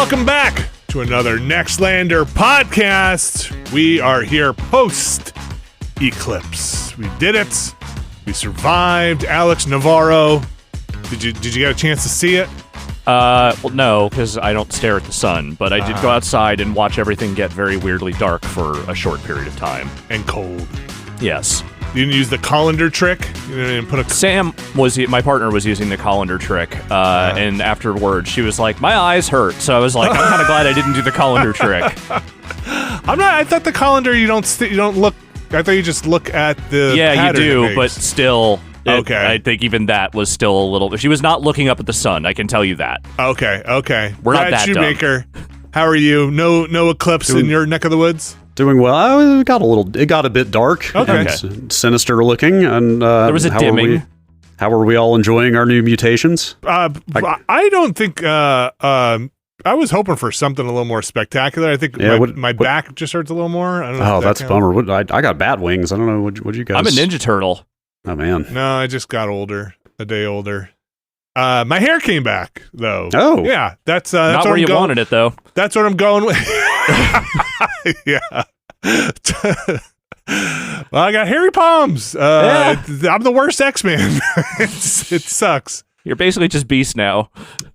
Welcome back to another Nextlander podcast. We are here post-eclipse. We did it. We survived. Alex Navarro. Did you get a chance to see it? Well, no, because I don't stare at the sun, but I did go outside and watch everything get very weirdly dark for a short period of time. And cold. Yes. You didn't use the colander trick? You didn't put my partner was using the colander trick, and afterwards she was like, my eyes hurt, so I was like, I'm kind of glad I didn't do the colander trick. I thought the colander, you don't look, I thought you just look at the Yeah, you do, but still... Okay. I think even that was still a little... She was not looking up at the sun, I can tell you that. Okay. We're not that Shoemaker, how are you? No eclipse in your neck of the woods? Doing well. It got a bit dark. Okay. And sinister looking. And there was a dimming. How are we all enjoying our new mutations? I don't think... I was hoping for something a little more spectacular. I think my back just hurts a little more. I don't know that's a bummer. I got bat wings. I don't know. What you guys... I'm a Ninja Turtle. Oh, man. No, I just got older. A day older. My hair came back, though. Oh. Yeah, that's not where you wanted it, though. That's what I'm going with. Yeah. Well, I got hairy palms. I'm the worst X-Man. It sucks. You're basically just Beast now.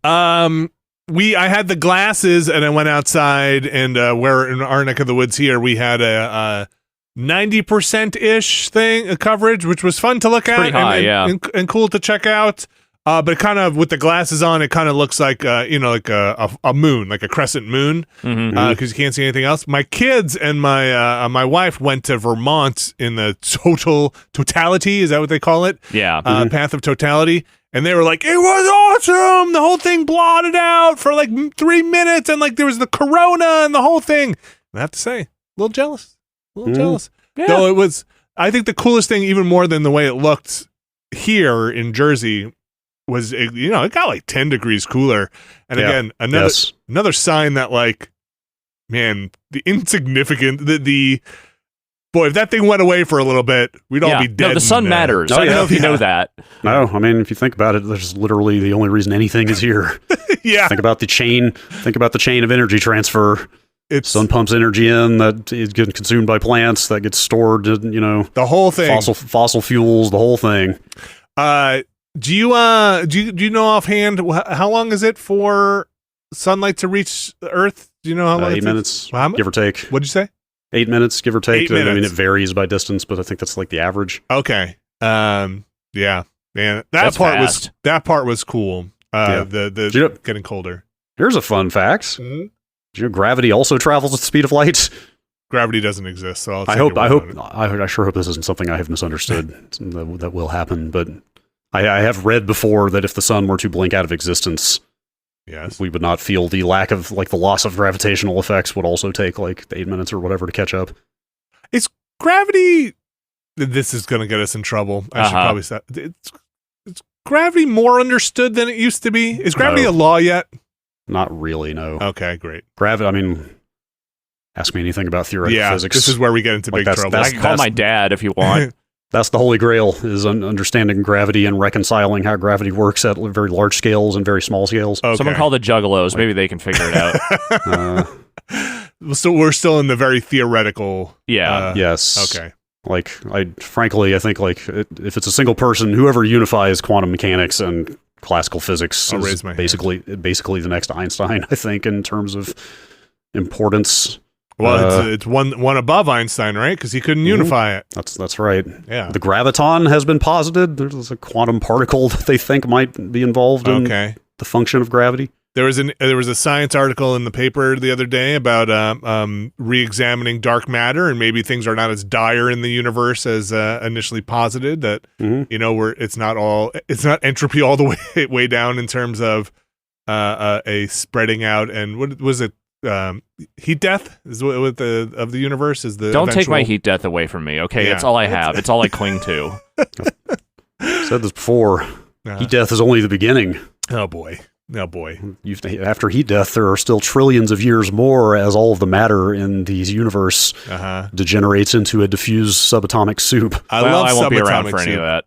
I had the glasses, and I went outside, and where in our neck of the woods here, we had a 90%-ish coverage, which was fun to look at. Pretty high, and cool to check out. But it kind of, with the glasses on, it kind of looks like like a moon, like a crescent moon, because you can't see anything else. My kids and my wife went to Vermont in the totality, is that what they call it? Yeah. Path of totality. And they were like, it was awesome! The whole thing blotted out for like 3 minutes, and like there was the corona and the whole thing. I have to say, a little jealous. Jealous. Yeah. Though it was, I think the coolest thing, even more than the way it looked here in Jersey, was it got like 10 degrees cooler. And again, another sign that, like, man, the insignificant, the boy, if that thing went away for a little bit, we'd all be dead. No, the sun matters. I don't know if you know that. No, I mean, if you think about it, there's literally the only reason anything is here. Yeah. Think about the chain of energy transfer. Sun pumps energy in that is getting consumed by plants, that gets stored, the whole thing. Fossil fuels, the whole thing. Do you know offhand how long is it for sunlight to reach the Earth? Do you know how long? 8 minutes, give or take. What'd you say? 8 minutes, give or take. 8 minutes. I mean, it varies by distance, but I think that's like the average. Okay. Yeah, man, that part was cool. The getting colder. Here's a fun fact. Mm-hmm. Do you know gravity also travels at the speed of light? Gravity doesn't exist, so I sure hope this isn't something I have misunderstood. that will happen, but I have read before that if the sun were to blink out of existence, yes, we would not feel the lack of, like, the loss of gravitational effects would also take like 8 minutes or whatever to catch up. Is gravity? This is going to get us in trouble. I should probably say it's gravity more understood than it used to be. Is gravity a law yet? Not really, no. Okay, great. Gravity, I mean, ask me anything about theoretical physics. This is where we get into big trouble. I can call my dad if you want. That's the holy grail, is understanding gravity and reconciling how gravity works at very large scales and very small scales. Okay. Someone call the Juggalos. Maybe they can figure it out. So we're still in the very theoretical. Yes. Okay. Like, I think, like, if it's a single person, whoever unifies quantum mechanics and classical physics is basically the next Einstein, I think, in terms of importance. Well, it's one above Einstein, right? Because he couldn't unify it. That's right. Yeah. The graviton has been posited. There's a quantum particle that they think might be involved in the function of gravity. There was a science article in the paper the other day about re-examining dark matter, and maybe things are not as dire in the universe as initially posited. That it's not entropy all the way down in terms of a spreading out. And what was it? Heat death is what of the universe is the. Don't take my heat death away from me, okay? Yeah. It's all I have. It's all I cling to. I've said this before. Heat death is only the beginning. Oh boy. After heat death, there are still trillions of years more as all of the matter in the universe degenerates into a diffuse subatomic soup. I won't be around for any of that.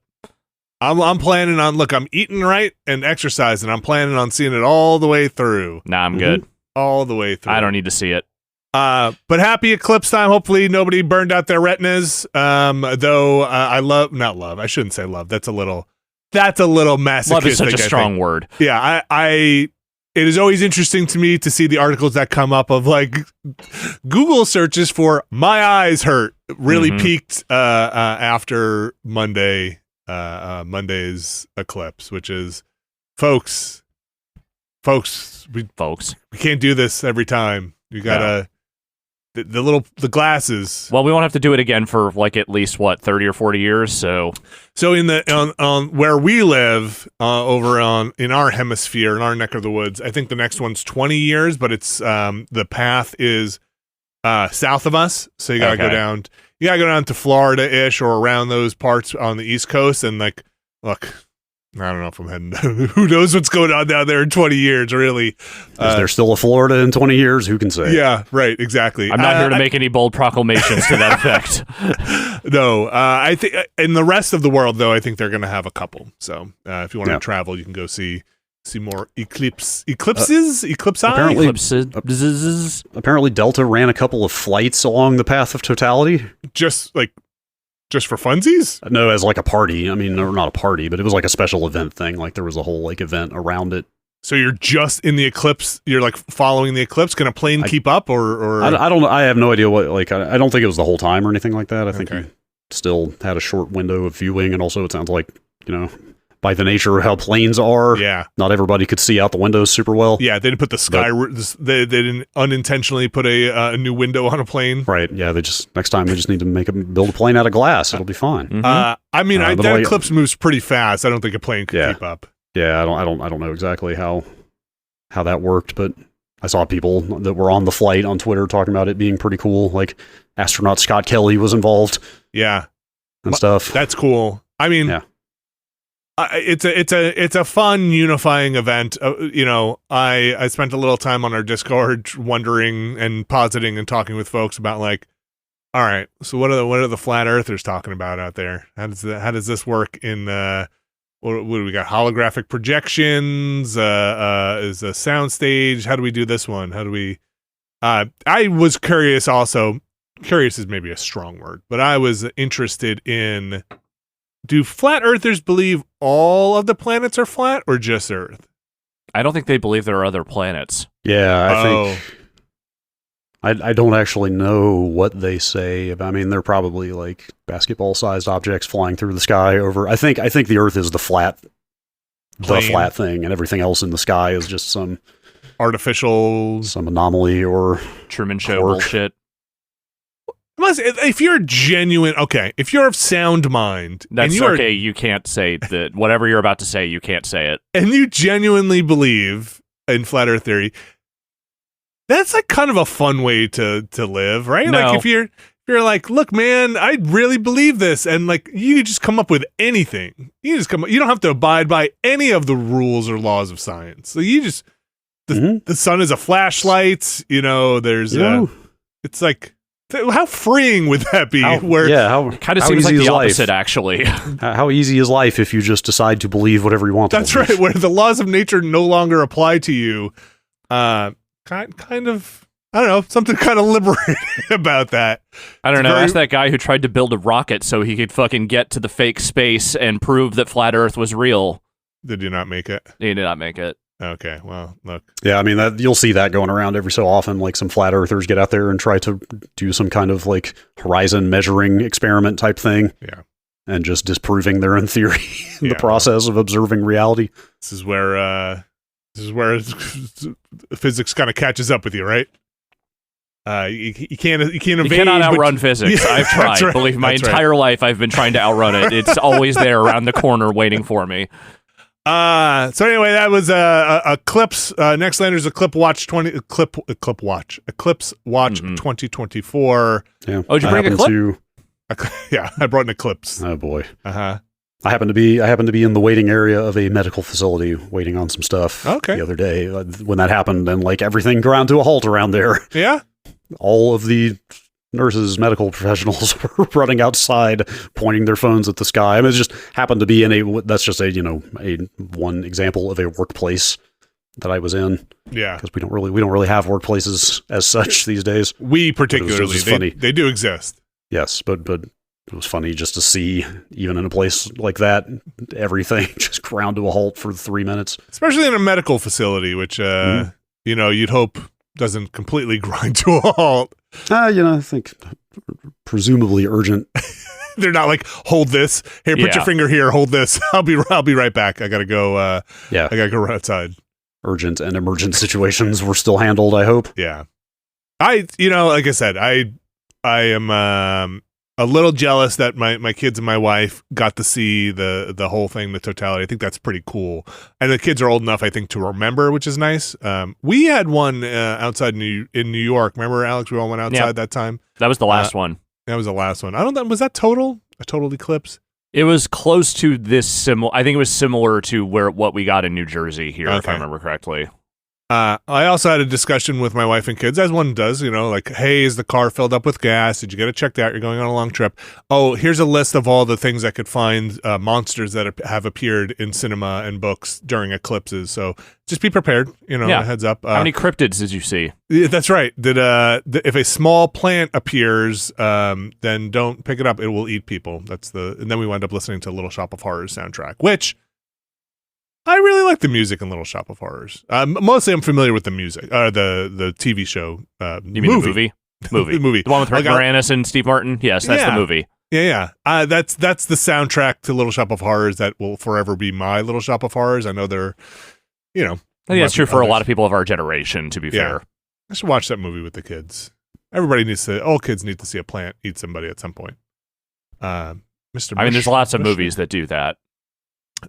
I'm planning on, I'm eating right and exercising. I'm planning on seeing it all the way through. Nah, I'm good. all the way through. I don't need to see it. But happy eclipse time. Hopefully nobody burned out their retinas. Though I shouldn't say love. That's a little masochistic. Love is such a strong word. Yeah, it is always interesting to me to see the articles that come up of like Google searches for "my eyes hurt" really peaked after Monday's eclipse, which is folks, we can't do this every time. You gotta the glasses. Well, we won't have to do it again for like at least 30 or 40 years. So in the on where we live over in our hemisphere, in our neck of the woods, I think the next one's 20 years, but it's the path is south of us, so you gotta go down. You gotta go down to Florida-ish or around those parts on the East Coast, and like, look, I don't know if I'm heading. Who knows what's going on down there in 20 years? Really, is there still a Florida in 20 years? Who can say? Yeah, right. Exactly. I'm not here to make any bold proclamations to that effect. No, I think in the rest of the world, though, I think they're going to have a couple. So if you want to travel, you can go see more eclipses. Apparently, Delta ran a couple of flights along the path of totality. Just for funsies? No, as like a party. I mean, or not a party, but it was like a special event thing. Like there was a whole like event around it. So you're just in the eclipse. You're like following the eclipse. Can a plane keep up, or I don't. I have no idea what. Like I don't think it was the whole time or anything like that. I think you still had a short window of viewing, and also it sounds like by the nature of how planes are, not everybody could see out the windows super well. Yeah, they didn't put the sky. They didn't unintentionally put a new window on a plane. Right. Yeah. Next time they just need to build a plane out of glass. It'll be fine. I mean, that eclipse moves pretty fast. I don't think a plane could keep up. Yeah. I don't know exactly how that worked, but I saw people that were on the flight on Twitter talking about it being pretty cool. Like astronaut Scott Kelly was involved. Yeah. And stuff. That's cool. I mean. Yeah. It's a fun unifying event. I spent a little time on our Discord wondering and positing and talking with folks about like, all right, so what are the flat earthers talking about out there? How does this work in what do we got? Holographic projections? Is a soundstage? How do we do this one? How do we? I was curious. Also, curious is maybe a strong word, but I was interested in. Do flat earthers believe all of the planets are flat or just Earth? I don't think they believe there are other planets. Yeah, I think I don't actually know what they say. I mean, they're probably like basketball-sized objects flying through the sky over. I think the Earth is the flat thing, and everything else in the sky is just some artificial, some anomaly or Truman Show bullshit. If you're genuine, if you're of sound mind, that's okay. You can't say that. Whatever you're about to say, you can't say it. And you genuinely believe in flat Earth theory. That's like kind of a fun way to live, right? No. Like if you're like, look, man, I really believe this, and like you just come up with anything. You don't have to abide by any of the rules or laws of science. So you just the sun is a flashlight. There's it's like. How freeing would that be? Kind of seems like the opposite, actually. How easy is life if you just decide to believe whatever you want to believe? That's right, where the laws of nature no longer apply to you. Kind of, I don't know, something kind of liberating about that. I don't know. Ask that guy who tried to build a rocket so he could fucking get to the fake space and prove that flat Earth was real. Did you not make it? He did not make it. Okay, well, look. Yeah, I mean, you'll see that going around every so often. Like some flat earthers get out there and try to do some kind of like horizon measuring experiment type thing. Yeah. And just disproving their own theory in the process of observing reality. This is where physics kind of catches up with you, right? You cannot outrun physics. I've tried. Right, believe me, my entire life I've been trying to outrun it. It's always there around the corner waiting for me. So anyway, that was Eclipse. Nextlander's Eclipse Watch 2024. Yeah. Oh, did you bring a clip? Yeah, I brought an Eclipse. Oh boy. Uh-huh. I happened to be in the waiting area of a medical facility waiting on some stuff the other day when that happened, and like everything ground to a halt around there. Yeah. All of the nurses, medical professionals were running outside, pointing their phones at the sky. I mean, it just happened to be that's just a one example of a workplace that I was in. Yeah, because we don't really have workplaces as such these days. We particularly, funny. They do exist. Yes, but it was funny just to see, even in a place like that, everything just ground to a halt for 3 minutes. Especially in a medical facility, which you'd hope doesn't completely grind to a halt. I think presumably urgent. They're not like, hold this. Here, put your finger here. Hold this. I'll be right back. I gotta go. I gotta go outside. Urgent and emergent situations were still handled, I hope. Yeah, like I said, I am a little jealous that my kids and my wife got to see the whole thing, the totality. I think that's pretty cool, and the kids are old enough, I think, to remember, which is nice. We had one outside in New York. Remember, Alex? We all went outside that time. That was the last one. That was the last one. I don't know. Was that a total eclipse? It was close to this similar. I think it was similar to what we got in New Jersey here, if I remember correctly. I also had a discussion with my wife and kids, as one does, like, hey, is the car filled up with gas? Did you get it checked out? You're going on a long trip. Oh, here's a list of all the things I could find, monsters that have appeared in cinema and books during eclipses. So just be prepared, a heads up. How many cryptids did you see? Yeah, that's right. If a small plant appears, then don't pick it up. It will eat people. And then we wound up listening to Little Shop of Horrors soundtrack, which I really like the music in Little Shop of Horrors. Mostly I'm familiar with the music, the TV show. You mean the movie? Movie. The one with Rick Moranis and Steve Martin? Yes, that's the movie. Yeah. That's the soundtrack to Little Shop of Horrors that will forever be my Little Shop of Horrors. I know they're, I think that's true for a lot of people of our generation, to be fair. I should watch that movie with the kids. All kids need to see a plant eat somebody at some point. There's lots of movies that do that.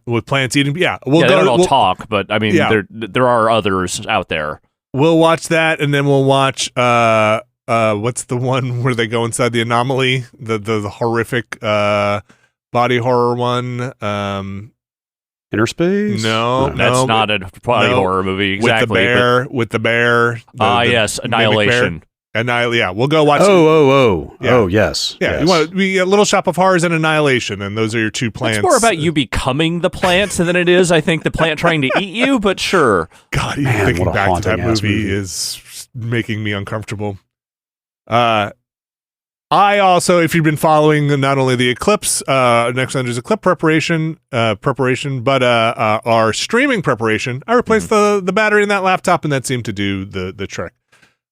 With plants eating, they don't all talk, but there are others out there. We'll watch that, and then we'll watch what's the one where they go inside the anomaly, the horrific body horror one. Inner Space? No, that's not a body horror movie. Exactly. With the bear. Yes, Annihilation. We'll go watch. Oh, yes. Yeah, yes. We get Little Shop of Horrors and Annihilation, and those are your two plants. It's more about you becoming the plants than it is, I think, the plant trying to eat you. But sure. God, even thinking back to that movie is making me uncomfortable. I also, if you've been following not only the Eclipse, Nextlander's Eclipse preparation, but our streaming preparation, I replaced the battery in that laptop, and that seemed to do the trick.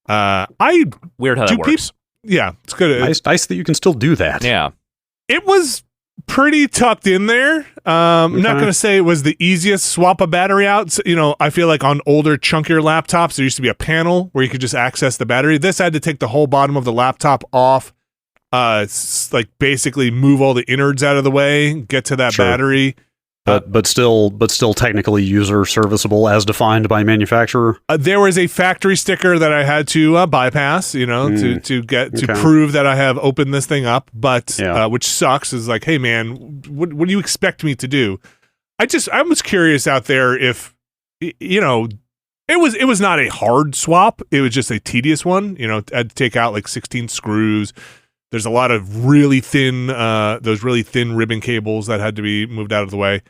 Weird how that works. It's good. Nice that you can still do that. Yeah. It was pretty tucked in there. I'm not going to say it was the easiest. Swap a battery out. So, I feel like on older, chunkier laptops, there used to be a panel where you could just access the battery. This had to take the whole bottom of the laptop off. Basically move all the innards out of the way, get to that battery. But still technically user serviceable as defined by manufacturer. There was a factory sticker that I had to bypass, to prove that I have opened this thing up. But which sucks. Is like, hey man, what do you expect me to do? I was curious out there if it was not a hard swap. It was just a tedious one. I had to take out like 16 screws. There's a lot of really thin, those really thin ribbon cables that had to be moved out of the way.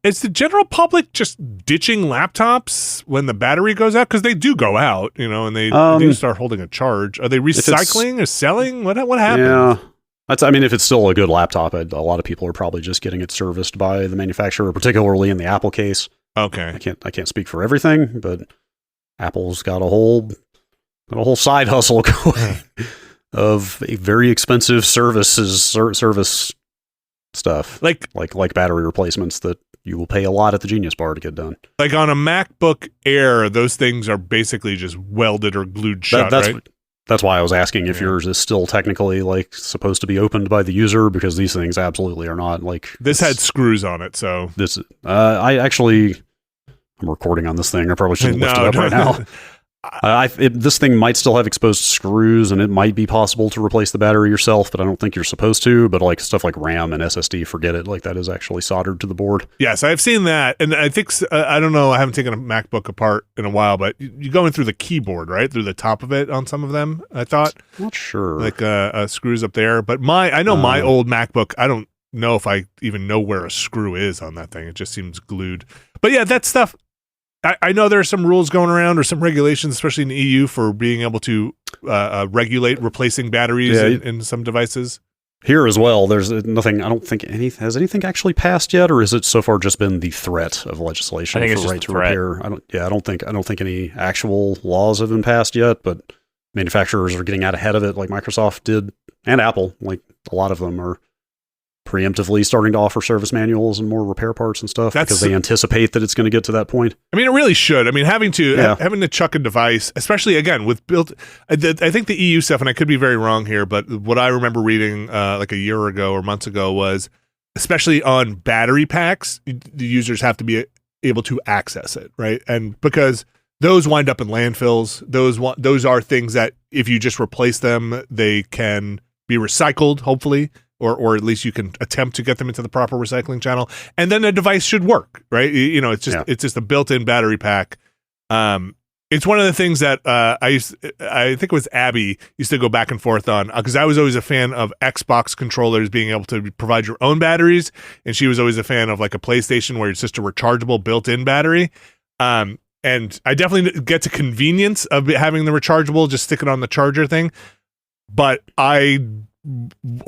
Is the general public just ditching laptops when the battery goes out? Because they do go out, and they do start holding a charge. Are they recycling or selling? What happened? Yeah. If it's still a good laptop, a lot of people are probably just getting it serviced by the manufacturer, particularly in the Apple case. Okay. I can't speak for everything, but Apple's got a whole side hustle going. Of a very expensive service stuff, like battery replacements that you will pay a lot at the Genius Bar to get done. Like on a MacBook Air, those things are basically just welded or glued shut, right? That's why I was asking if yours is still technically supposed to be opened by the user, because these things absolutely are not. This had screws on it, so this I'm recording on this thing. I probably shouldn't lift it up right now. This thing might still have exposed screws, and it might be possible to replace the battery yourself, but I don't think you're supposed to. But stuff like RAM and SSD, forget it. That is actually soldered to the board. Yes, I've seen that, and I think I don't know. I haven't taken a MacBook apart in a while, but you go in through the keyboard, right, through the top of it on some of them. I thought, not sure, screws up there. But my old MacBook, I don't know if I even know where a screw is on that thing. It just seems glued. But yeah, that stuff. I know there are some rules going around or some regulations, especially in the EU, for being able to regulate replacing batteries in some devices. Here as well, there's nothing. I don't think has anything actually passed yet, or is it so far just been the threat of legislation for right to repair? I don't think any actual laws have been passed yet, but manufacturers are getting out ahead of it, like Microsoft did, and Apple. Like a lot of them are preemptively starting to offer service manuals and more repair parts and stuff because they anticipate that it's going to get to that point. I mean, it really should. I mean, having to chuck a device, especially again with built. I think the EU stuff, and I could be very wrong here, but what I remember reading like a year ago or months ago was, especially on battery packs, the users have to be able to access it, right? And because those wind up in landfills, those are things that if you just replace them, they can be recycled, hopefully. Or at least you can attempt to get them into the proper recycling channel, and then the device should work, right? It's just a built-in battery pack. It's one of the things that I think it was Abby used to go back and forth on, because I was always a fan of Xbox controllers being able to provide your own batteries, and she was always a fan of like a PlayStation where it's just a rechargeable built-in battery. And I definitely get to convenience of having the rechargeable, just stick it on the charger thing, but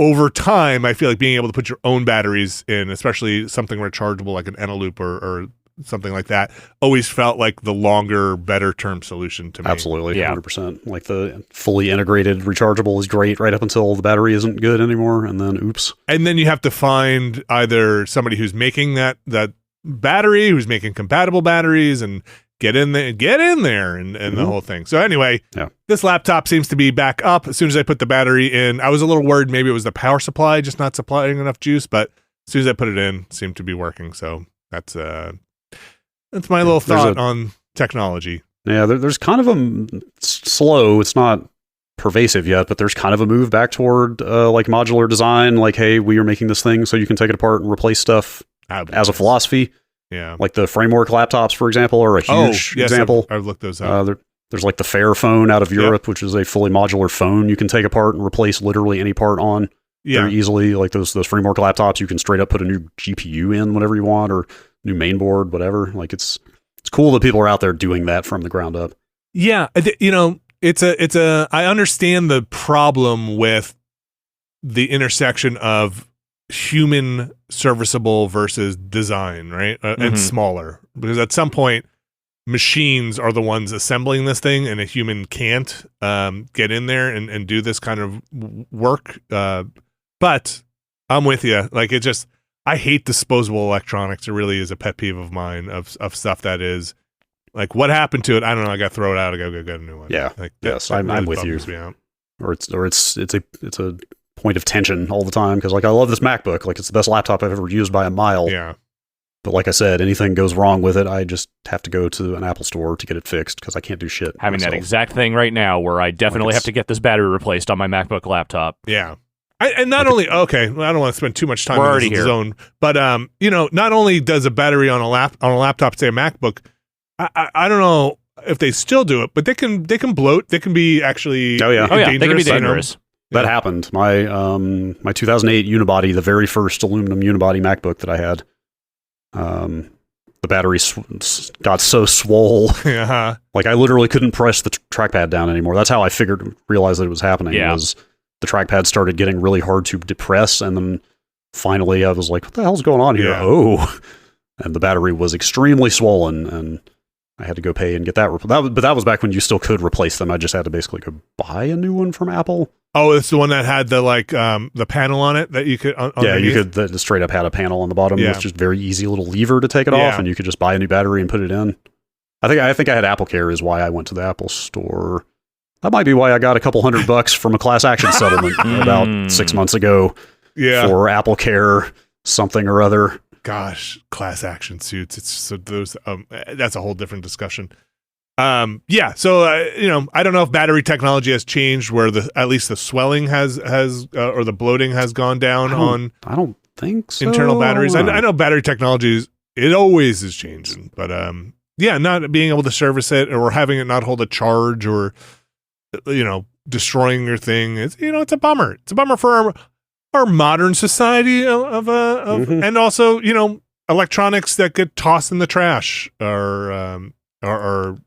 over time, I feel like being able to put your own batteries in, especially something rechargeable like an Eneloop or something like that, always felt like the longer, better term solution to me. Absolutely, 100%. Like the fully integrated rechargeable is great right up until the battery isn't good anymore, and then oops. And then you have to find either somebody who's making that battery, who's making compatible batteries, and get in there and the whole thing. So anyway, this laptop seems to be back up. As soon as I put the battery in, I was a little worried maybe it was the power supply just not supplying enough juice, but as soon as I put it in, it seemed to be working. So that's my little thought on technology. Yeah, there's kind of slow. It's not pervasive yet, but there's kind of a move back toward like modular design. Like, hey, we are making this thing so you can take it apart and replace stuff as a philosophy. Yeah, like the framework laptops, for example, are a huge example. I've looked those up. There's like the Fair phone out of Europe, which is a fully modular phone you can take apart and replace literally any part on very easily. Like those framework laptops, you can straight up put a new GPU in whenever you want, or new main board, whatever. Like it's cool that people are out there doing that from the ground up. Yeah, I understand the problem with the intersection of human serviceable versus design, right? And smaller, because at some point machines are the ones assembling this thing and a human can't get in there and do this kind of work. But I'm with you. Like I hate disposable electronics. It really is a pet peeve of mine of stuff that is like, what happened to it? I don't know. I got to throw it out. I got to go get a new one. Yeah. Like, yes. I'm with you. Or it's a point of tension all the time, because like I love this MacBook, like it's the best laptop I've ever used by a mile. Yeah. But like I said, anything goes wrong with it, I just have to go to an Apple store to get it fixed because I can't do shit. Having that exact thing right now, where I definitely have to get this battery replaced on my MacBook laptop. Yeah. And not only, I don't want to spend too much time in this zone, but not only does a battery on a laptop, say a MacBook, I don't know if they still do it, but they can bloat. They can be actually dangerous. They can be dangerous. That happened. My 2008 unibody, the very first aluminum unibody MacBook that I had, the battery got so swole. Like I literally couldn't press the trackpad down anymore. That's how I realized that it was happening. Was the trackpad started getting really hard to depress, and then finally I was like, what the hell's going on here? And the battery was extremely swollen, and I had to go pay and get that. But that was back when you still could replace them. I just had to basically go buy a new one from Apple. Oh, it's the one that had the panel on it that you could. You could. That straight up had a panel on the bottom. It's just very easy little lever to take it off, and you could just buy a new battery and put it in. I think I had Apple Care is why I went to the Apple store. That might be why I got a couple $100 from a class action settlement about 6 months ago. For Apple Care something or other. Gosh, class action suits. It's so those. That's a whole different discussion. So I don't know if battery technology has changed where at least the swelling has or the bloating has gone down I don't think so. Internal batteries. I know battery technology it always is changing, but not being able to service it or having it not hold a charge or destroying your thing. It's a bummer. It's a bummer for our modern society and also electronics that get tossed in the trash are or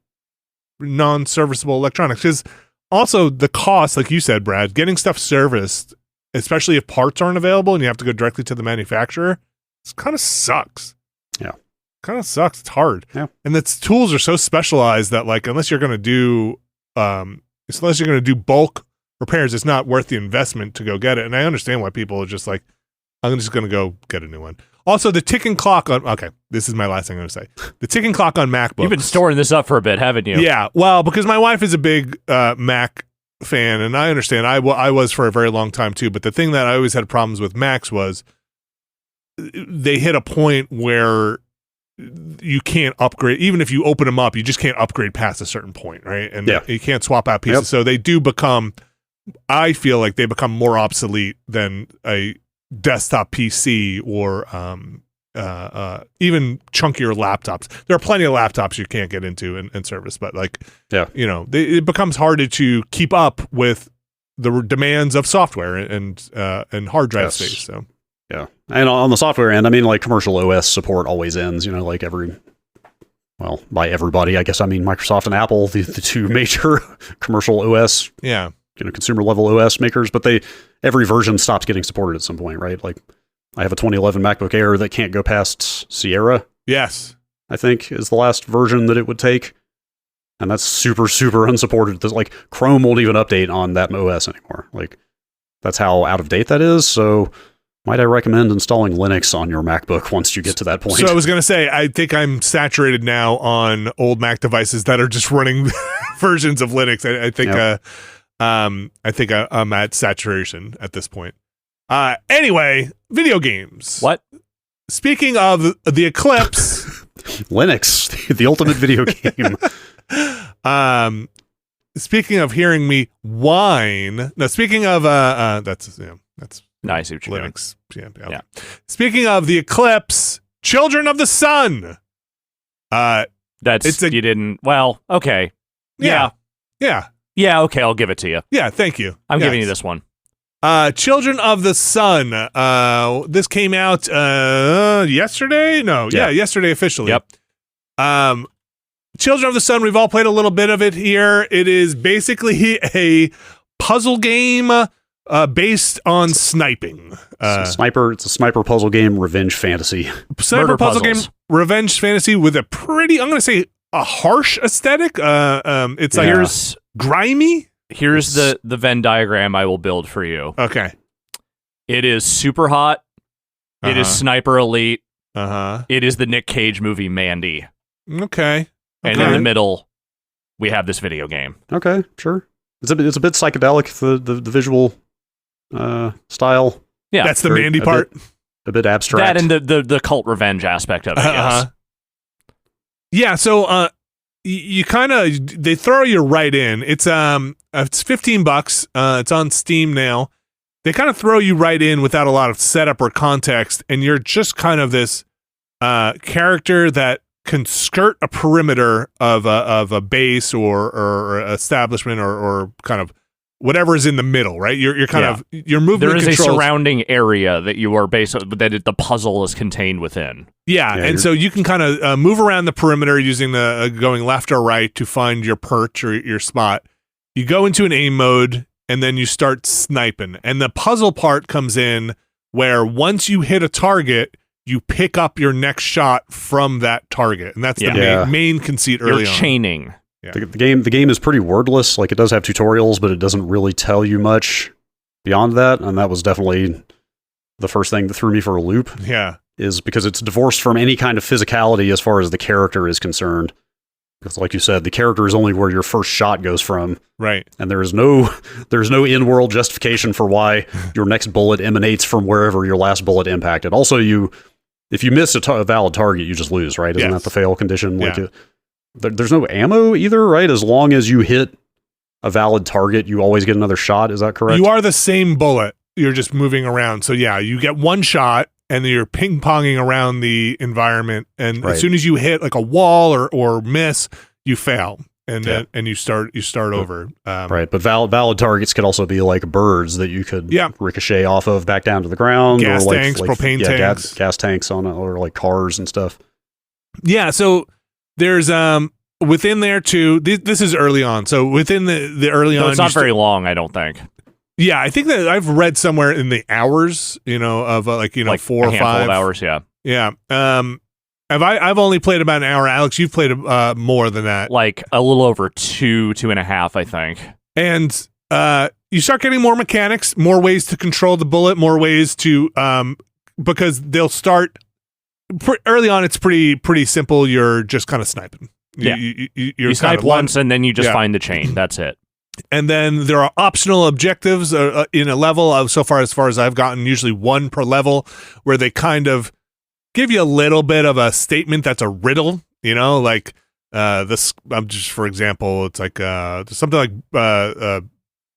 non-serviceable electronics. Because also the cost, like you said, Brad, getting stuff serviced, especially if parts aren't available and you have to go directly to the manufacturer, it kind of sucks. Yeah. Kind of sucks. It's hard. Yeah. And the tools are so specialized that, like, unless you're going to do bulk repairs, it's not worth the investment to go get it. And I understand why people are just like, I'm just going to go get a new one. Also, the ticking clock on, okay, this is my last thing I'm going to say. The ticking clock on MacBooks. You've been storing this up for a bit, haven't you? Yeah. Well, because my wife is a big Mac fan, and I understand. I was for a very long time too. But the thing that I always had problems with Macs was they hit a point where you can't upgrade. Even if you open them up, you just can't upgrade past a certain point, right? And you can't swap out pieces. Yep. So they do become, I feel like they become more obsolete than a desktop PC or even chunkier laptops. There are plenty of laptops you can't get into and service, but it becomes harder to keep up with the demands of software and hard drive space. So yeah, and on the software end, I mean, like commercial OS support always ends. Like by everybody, I guess I mean Microsoft and Apple, the two major commercial OS. Yeah. Consumer level OS makers, but every version stops getting supported at some point, right? Like I have a 2011 MacBook Air that can't go past Sierra. Yes. I think is the last version that it would take. And that's super, super unsupported. Like Chrome won't even update on that OS anymore. Like that's how out of date that is. So might I recommend installing Linux on your MacBook once you get to that point? So I was going to say, I think I'm saturated now on old Mac devices that are just running versions of Linux. I think, I think I'm at saturation at this point. Anyway, video games. What? Speaking of the Eclipse, Linux, the ultimate video game. Speaking of hearing me whine. No, speaking of that's nice. Linux. Yeah. Speaking of the Eclipse, Children of the Sun. You didn't. Well, okay. Yeah. Yeah, okay, I'll give it to you. Yeah, thank you. I'm giving you this one. Children of the Sun. This came out yesterday? No, yesterday officially. Yep. Children of the Sun, we've all played a little bit of it here. It is basically a puzzle game based on sniping. It's a sniper puzzle game, revenge fantasy. Sniper puzzle game, revenge fantasy with a pretty, I'm going to say, a harsh aesthetic. It's like grimy. Here's the Venn diagram I will build for you. Okay. It is super hot. It is Sniper Elite. It is the Nick Cage movie Mandy. Okay. And in the middle, we have this video game. Okay, sure. It's a bit psychedelic, the visual style. Yeah. That's the Mandy part. A bit abstract. That and the cult revenge aspect of it, yes. Yeah, so you kind of, they throw you right in. It's $15. It's on Steam now. They kind of throw you right in without a lot of setup or context, and you're just kind of this character that can skirt a perimeter of a base or establishment or kind of whatever is in the middle, right? You're kind of your movement. There is controls. A surrounding area that you are that the puzzle is contained within. Yeah, and so you can kind of move around the perimeter using the going left or right to find your perch or your spot. You go into an aim mode, and then you start sniping. And the puzzle part comes in where once you hit a target, you pick up your next shot from that target, and that's the main conceit early on. You're chaining. Yeah. The game is pretty wordless. Like, it does have tutorials, but it doesn't really tell you much beyond that. And that was definitely the first thing that threw me for a loop. Yeah, is because it's divorced from any kind of physicality as far as the character is concerned. Because, like you said, the character is only where your first shot goes from. Right. And there's no in-world justification for why your next bullet emanates from wherever your last bullet impacted. Also, if you miss a valid target, you just lose, right? Isn't that the fail condition? Yeah. Like, there's no ammo either, right? As long as you hit a valid target, you always get another shot. Is that correct? You are the same bullet. You're just moving around. So yeah, you get one shot, and then you're ping-ponging around the environment. And as soon as you hit like a wall or miss, you fail, and you start over. Right, but valid targets could also be like birds that you could ricochet off of back down to the ground, gas or tanks, propane tanks, gas tanks or like cars and stuff. Yeah, so there's within there too, this is early on. So within the early on, it's not very long, I don't think. Yeah, I think that I've read somewhere in the hours, of like 4 or 5 hours. Yeah. Yeah. I've only played about an hour. Alex, you've played more than that. Like a little over 2.5, I think. And you start getting more mechanics, more ways to control the bullet, more ways to because they'll start early on. It's pretty simple. You're just kind of sniping. Yeah, you snipe once and then you just find the chain. That's it. And then there are optional objectives in a level. So far as I've gotten, usually one per level, where they kind of give you a little bit of a statement that's a riddle. Like this. For example, it's like something like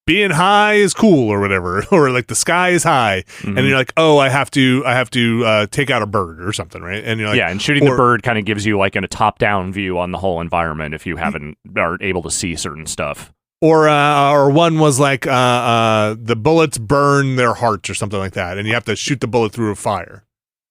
being high is cool or whatever, or like the sky is high, and you're like, oh, I have to take out a bird or something, right? And you're like, and shooting the bird kind of gives you like a top-down view on the whole environment if you are able to see certain stuff. Or one was like the bullets burn their hearts or something like that, and you have to shoot the bullet through a fire.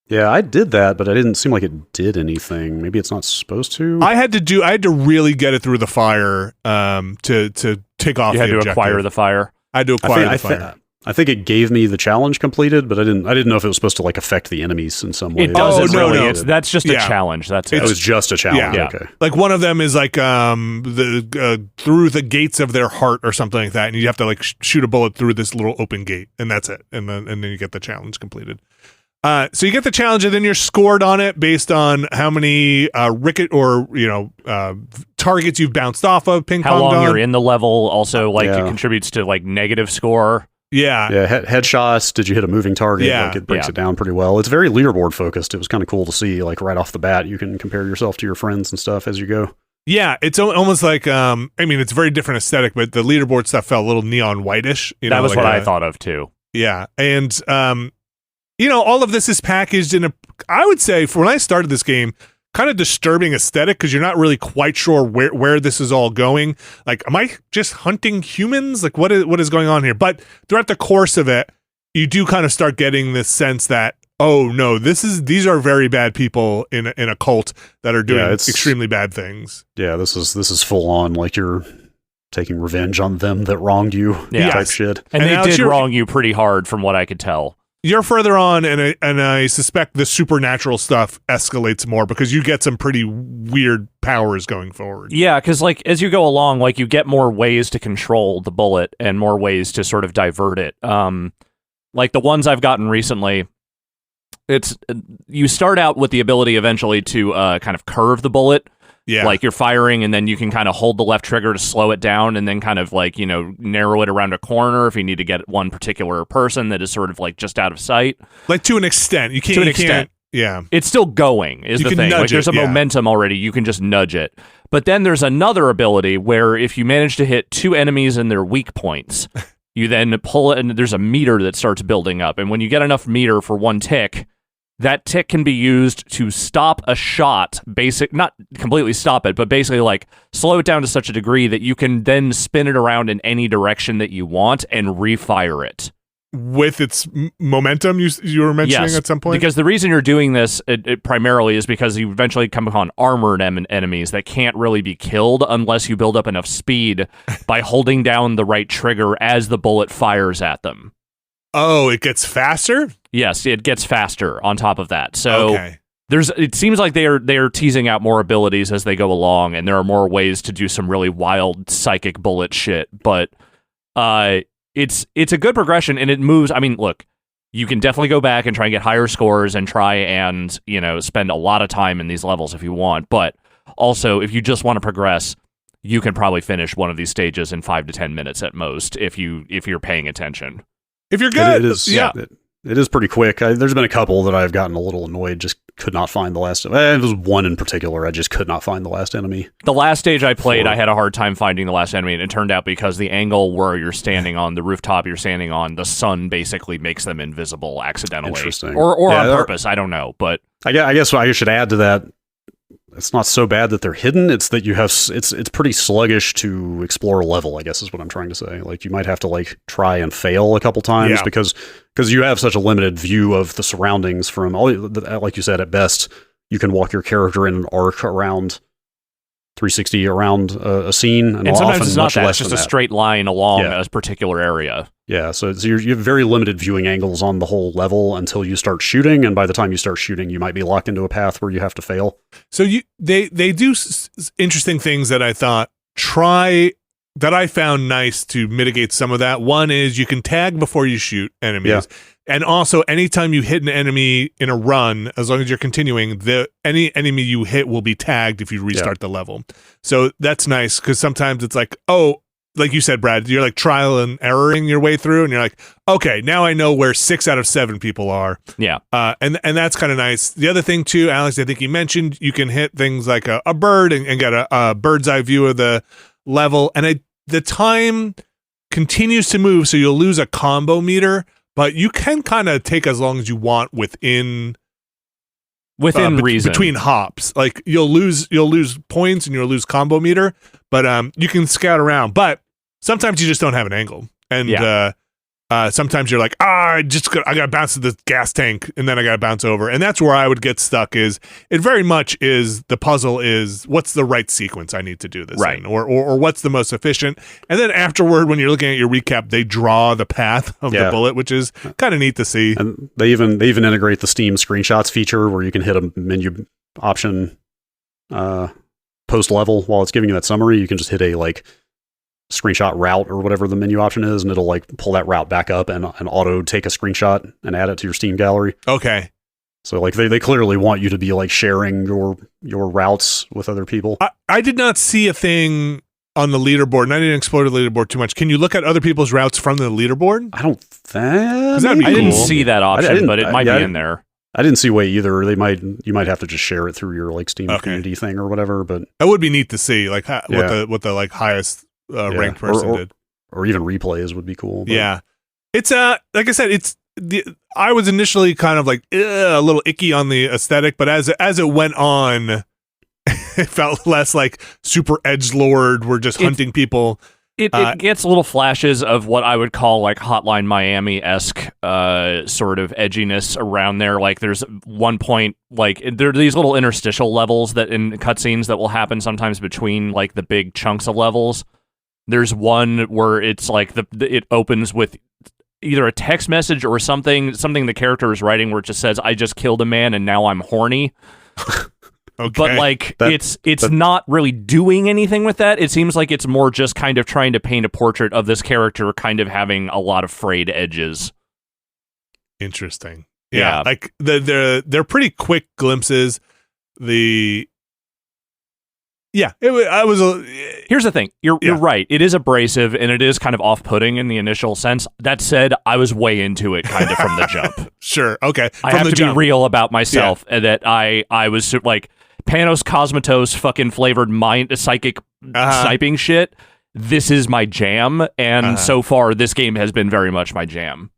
Yeah, I did that, but it didn't seem like it did anything. Maybe it's not supposed to. I had to really get it through the fire to take off. You had to acquire the fire. I had to acquire the fire. I think it gave me the challenge completed, but I didn't know if it was supposed to like affect the enemies in some way. It doesn't really. That's just a challenge. That's it. It was just a challenge. Yeah. Okay. Like one of them is like through the gates of their heart or something like that, and you have to like shoot a bullet through this little open gate, and that's it. And then you get the challenge completed. So you get the challenge, and then you're scored on it based on how many targets you've bounced off of, ping pong. How long you're in the level also it contributes to like negative score. Yeah. Headshots. Did you hit a moving target? Yeah. Like it breaks it down pretty well. It's very leaderboard focused. It was kind of cool to see, like right off the bat, you can compare yourself to your friends and stuff as you go. Yeah, it's almost like it's a very different aesthetic, but the leaderboard stuff felt a little neon whitish. That was what I thought of too. Yeah, and all of this is packaged in I would say, for when I started this game, kind of disturbing aesthetic, because you're not really quite sure where this is all going. Like, am I just hunting humans? Like, what is going on here? But throughout the course of it, you do kind of start getting this sense that, oh no, these are very bad people in a cult that are doing extremely bad things. Yeah, this is full on, like you're taking revenge on them that wronged you type shit. And they did wrong you pretty hard from what I could tell. You're further on, and I suspect the supernatural stuff escalates more because you get some pretty weird powers going forward. Yeah, because like as you go along, like you get more ways to control the bullet and more ways to sort of divert it. Like the ones I've gotten recently, you start out with the ability eventually to kind of curve the bullet. Yeah. Like you're firing and then you can kind of hold the left trigger to slow it down and then kind of like, narrow it around a corner if you need to get one particular person that is sort of like just out of sight. Like to an extent. You can't. To an extent. Yeah. It's still going is the thing. Like there's a momentum already. You can just nudge it. But then there's another ability where if you manage to hit two enemies in their weak points, you then pull it and there's a meter that starts building up. And when you get enough meter for one tick, that tick can be used to stop a shot, not completely stop it, but basically like slow it down to such a degree that you can then spin it around in any direction that you want and refire it. With its momentum you were mentioning at some point? Because the reason you're doing this it primarily is because you eventually come upon armored enemies that can't really be killed unless you build up enough speed by holding down the right trigger as the bullet fires at them. Oh, it gets faster? Yes, it gets faster on top of that. So it seems like they are teasing out more abilities as they go along, and there are more ways to do some really wild psychic bullet shit. But it's a good progression, and it moves. I mean, look, you can definitely go back and try and get higher scores and try and spend a lot of time in these levels if you want. But also, if you just want to progress, you can probably finish one of these stages in 5 to 10 minutes at most if you're paying attention. If you're good, it is pretty quick. There's been a couple that I've gotten a little annoyed, just could not find the last. It was one in particular, I just could not find the last enemy. The last stage I played, I had a hard time finding the last enemy, and it turned out because the angle where you're standing on, the rooftop you're standing on, the sun basically makes them invisible accidentally. Interesting. Or on purpose, I don't know. But I guess I should add to that, it's not so bad that they're hidden. It's that you have it's pretty sluggish to explore a level, I guess is what I'm trying to say. Like you might have to like try and fail a couple times because you have such a limited view of the surroundings from all, like you said, at best you can walk your character in an arc around 360 around a scene, and sometimes it's not that; it's just a that. straight line along a particular area. Yeah, so you have very limited viewing angles on the whole level until you start shooting, and by the time you start shooting, you might be locked into a path where you have to fail. So they do interesting things that I thought that I found nice to mitigate some of that. One is you can tag before you shoot enemies. Yeah. And also, anytime you hit an enemy in a run, as long as you're continuing, any enemy you hit will be tagged if you restart the level. So that's nice, because sometimes it's like, like you said, Brad, you're like trial and erroring your way through, and you're like, okay, now I know where 6 out of 7 people are. Yeah. And that's kind of nice. The other thing, too, Alex, I think you mentioned, you can hit things like a bird and get a bird's eye view of the level. And the time continues to move, so you'll lose a combo meter, but you can kind of take as long as you want within reason between hops. Like you'll lose points and you'll lose combo meter, but you can scout around. But sometimes you just don't have an angle, and sometimes you're like, I gotta bounce to the gas tank, and then I gotta bounce over, and that's where I would get stuck. Is it very much is the puzzle is what's the right sequence I need to do this in, or what's the most efficient, and then afterward when you're looking at your recap, they draw the path of the bullet, which is kind of neat to see. And they even integrate the Steam screenshots feature where you can hit a menu option post level while it's giving you that summary. You can just hit a screenshot route or whatever the menu option is, and it'll pull that route back up and auto take a screenshot and add it to your Steam gallery. Okay. So they clearly want you to be sharing your routes with other people. I did not see a thing on the leaderboard, and I didn't explore the leaderboard too much. Can you look at other people's routes from the leaderboard? I don't think. That'd be cool. I didn't see that option, but it might be in there. I didn't see way either. You might have to just share it through your Steam community thing or whatever. But that would be neat to see, what the highest ranked person did, or even replays would be cool. But. Yeah, it's like I said, I was initially kind of a little icky on the aesthetic, but as it went on, it felt less like super edgelord. We're just hunting people. It gets little flashes of what I would call Hotline Miami-esque sort of edginess around there. There's one point, there are these little interstitial levels that in cutscenes that will happen sometimes between the big chunks of levels. There's one where it's it opens with either a text message or something the character is writing where it just says, "I just killed a man and now I'm horny." Okay. But it's not really doing anything with that. It seems like it's more just kind of trying to paint a portrait of this character kind of having a lot of frayed edges. Interesting. Yeah. They're pretty quick glimpses. Here's the thing. You're right. It is abrasive and it is kind of off-putting in the initial sense. That said, I was way into it kind of from the jump. Sure. Okay. I have to be real about myself and that I was Panos Cosmatos fucking flavored mind psychic sniping shit. This is my jam, and so far this game has been very much my jam.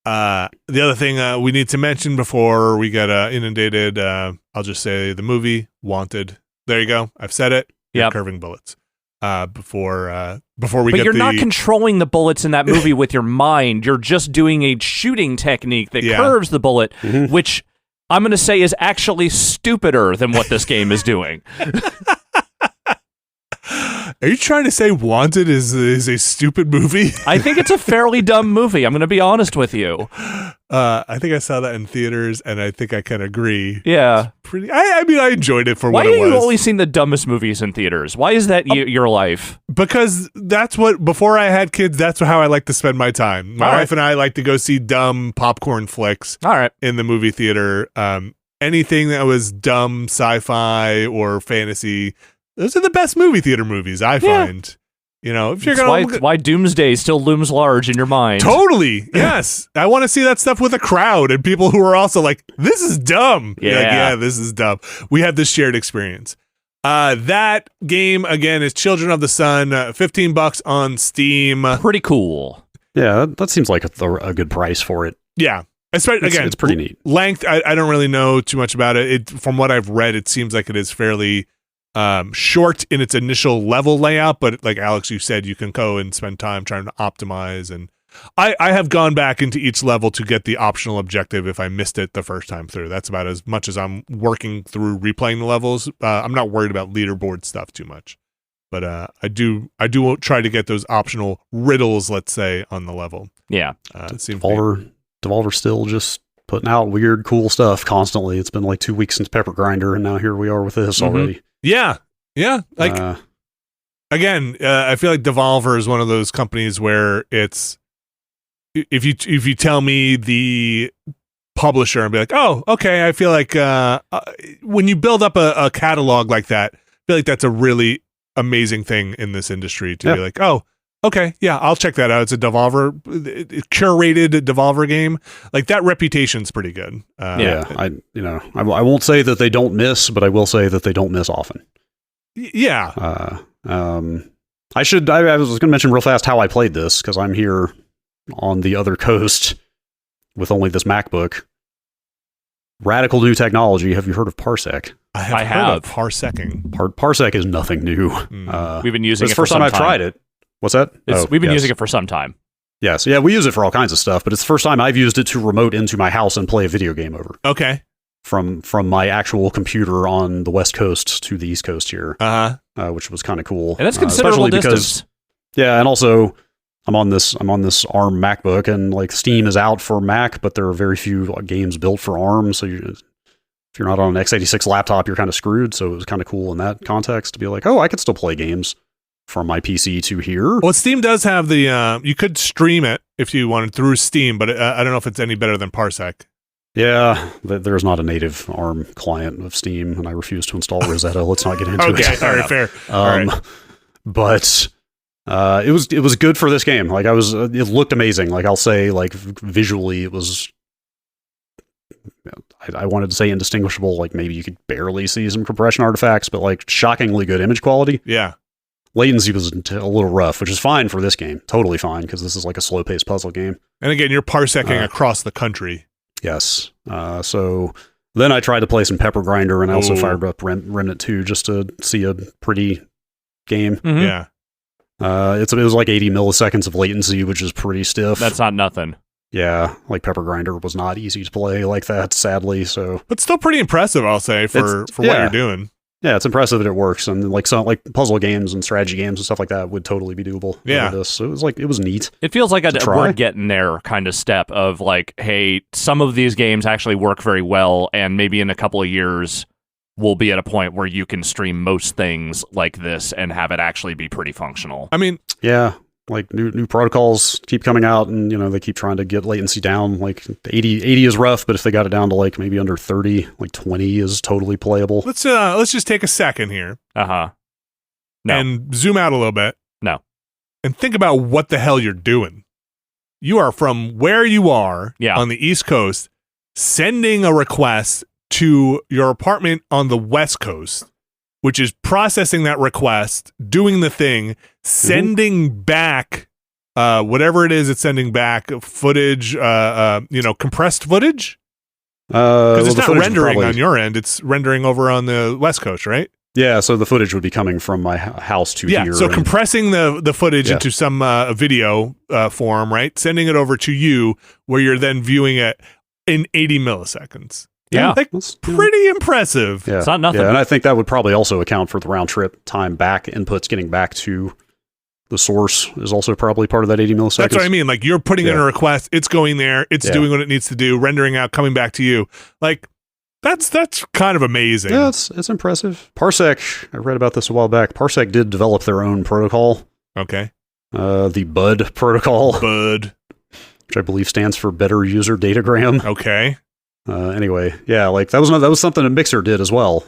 The other thing we need to mention before we get inundated, I'll just say the movie Wanted. There you go. I've said it. Yeah, curving bullets. Before we but get you're not controlling the bullets in that movie with your mind. You're just doing a shooting technique that curves the bullet, which I'm going to say is actually stupider than what this game is doing. Are you trying to say Wanted is a stupid movie? I think it's a fairly dumb movie. I'm going to be honest with you. I think I saw that in theaters, and I think I can agree. Yeah. I enjoyed it for what it was. Why have you only seen the dumbest movies in theaters? Why is that your life? Because that's before I had kids, that's how I like to spend my time. My wife and I like to go see dumb popcorn flicks in the movie theater. Anything that was dumb sci-fi or fantasy, those are the best movie theater movies, I find. If you're going why Doomsday still looms large in your mind. Totally. Yes. I want to see that stuff with a crowd and people who are also like, this is dumb. Yeah. This is dumb. We have this shared experience. That game, again, is Children of the Sun, $15 on Steam. Pretty cool. Yeah, that seems like a good price for it. Yeah. Especially, again, it's pretty neat. Length, I don't really know too much about it. From what I've read, it seems like it is fairly short in its initial level layout, but like Alex, you said, you can go and spend time trying to optimize and I have gone back into each level to get the optional objective if I missed it the first time through. That's about as much as I'm working through replaying the levels. I'm not worried about leaderboard stuff too much. But I do try to get those optional riddles, let's say, on the level. Yeah. Devolver's still just putting out weird, cool stuff constantly. It's been like 2 weeks since Pepper Grinder, and now here we are with this already. Yeah. Like, again, I feel like Devolver is one of those companies where it's, if you tell me the publisher and be like, oh, okay, I feel like when you build up a catalog like that, I feel like that's a really amazing thing in this industry to be like, oh, okay, yeah, I'll check that out. It's a Devolver curated Devolver game. Like, that reputation's pretty good. I won't say that they don't miss, but I will say that they don't miss often. Yeah. I was going to mention real fast how I played this, because I'm here on the other coast with only this MacBook. Radical new technology. Have you heard of Parsec? I have. Heard of parsecing. Parsec is nothing new. We've been using it for some time. It's the first time I've tried it. What's that? We've been using it for some time. Yes. Yeah, we use it for all kinds of stuff, but it's the first time I've used it to remote into my house and play a video game over. Okay. From my actual computer on the West Coast to the East Coast here. Which was kind of cool. And that's considerable distance. Yeah, and also I'm on this ARM MacBook, and like Steam is out for Mac, but there are very few games built for ARM, so if you're not on an x86 laptop, you're kind of screwed. So it was kind of cool in that context to be like, oh, I could still play games from my PC to here. Well, Steam does have the you could stream it if you wanted through Steam, but I don't know if it's any better than Parsec. Yeah, there's not a native ARM client of Steam, and I refuse to install Rosetta. Let's not get into it. Okay, all right, fair. All right. But it was good for this game. Like, it looked amazing. Like, I'll say, like, visually, it was. I wanted to say indistinguishable. Like, maybe you could barely see some compression artifacts, but like shockingly good image quality. Yeah. Latency was a little rough, which is fine for this game. Totally fine, because this is like a slow-paced puzzle game. And again, you're parsecing across the country. Yes. So then I tried to play some Pepper Grinder, and I also fired up Remnant 2 just to see a pretty game. Mm-hmm. Yeah. It was like 80 milliseconds of latency, which is pretty stiff. That's not nothing. Yeah, like Pepper Grinder was not easy to play like that, sadly. So, but still pretty impressive, I'll say, for what you're doing. Yeah, it's impressive that it works, and like some like puzzle games and strategy games and stuff like that would totally be doable. Yeah, this. So it was neat. It feels like we're getting there kind of step of like, hey, some of these games actually work very well, and maybe in a couple of years we'll be at a point where you can stream most things like this and have it actually be pretty functional. I mean, yeah. Like new protocols keep coming out, and they keep trying to get latency down. Like 80 is rough, but if they got it down to like maybe under 30, like 20 is totally playable. Let's just take a second here. No. And zoom out a little bit. No. And think about what the hell you're doing. You are from where you are on the East Coast, sending a request to your apartment on the West Coast, which is processing that request, doing the thing, sending back whatever it is it's sending back, footage, compressed footage? Because it's not rendering on your end, it's rendering over on the West Coast, right? Yeah, so the footage would be coming from my house to here. Yeah, so compressing the footage into some video form, right? Sending it over to you, where you're then viewing it in 80 milliseconds. Yeah, that's pretty impressive. Yeah. It's not nothing. Yeah, and I think that would probably also account for the round trip time back inputs getting back to the source is also probably part of that 80 milliseconds. That's what I mean. Like, you're putting in a request, it's going there, it's doing what it needs to do, rendering out, coming back to you. Like, that's kind of amazing. Yeah, it's impressive. Parsec, I read about this a while back. Parsec did develop their own protocol. Okay. The BUD protocol. BUD. Which I believe stands for Better User Datagram. Okay. Anyway, yeah, like that was something that Mixer did as well.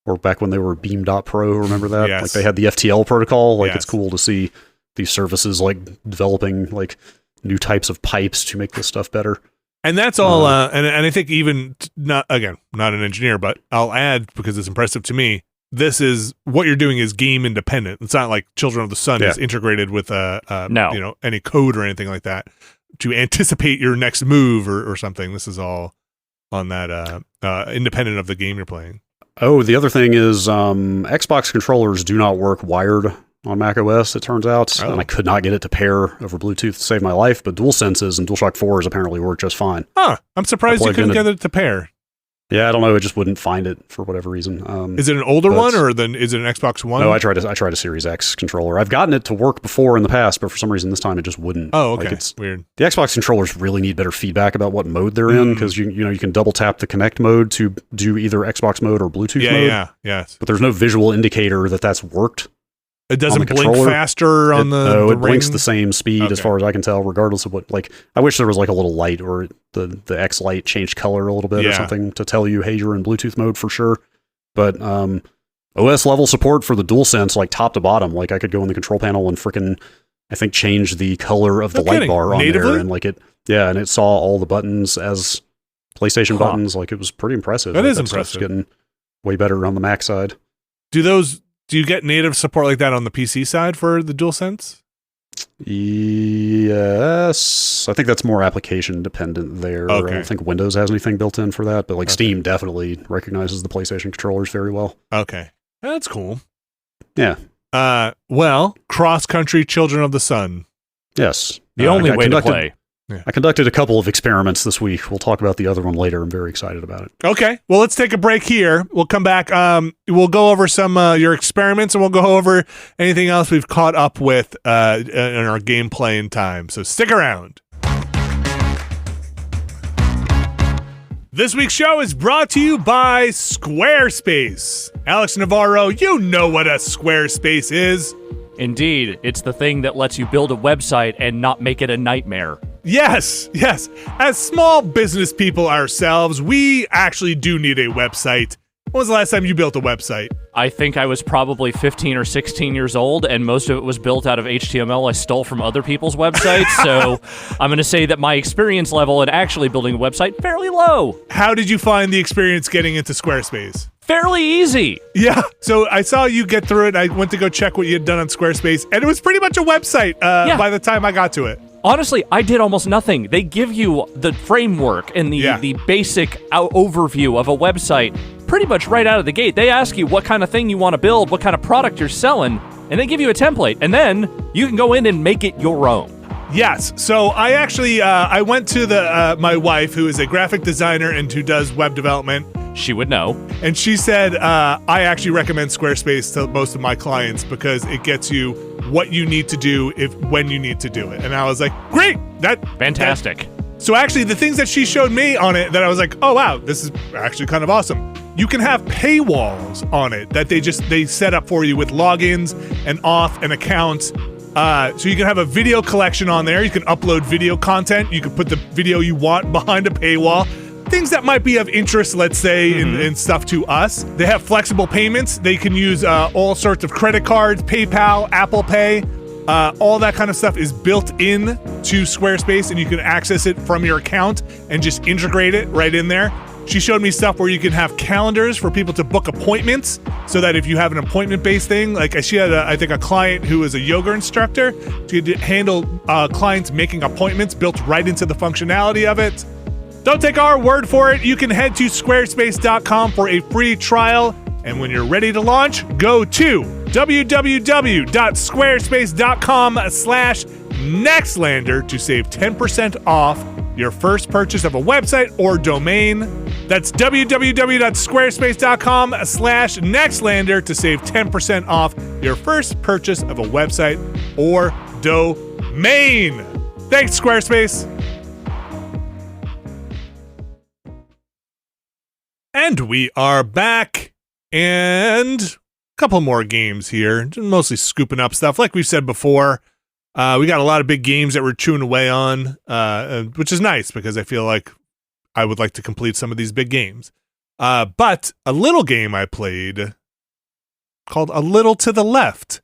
Or back when they were Beam.pro, remember that? Yes. Like they had the FTL protocol. Like it's cool to see these services like developing like new types of pipes to make this stuff better. And that's all. And I think even not an engineer, but I'll add, because it's impressive to me, this is what you're doing is game independent. It's not like Children of the Sun is integrated with any code or anything like that to anticipate your next move or something. This is all on that independent of the game you're playing. Oh, the other thing is Xbox controllers do not work wired on Mac OS, it turns out, and I could not get it to pair over Bluetooth to save my life, but DualSenses and DualShock 4s apparently work just fine. Huh. I'm surprised you couldn't get it to pair. Yeah, I don't know. It just wouldn't find it for whatever reason. Is it an older one, or is it an Xbox One? No, I tried a Series X controller. I've gotten it to work before in the past, but for some reason this time it just wouldn't. Oh, okay. It's weird. The Xbox controllers really need better feedback about what mode they're in, because you can double tap the Connect mode to do either Xbox mode or Bluetooth mode. Yes. But there's no visual indicator that that's worked. It doesn't blink faster on the No, it blinks the same speed as far as I can tell, regardless of what, like, I wish there was like a little light, or the X light changed color a little bit or something to tell you, hey, you're in Bluetooth mode for sure. But OS level support for the DualSense, like top to bottom, like I could go in the control panel and frickin', I think, change the color of the light bar on there, and like and it saw all the buttons as PlayStation buttons. Like, it was pretty impressive. That is impressive. It's getting way better on the Mac side. Do you get native support like that on the PC side for the DualSense? Yes. I think that's more application dependent there. Okay. I don't think Windows has anything built in for that, but like Steam definitely recognizes the PlayStation controllers very well. Okay. That's cool. Yeah. Well, cross-country Children of the Sun. Yes. The only way to play. Yeah. I conducted a couple of experiments this week. We'll talk about the other one later. I'm very excited about it. Okay. Well, let's take a break here. We'll come back. We'll go over some your experiments, and we'll go over anything else we've caught up with in our gameplay and time. So stick around. This week's show is brought to you by Squarespace. Alex Navarro, you know what a Squarespace is. Indeed, it's the thing that lets you build a website and not make it a nightmare. Yes. As small business people ourselves, we actually do need a website. When was the last time you built a website? I think I was probably 15 or 16 years old, and most of it was built out of HTML I stole from other people's websites, so I'm going to say that my experience level in actually building a website, fairly low. How did you find the experience getting into Squarespace? Fairly easy. Yeah, so I saw you get through it. I went to go check what you had done on Squarespace, and it was pretty much a website by the time I got to it. Honestly, I did almost nothing. They give you the framework and the basic overview of a website pretty much right out of the gate. They ask you what kind of thing you want to build, what kind of product you're selling, and they give you a template, and then you can go in and make it your own. Yes. So I actually I went to my wife, who is a graphic designer and who does web development. She would know. And she said, I actually recommend Squarespace to most of my clients because it gets you what you need to do when you need to do it. And I was like, great. Fantastic. So actually, the things that she showed me on it that I was like, oh, wow, this is actually kind of awesome. You can have paywalls on it that they set up for you with logins and auth and accounts. So you can have a video collection on there. You can upload video content. You can put the video you want behind a paywall. Things that might be of interest, let's say, in stuff to us. They have flexible payments. They can use all sorts of credit cards, PayPal, Apple Pay. All that kind of stuff is built in to Squarespace, and you can access it from your account and just integrate it right in there. She showed me stuff where you can have calendars for people to book appointments, so that if you have an appointment-based thing, like she had, I think, a client who is a yoga instructor, to handle clients making appointments built right into the functionality of it. Don't take our word for it. You can head to squarespace.com for a free trial. And when you're ready to launch, go to www.squarespace.com/Nextlander to save 10% off your first purchase of a website or domain. That's www.squarespace.com/Nextlander to save 10% off your first purchase of a website or domain. Thanks, Squarespace. And we are back, and a couple more games here, mostly scooping up stuff. Like we've said before, we got a lot of big games that we're chewing away on, which is nice because I feel like I would like to complete some of these big games. But a little game I played called A Little to the Left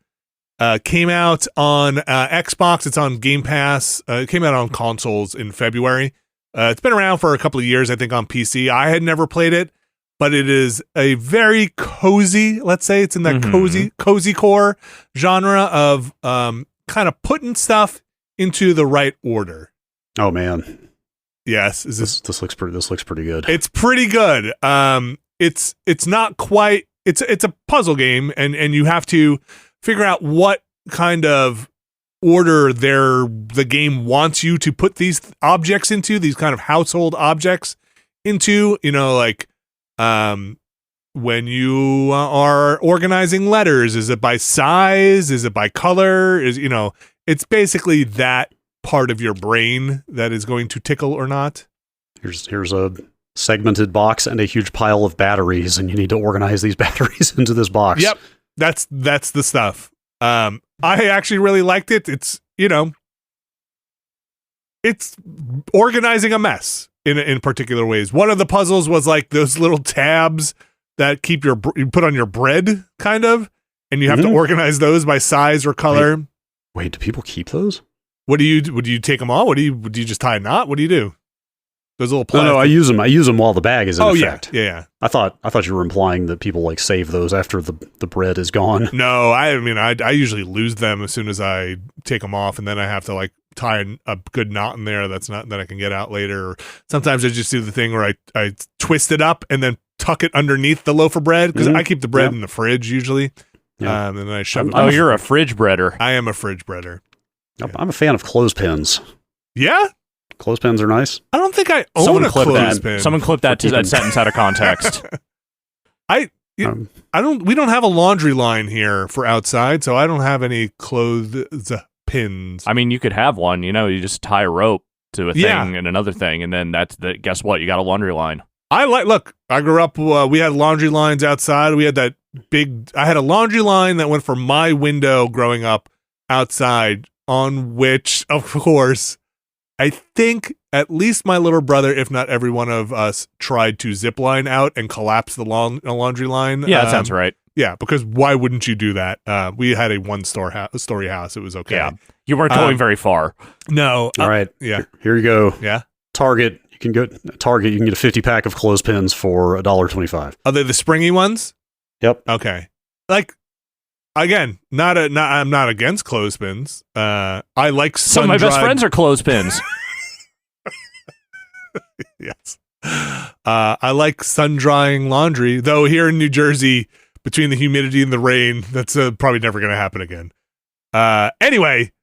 came out on Xbox. It's on Game Pass. It came out on consoles in February. It's been around for a couple of years, I think, on PC. I had never played it, but it is a very cozy, let's say it's in that cozy core genre of kind of putting stuff into the right order. Oh man. Yes. This looks pretty good. It's pretty good. It's not quite, it's a puzzle game, and you have to figure out what kind of order the game wants you to put these objects into, these kind of household objects into, like when you are organizing letters, is it by size, is it by color, it's basically that part of your brain that is going to tickle or not. Here's a segmented box and a huge pile of batteries, and you need to organize these batteries into this box. Yep, that's the stuff. I actually really liked it. It's it's organizing a mess in particular ways. One of the puzzles was like those little tabs that keep you put on your bread, kind of, and you have to organize those by size or color. Wait, do people keep those? Would you take them all? Would you just tie a knot? What do you do? Those little plastic. No, I use them while the bag is in effect. Yeah. I thought you were implying that people like save those after the bread is gone. No, I usually lose them as soon as I take them off, and then I have to like tie a good knot in there that I can get out later. Or sometimes I just do the thing where I twist it up and then tuck it underneath the loaf of bread, because I keep the bread in the fridge usually. Yeah. And then I shove it. Oh, you're a fridge breader. I am a fridge breader. Yeah. I'm a fan of clothespins. Yeah? Clothespins are nice. I don't think I own a clothespin. Someone clip that sentence out of context. We don't have a laundry line here for outside, so I don't have any clothespins. I mean, you could have one, you just tie a rope to a thing and another thing, and then guess what? You got a laundry line. I grew up, we had laundry lines outside. We had I had a laundry line that went from my window growing up outside, on which, of course, I think at least my little brother, if not every one of us, tried to zip line out and collapse the laundry line. Yeah, that sounds right. Yeah, because why wouldn't you do that? We had a one-story house. It was okay. Yeah, you weren't going very far. No. All right. Yeah. Here you go. Yeah. Target. You can get a 50-pack of clothespins for $1.25. Are they the springy ones? Yep. Okay. Like, again, I'm not against clothespins. I like some of my best friends are clothespins. Yes. I like sun-drying laundry, though here in New Jersey, between the humidity and the rain, that's probably never going to happen again. Anyway,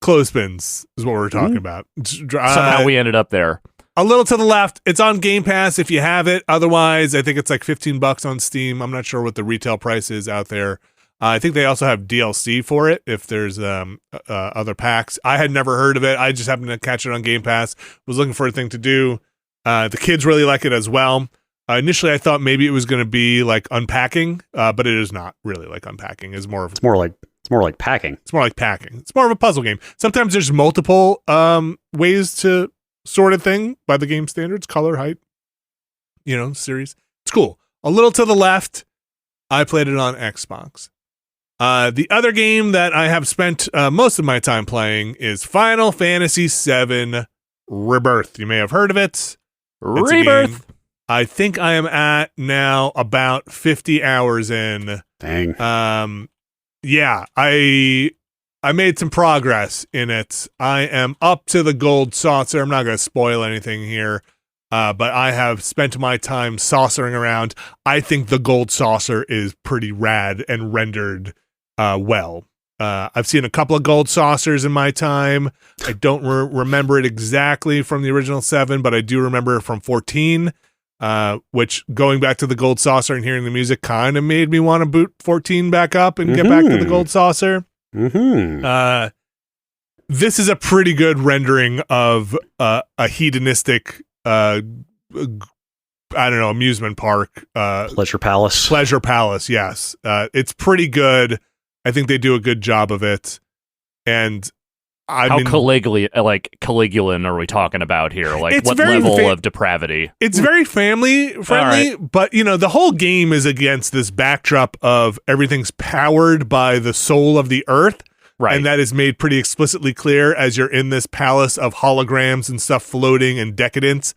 clothespins is what we're talking about. Somehow we ended up there. A little to the left. It's on Game Pass if you have it. Otherwise, I think it's like $15 on Steam. I'm not sure what the retail price is out there. I think they also have DLC for it if there's other packs. I had never heard of it. I just happened to catch it on Game Pass. Was looking for a thing to do. The kids really like it as well. Initially, I thought maybe it was going to be like unpacking, but it is not really like unpacking. It's more like packing. It's more like packing. It's more of a puzzle game. Sometimes there's multiple ways to sort of thing by the game standards, color, height, series. It's cool. A little to the left, I played it on Xbox. The other game that I have spent most of my time playing is Final Fantasy VII Rebirth. You may have heard of it. Rebirth. I think I am at now about 50 hours in. Dang. Yeah, I made some progress in it. I am up to the gold saucer. I'm not going to spoil anything here, but I have spent my time saucering around. I think the gold saucer is pretty rad and rendered well. I've seen a couple of gold saucers in my time. I don't remember it exactly from the original 7, but I do remember it from 14, which, going back to the gold saucer and hearing the music, kind of made me want to boot 14 back up and get back to the gold saucer. Mm-hmm. This is a pretty good rendering of a hedonistic, amusement park. Pleasure Palace. Pleasure Palace, yes. It's pretty good. I think they do a good job of it. And how Caligulan are we talking about here? Like, what level of depravity? It's very family friendly, but the whole game is against this backdrop of everything's powered by the soul of the earth. Right. And that is made pretty explicitly clear as you're in this palace of holograms and stuff floating and decadence,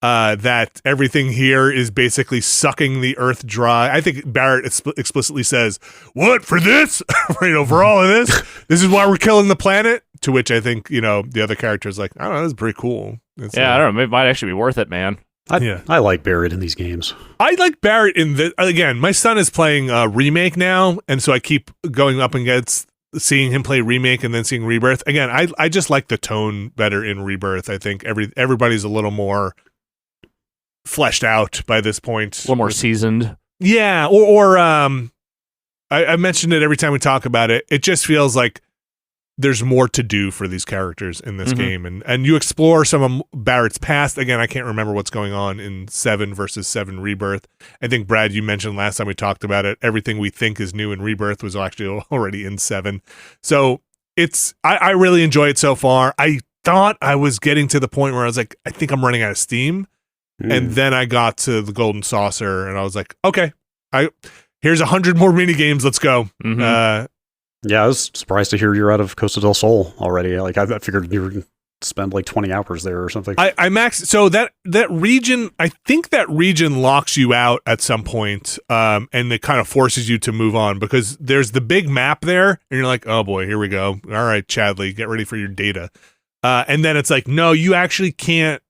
that everything here is basically sucking the earth dry. I think Barrett explicitly says, "What, for this? For all of this? This is why we're killing the planet?" To which I think, the other character's like, "I don't know, this is pretty cool." I don't know. It might actually be worth it, man. I like Barrett in these games. I like Barrett in the, again, my son is playing Remake now, and so I keep going up against seeing him play Remake and then seeing Rebirth. Again, I just like the tone better in Rebirth. I think everybody's a little more fleshed out by this point. A little more seasoned. Yeah, or I mentioned it every time we talk about it. It just feels like there's more to do for these characters in this game. And you explore some of Barrett's past. Again, I can't remember what's going on in 7 versus 7 Rebirth. I think, Brad, you mentioned last time we talked about it, everything we think is new in Rebirth was actually already in 7. So I really enjoy it so far. I thought I was getting to the point where I was like, I think I'm running out of steam. And then I got to the Golden Saucer and I was like, okay, here's 100 more mini games. Let's go. Yeah, I was surprised to hear you're out of Costa del Sol already. Like, I figured you were going to spend like 20 hours there or something. I maxed. So that region, I think that region locks you out at some point, and it kind of forces you to move on because there's the big map there, and you're like, oh boy, here we go. All right, Chadley, get ready for your data. And then it's like, no, you actually can't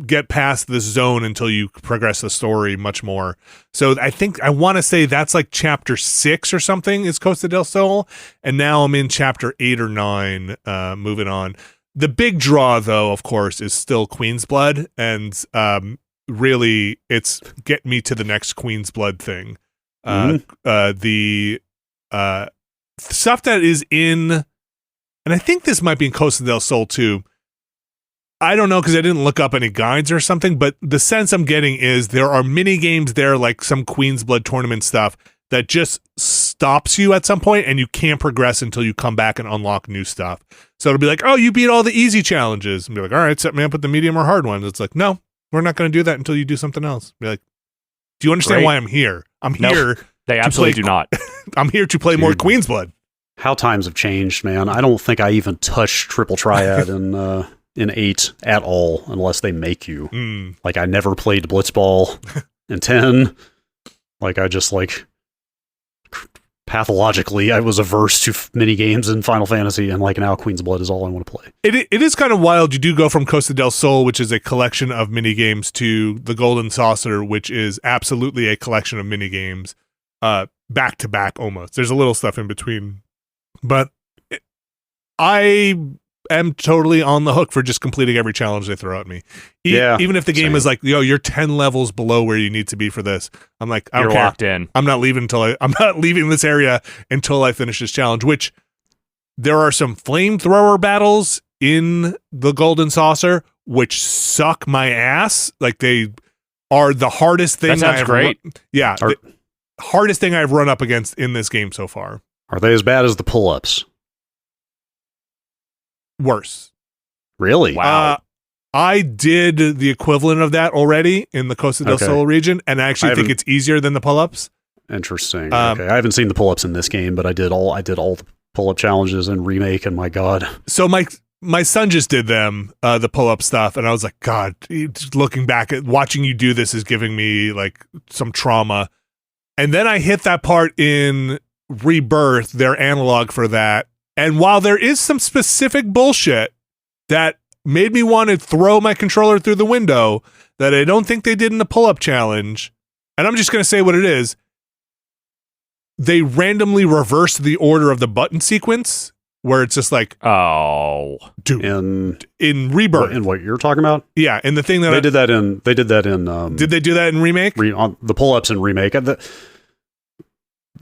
get past this zone until you progress the story much more. So I want to say that's like chapter 6 or something is Costa del Sol, and now I'm in chapter 8 or 9, moving on. The big draw, though, of course, is still Queen's Blood, and really it's get me to the next Queen's Blood thing. The stuff that is in, and I think this might be in Costa del Sol too, I don't know because I didn't look up any guides or something, but the sense I'm getting is there are mini games there, like some Queen's Blood tournament stuff, that just stops you at some point and you can't progress until you come back and unlock new stuff. So it'll be like, oh, you beat all the easy challenges. And be like, all right, set me up with the medium or hard ones. It's like, no, we're not going to do that until you do something else. Be like, do you understand why I'm here? I'm here. They absolutely do not. I'm here to play more Queen's Blood. How times have changed, man. I don't think I even touched Triple Triad in 8 at all unless they make you. Like, I never played Blitzball in 10. Like, I just, like, pathologically, I was averse to mini games in Final Fantasy, and, like, now Queen's Blood is all I want to play. It is kind of wild. You do go from Costa del Sol, which is a collection of mini games, to the Golden Saucer, which is absolutely a collection of mini games, back to back almost. There's a little stuff in between. But I am totally on the hook for just completing every challenge they throw at me. Even if the game is like, yo, you're 10 levels below where you need to be for this. I'm like, I don't care. You're locked in. I'm not leaving this area until I finish this challenge, which there are some flamethrower battles in the Golden Saucer, which suck my ass. Like, they are the hardest thing. That sounds great. The hardest thing I've run up against in this game so far. Are they as bad as the pull-ups? Worse. Really? Wow. I did the equivalent of that already in the Costa del Sol region, and I actually think it's easier than the pull-ups. Interesting. Okay, I haven't seen the pull-ups in this game, but I did all the pull-up challenges in Remake, and my God. So my son just did them, the pull-up stuff, and I was like, God, looking back at watching you do this is giving me like some trauma. And then I hit that part in Rebirth, their analog for that. And while there is some specific bullshit that made me want to throw my controller through the window that I don't think they did in the pull-up challenge, and I'm just going to say what it is, they randomly reversed the order of the button sequence, where it's just like, oh, dude, in Rebirth, in what you're talking about, yeah, in the thing that they did that in. Did they do that in Remake? On the pull-ups in Remake.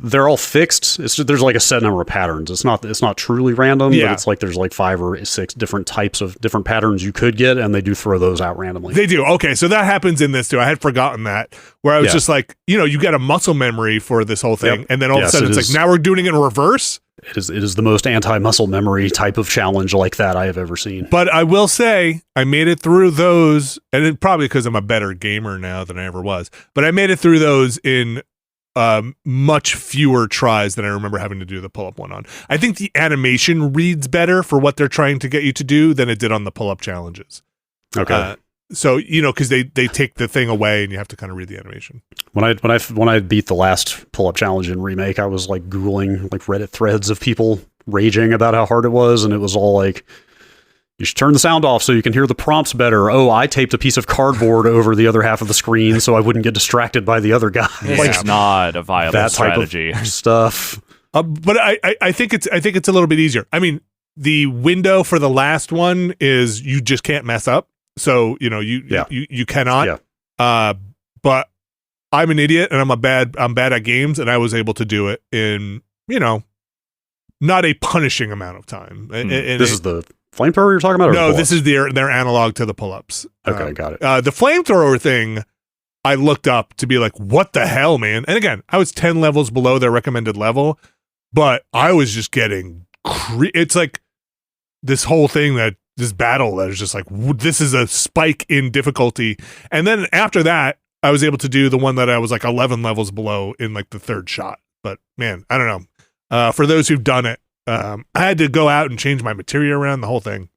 They're all fixed. There's like a set number of patterns. It's not truly random, but it's like there's like 5 or 6 different types of different patterns you could get, and they do throw those out randomly. They do. Okay, so that happens in this too. I had forgotten that, where I was just like, you get a muscle memory for this whole thing, and then all of a sudden it's like, now we're doing it in reverse. It is the most anti-muscle memory type of challenge like that I have ever seen. But I will say, I made it through those, and it probably because I'm a better gamer now than I ever was, but I made it through those in much fewer tries than I remember having to do the pull-up one on. I think the animation reads better for what they're trying to get you to do than it did on the pull-up challenges. Okay. So, because they take the thing away and you have to kind of read the animation. When I beat the last pull-up challenge in Remake, I was like Googling like Reddit threads of people raging about how hard it was, and it was all like, you should turn the sound off so you can hear the prompts better. Oh, I taped a piece of cardboard over the other half of the screen so I wouldn't get distracted by the other guy. It's not a viable strategy. Type of stuff. But I think it's a little bit easier. I mean, the window for the last one is you just can't mess up. So you cannot. Yeah. But I'm an idiot and I'm bad at games, and I was able to do it in not a punishing amount of time. This is the flamethrower you're talking about? Or no, this is their analog to the pull-ups. Okay, got it. The flamethrower thing, I looked up to be like, what the hell, man? And again, I was 10 levels below their recommended level, but I was just getting it's like this whole thing this battle that is just like, this is a spike in difficulty. And then after that, I was able to do the one that I was like 11 levels below in like the third shot. But man, I don't know. For those who've done it, I had to go out and change my materia around, the whole thing.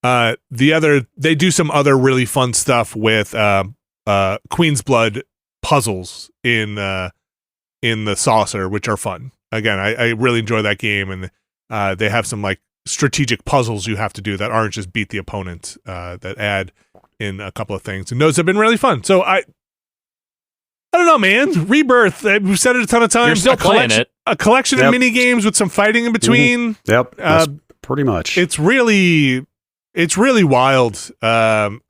They do some other really fun stuff with Queen's Blood puzzles in the saucer, which are fun. Again, I really enjoy that game, and they have some like strategic puzzles you have to do that aren't just beat the opponent, that add in a couple of things, and those have been really fun. So I don't know, man. Rebirth, we've said it a ton of times. You're still playing it. A collection of mini games with some fighting in between. Mm-hmm. Yep, that's pretty much. It's really wild. I'm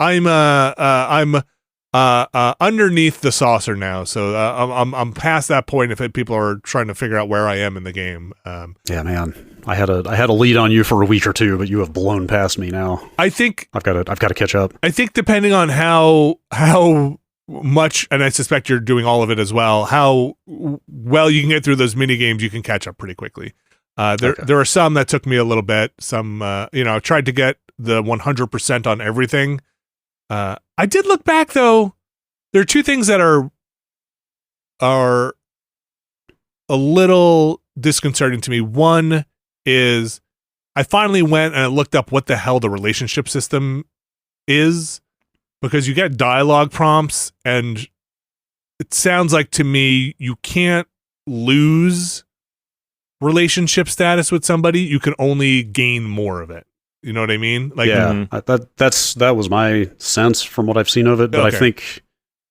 underneath the saucer now, so I'm past that point. If people are trying to figure out where I am in the game, yeah, man. I had a lead on you for a week or two, but you have blown past me now. I think I've got to catch up. I think depending on how much, and I suspect you're doing all of it as well, how well you can get through those mini games, you can catch up pretty quickly. There are some that took me a little bit. Some, I tried to get the 100% on everything. I did look back though. There are two things that are a little disconcerting to me. One is I finally went and I looked up what the hell the relationship system is, because you get dialogue prompts and it sounds like to me you can't lose relationship status with somebody. You can only gain more of it. You know what I mean? Like, yeah, that was my sense from what I've seen of it. But okay.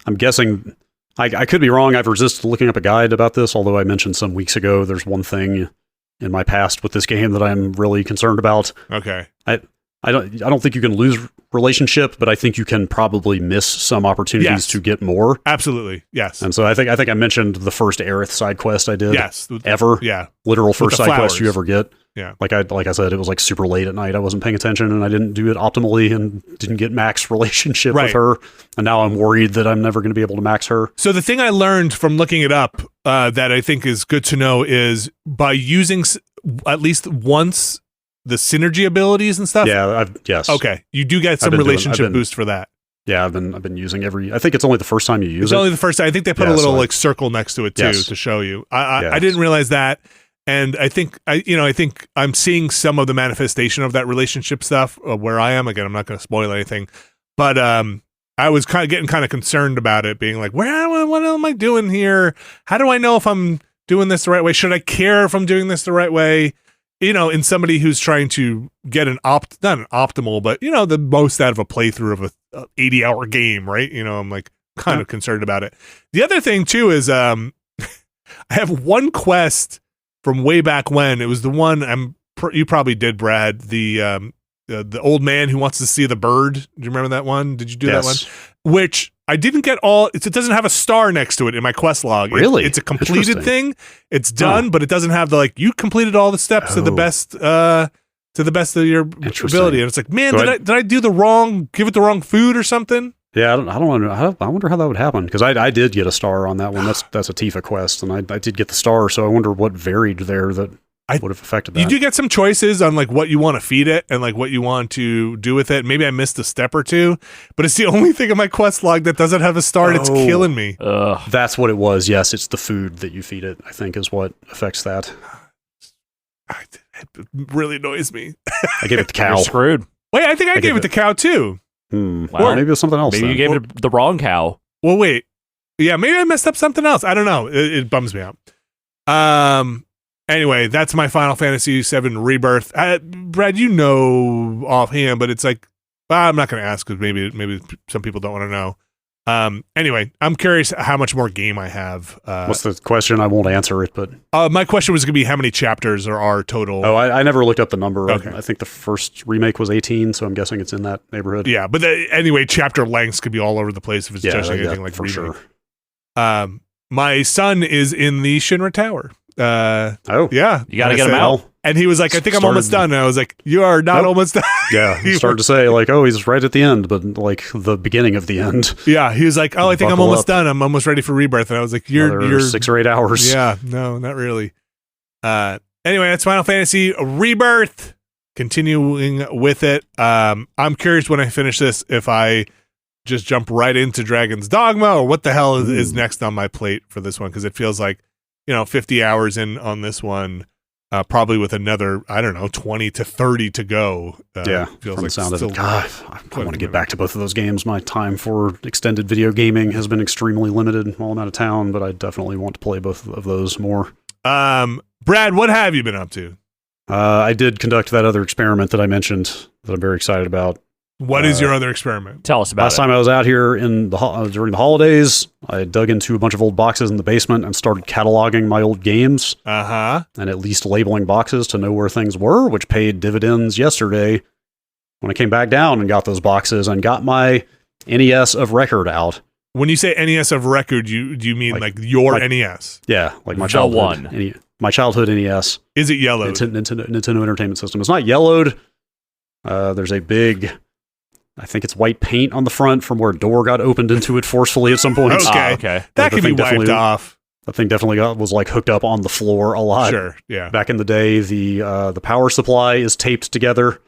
I'm guessing I could be wrong. I've resisted looking up a guide about this, although I mentioned some weeks ago there's one thing in my past with this game that I'm really concerned about. Okay. I don't think you can lose relationship, but I think you can probably miss some opportunities to get more. Absolutely. Yes. And so I think I mentioned the first Aerith side quest I did. Yes. Ever. Yeah. Literal first side quest you ever get. Yeah. Like I said, it was like super late at night. I wasn't paying attention and I didn't do it optimally and didn't get max relationship with her. And now I'm worried that I'm never going to be able to max her. So the thing I learned from looking it up that I think is good to know is by using at least once the synergy abilities and stuff. Yeah, yes. Okay, you do get some relationship boost for that. Yeah, I've been using I think it's only the first time you use it. It's only the first time. I think they put a little like circle next to it too to show you. I didn't realize that, and I think I'm seeing some of the manifestation of that relationship stuff where I am. Again, I'm not going to spoil anything, but I was getting kind of concerned about it, being like, what am I doing here? How do I know if I'm doing this the right way? Should I care if I'm doing this the right way? In somebody who's trying to get not an optimal, but the most out of a playthrough of a 80-hour game, right? I'm like kind of concerned about it. The other thing too is I have one quest from way back when. It was the one you probably did, Brad. The old man who wants to see the bird. Do you remember that one? Did you do that one? Which I didn't get all. It doesn't have a star next to it in my quest log. Really? It's a completed thing. It's done, but it doesn't have the you completed all the steps to the best of your ability. And it's like, man, did I do give it the wrong food or something? Yeah, I wonder how that would happen, because I did get a star on that one. That's a Tifa quest, and I did get the star. So I wonder what varied there that would have affected that. You do get some choices on what you want to feed it and what you want to do with it. Maybe I missed a step or two, but it's the only thing in my quest log that doesn't have a star, and it's killing me. That's what it was. Yes, it's the food that you feed it, I think, is what affects that. It really annoys me. I gave it the cow. You're screwed. Wait, I think I gave it the cow too. Well, maybe it was something else. Maybe you gave it the wrong cow. Well, wait. Yeah, maybe I messed up something else. I don't know. It bums me out. Anyway, that's my Final Fantasy VII Rebirth. Brad, offhand, but it's like, I'm not going to ask because maybe some people don't want to know. Anyway, I'm curious how much more game I have. What's the question? I won't answer it, but my question was going to be how many chapters there are total. Oh, I never looked up the number. Okay. I think the first remake was 18, so I'm guessing it's in that neighborhood. Yeah, but anyway, chapter lengths could be all over the place if it's judging anything like for remake. sure. My son is in the Shinra Tower. Yeah, you got to get him out. And he was like, I think I'm almost done. And I was like, you are not almost done. Yeah, he started to say, like, oh, he's right at the end, but like the beginning of the end. Yeah, he was like, oh, I think I'm almost done. I'm almost ready for Rebirth. And I was like, you're 6 or 8 hours. Yeah, no, not really. Anyway, that's Final Fantasy Rebirth. Continuing with it. I'm curious when I finish this if I just jump right into Dragon's Dogma or what the hell is next on my plate for this one, because it feels like, 50 hours in on this one. Probably with another, 20 to 30 to go. Feels like the sound of it. God, I want to get back to both of those games. My time for extended video gaming has been extremely limited while I'm out of town, but I definitely want to play both of those more. Brad, what have you been up to? I did conduct that other experiment that I mentioned that I'm very excited about. What is your other experiment? Tell us about it. Last time I was out here during the holidays, I dug into a bunch of old boxes in the basement and started cataloging my old games. Uh-huh. And at least labeling boxes to know where things were, which paid dividends yesterday when I came back down and got those boxes and got my NES of record out. When you say NES of record, do you mean like your NES? Yeah, like my childhood. My childhood NES. Is it yellowed? Nintendo Entertainment System. It's not yellowed. There's a big... I think it's white paint on the front from where a door got opened into it forcefully at some point. Okay. That can be wiped off. The thing definitely was like hooked up on the floor a lot. Sure, yeah. Back in the day, the power supply is taped together.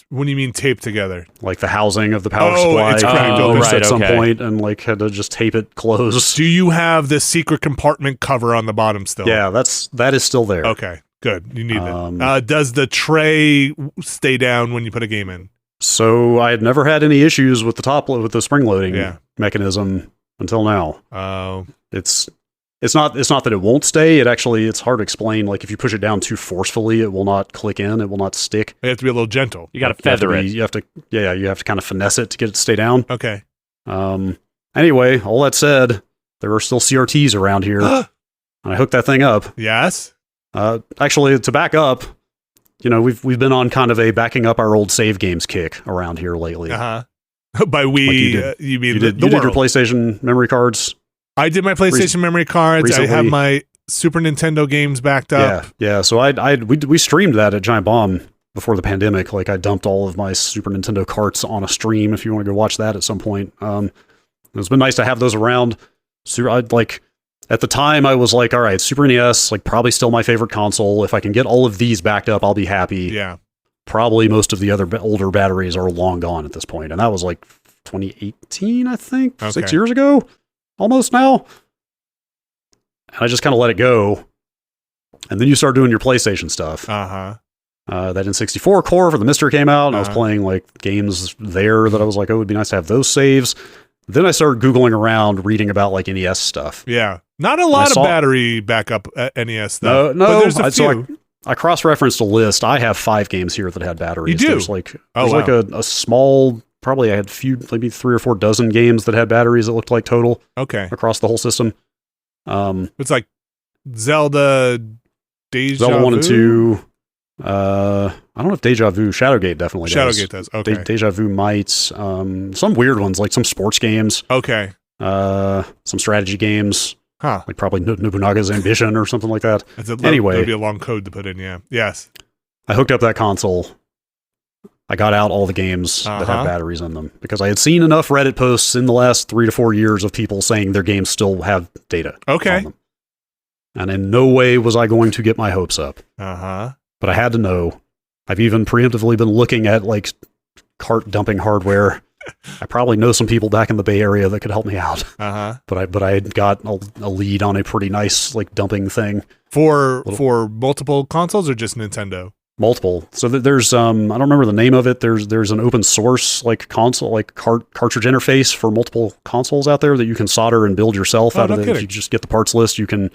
What do you mean taped together? Like the housing of the power supply it's cracked open at some point, and like had to just tape it closed. Do you have the secret compartment cover on the bottom still? Yeah, that is still there. Okay, good. You need it. Does the tray stay down when you put a game in? So I had never had any issues with the spring loading mechanism until now. Oh, it's not that it won't stay. It's hard to explain. Like if you push it down too forcefully, it will not click in. It will not stick. You have to be a little gentle. You got to feather it. You have to kind of finesse it to get it to stay down. Okay. Anyway, all that said, there are still CRTs around here, and I hooked that thing up. Yes. Actually, to back up. We've been on kind of a backing up our old save games kick around here lately. By we, like you mean you did your PlayStation memory cards? I did my PlayStation memory cards. Recently. I have my Super Nintendo games backed up. Yeah. So we streamed that at Giant Bomb before the pandemic. Like I dumped all of my Super Nintendo carts on a stream. If you want to go watch that at some point, it's been nice to have those around. So at the time, I was like, all right, Super NES, like probably still my favorite console. If I can get all of these backed up, I'll be happy. Yeah. Probably most of the other older batteries are long gone at this point. And that was like 2018, I think, 6 years ago, almost now. And I just kind of let it go. And then you start doing your PlayStation stuff. Uh-huh. That N64 core for the Mister came out, and I was playing like games there that I was like, oh, it would be nice to have those saves. Then I started Googling around, reading about like NES stuff. Yeah. Not a lot of battery backup NES though. No. But there's a few. So I cross-referenced a list. I have 5 games here that had batteries. You do? There's like a small, probably I had maybe 3 or 4 dozen games that had batteries that looked like total. Okay. Across the whole system. It's like Zelda, Zelda 1 and 2. I don't know if Deja Vu, Shadowgate definitely does. Shadowgate does, okay. Deja Vu might, some weird ones, like some sports games. Okay. Some strategy games. Huh. Like probably Nobunaga's Ambition or something like that. Anyway. That'd be a long code to put in, yeah. Yes. I hooked up that console. I got out all the games that had batteries in them because I had seen enough Reddit posts in the last 3 to 4 years of people saying their games still have data on them. And in no way was I going to get my hopes up. But I had to know. I've even preemptively been looking at like cart dumping hardware. I probably know some people back in the Bay Area that could help me out. But I had got a lead on a pretty nice like dumping thing for multiple consoles or just Nintendo. Multiple. So there's I don't remember the name of it. There's an open source like console like cartridge interface for multiple consoles out there that you can solder and build yourself out of it. If you just get the parts list, you can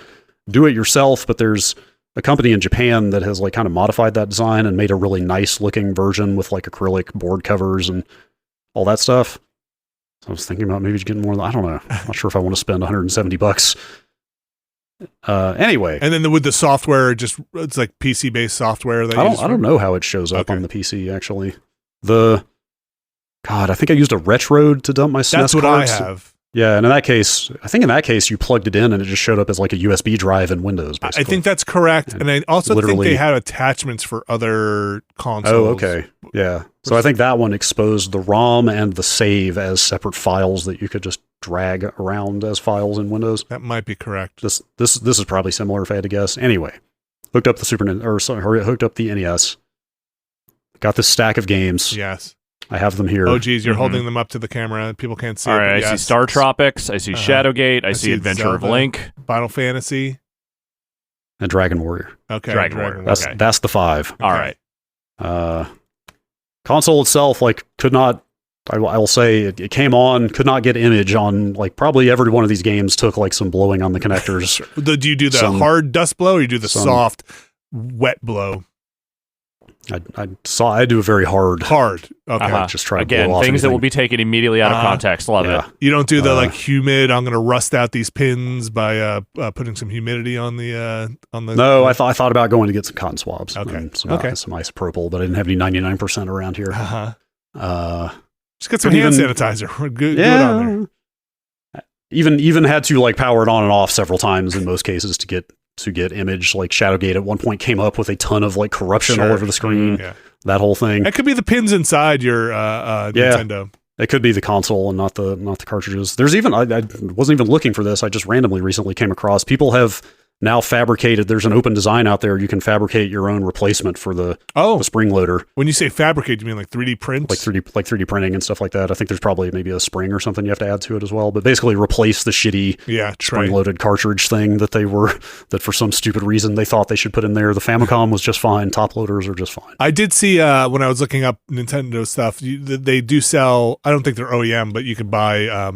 do it yourself. But there's a company in Japan that has like kind of modified that design and made a really nice looking version with like acrylic board covers and all that stuff. So I was thinking about maybe getting more. I don't know. I'm not sure if I want to spend $170. Anyway, and then with the software, it's like PC based software. That I don't know how it shows up on the PC actually. I think I used a retro to dump my SNES That's what cards. I have. Yeah, and I think in that case you plugged it in and it just showed up as like a USB drive in Windows. Basically. I think that's correct, and I also think they had attachments for other consoles. Oh, okay, yeah. So I think that one exposed the ROM and the save as separate files that you could just drag around as files in Windows. That might be correct. This is probably similar if I had to guess. Anyway, hooked up the NES. Got this stack of games. Yes. I have them here. Oh, geez, you're holding them up to the camera. People can't see. All right, I see Star Tropics. I see Shadowgate. I see Adventure Zelda, of Link. Final Fantasy. And Dragon Warrior. Okay. Dragon Warrior. That's the 5. Okay. All right. Console itself, could not. I will say it came on, could not get image on. Probably every one of these games took some blowing on the connectors. Do you do the hard dust blow, or you do the soft wet blow? I do a very hard. Okay. Just try to again blow off things anything. that will be taken immediately out of context. Love it. You don't do the humid. I'm going to rust out these pins by putting some humidity on the. No, I thought about going to get some cotton swabs. Okay. And some isopropyl, but I didn't have any 99% around here. Just get some hand sanitizer. Good on there. Even had to power it on and off several times in most cases to get image. Shadowgate at one point came up with a ton of corruption all over the screen. Yeah. That whole thing. That could be the pins inside your Nintendo. It could be the console and not the cartridges. There's even I wasn't even looking for this. I just randomly recently came across people have now fabricated. There's an open design out there. You can fabricate your own replacement for the spring loader. When you say fabricate, you mean 3D print? 3D printing and stuff like that. I think there's probably maybe a spring or something you have to add to it as well. But basically replace the shitty spring-loaded cartridge thing that for some stupid reason they thought they should put in there. The Famicom was just fine. Top loaders are just fine. I did see when I was looking up Nintendo stuff, they do sell, I don't think they're OEM, but you can buy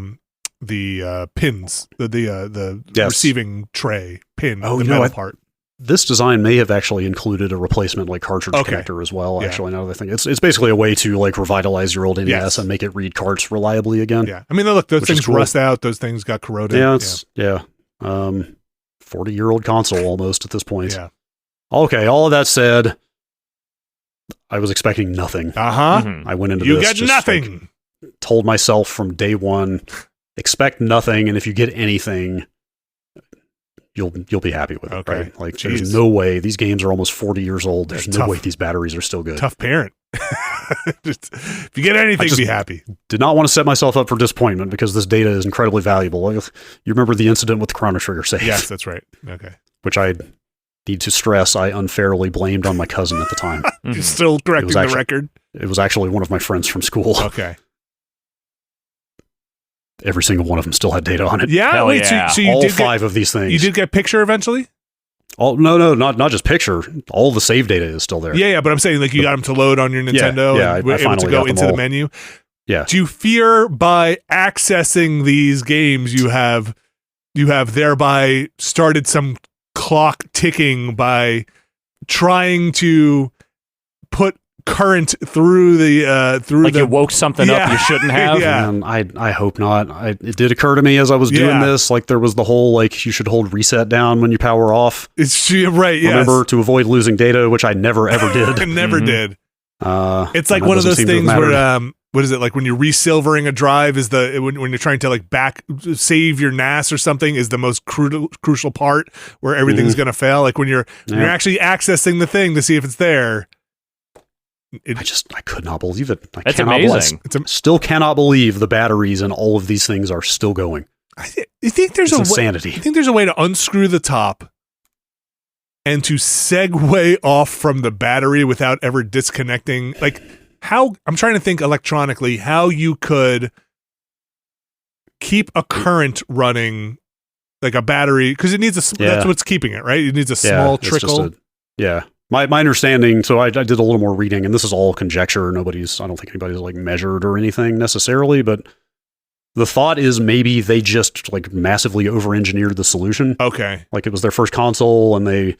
the pins, the receiving tray pin, the metal part. This design may have actually included a replacement cartridge connector as well. Yeah. Actually, now that I think it's basically a way to revitalize your old NES and make it read carts reliably again. Yeah, I mean, look, those things rust out. Those things got corroded. 40-year-old console almost at this point. Yeah. Okay, all of that said, I was expecting nothing. I went into this. You get nothing. Told myself from day one, expect nothing, and if you get anything, you'll be happy with it, right? There's no way. These games are almost 40 years old. There's no way these batteries are still good. Tough parent. If you get anything, be happy. Did not want to set myself up for disappointment because this data is incredibly valuable. You remember the incident with the Chrono Trigger save? Yes, that's right. Okay. Which I need to stress I unfairly blamed on my cousin at the time. You're still correcting the record? It was actually one of my friends from school. Okay. Every single one of them still had data on it. Yeah, wait. Yeah. So you all did 5 of these things. You did get picture eventually? No, not just picture. All the save data is still there. Yeah, but I'm saying you got them to load on your Nintendo. I able finally to go got them into all. the menu. Yeah. Do you fear by accessing these games you have thereby started some clock ticking by trying to put current through the you woke something up you shouldn't have? Yeah. And I hope not. It did occur to me as I was doing this, there was the whole you should hold reset down when you power off. It's right. Yes. Remember to avoid losing data, which I never ever did. I never did. It's like one of those things where what is it, when you're resilvering a drive is when you're trying to back save your NAS or something is the most crucial part where everything's going to fail. When you're actually accessing the thing to see if it's there. I could not believe it. That's amazing. Still cannot believe the batteries and all of these things are still going. You think there's insanity. I think there's a way to unscrew the top and to segue off from the battery without ever disconnecting. How I'm trying to think electronically how you could keep a current running, a battery, because it needs that's what's keeping it, right? It needs a small trickle. My understanding, so I did a little more reading, and this is all conjecture. I don't think anybody's measured or anything necessarily, but the thought is maybe they just massively over-engineered the solution. Okay. It was their first console, and they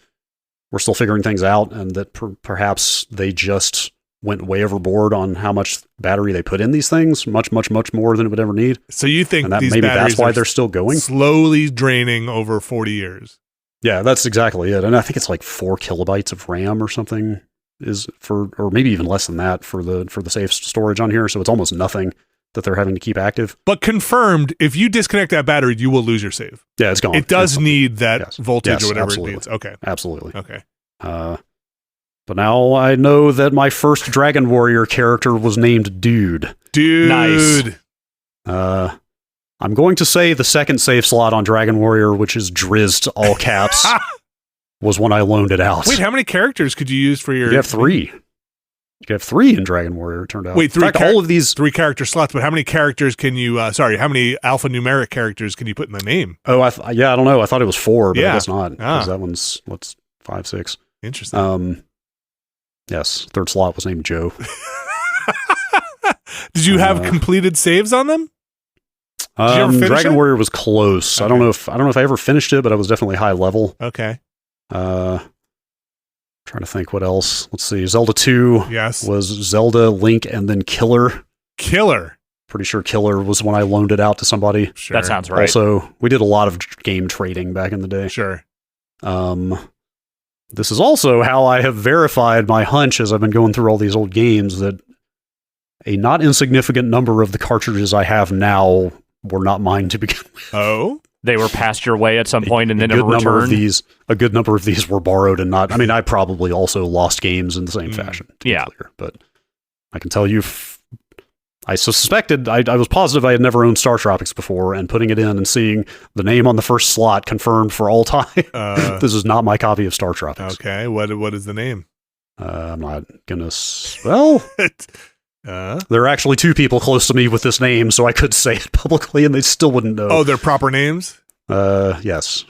were still figuring things out, and that perhaps they just went way overboard on how much battery they put in these things, much more than it would ever need. So you think these maybe that's why they're still going? Slowly draining over 40 years. Yeah, that's exactly it. And I think it's like 4 kilobytes of RAM or something or maybe even less than that for the safe storage on here. So it's almost nothing that they're having to keep active. But confirmed, if you disconnect that battery, you will lose your save. Yeah, it's gone. It does need that voltage or whatever absolutely. It needs. Okay. Absolutely. Okay. But now I know that my first Dragon Warrior character was named Dude. Nice. I'm going to say the second save slot on Dragon Warrior, which is Drizzed, all caps, was when I loaned it out. Wait, how many characters could you use for your... You have 3. You have 3 in Dragon Warrior, it turned out. Wait, all of these... 3 character slots, but how many characters can you... how many alphanumeric characters can you put in the name? Oh, I don't know. I thought it was 4, but I guess not. Because that one's, 5, 6. Interesting. Yes, third slot was named Joe. Did you have completed saves on them? Did you ever finish Dragon it? Warrior was close. Okay. I don't know if I ever finished it, but I was definitely high level. Okay. Trying to think what else. Let's see. Zelda 2 was Zelda, Link, and then Killer. Pretty sure Killer was when I loaned it out to somebody. Sure. That sounds right. Also, we did a lot of game trading back in the day. Sure. This is also how I have verified my hunch as I've been going through all these old games that a not insignificant number of the cartridges I have now were not mine to begin with. Oh? They were passed your way at some point and then never returned? A good number of these were borrowed and not... I mean, I probably also lost games in the same fashion, to be clear. But I can tell you... I suspected... I was positive I had never owned Star Tropics before, and putting it in and seeing the name on the first slot confirmed for all time, this is not my copy of Star Tropics. Okay, what is the name? I'm not gonna... Well... there are actually 2 people close to me with this name, so I could say it publicly, and they still wouldn't know. Oh, they're proper names? Yes.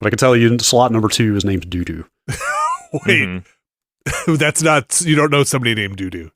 But I can tell you, slot number 2 is named Doo-Doo. Wait. That's not... You don't know somebody named Doo-Doo?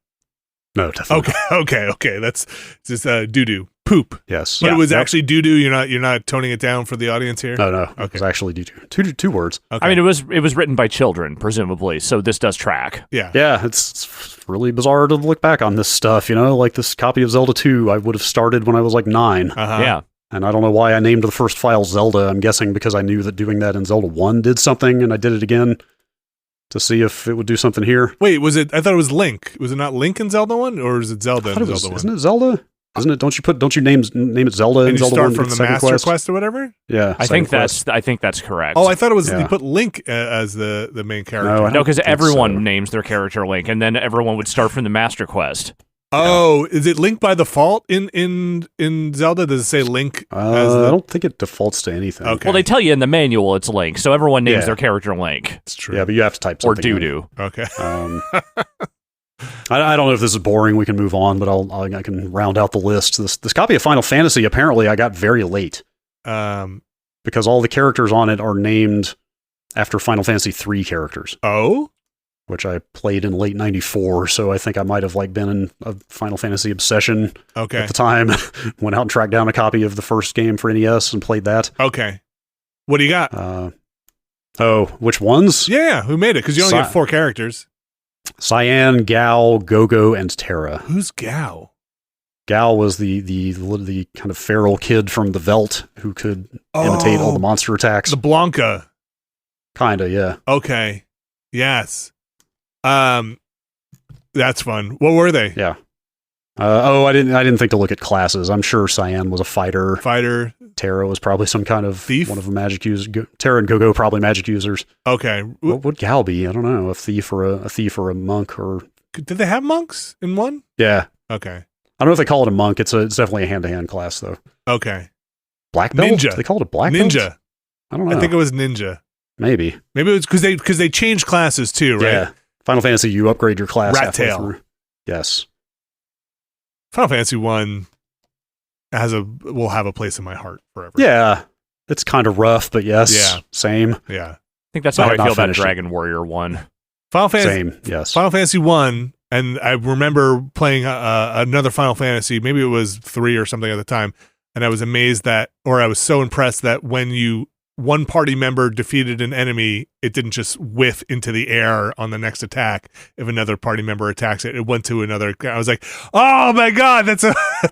No, definitely Okay. That's just Doo-Doo. Poop. Yes. But it was actually Doo-Doo. You're not toning it down for the audience here? No. Okay. It was actually Doo-Doo. Two words. Okay. I mean, it was written by children, presumably, so this does track. Yeah. Yeah, it's really bizarre to look back on this stuff, like this copy of Zelda 2 I would have started when I was like 9. Uh-huh. Yeah. And I don't know why I named the first file Zelda. I'm guessing because I knew that doing that in Zelda 1 did something, and I did it again to see if it would do something here. Wait, I thought it was Link. Was it not Link in Zelda 1, or is it Zelda in Zelda 1? Isn't it Zelda? Isn't it? Don't you name it Zelda and in Zelda 1? And you start from the Master Quest or whatever? Yeah. I think that's correct. Oh, I thought it was you put Link as the main character. No, because everyone names their character Link, and then everyone would start from the Master Quest. Oh, is it Link by default in Zelda? Does it say Link? I don't think it defaults to anything. Okay. Well, they tell you in the manual it's Link, so everyone names their character Link. It's true. Yeah, but you have to type something. Or Doo-Doo. Okay. I don't know if this is boring. We can move on, but I can round out the list. This copy of Final Fantasy, apparently I got very late. Because all the characters on it are named after Final Fantasy 3 characters. Oh? Which I played in late 94, so I think I might have been in a Final Fantasy obsession at the time. Went out and tracked down a copy of the first game for NES and played that. Okay. What do you got? Which ones? Yeah, who made it? Because you only have 4 characters. Cyan, Gao, Gogo, and Terra. Who's Gao? Gao was the kind of feral kid from the Veldt who could imitate all the monster attacks. The Blanca. Kinda, yeah. Okay. Yes. That's fun. What were they? Yeah. I didn't think to look at classes. I'm sure Cyan was a fighter. Terra was probably some kind of thief. One of the magic users. Terra and Gogo probably magic users. Okay. What would Gal be? I don't know. A thief or a monk or. Did they have monks in one? Yeah. Okay. I don't know if they call it a monk. It's definitely a hand-to-hand class though. Okay. Black belt? Ninja. They call it a black belt? Ninja. I don't know. I think it was ninja. Maybe it was because they changed classes too, right? Yeah. Final Fantasy, you upgrade your class Rat halfway tail. through. Yes. Final Fantasy 1 will have a place in my heart forever. Yeah. It's kind of rough, but yes. Yeah. Same. Yeah. I think that's how I feel about Dragon Warrior 1. Same, yes. Final Fantasy 1, and I remember playing another Final Fantasy, maybe it was 3 or something at the time, and I was amazed I was so impressed that when you one party member defeated an enemy, it didn't just whiff into the air on the next attack. If another party member attacks it, it went to another. I was like, oh my God, that's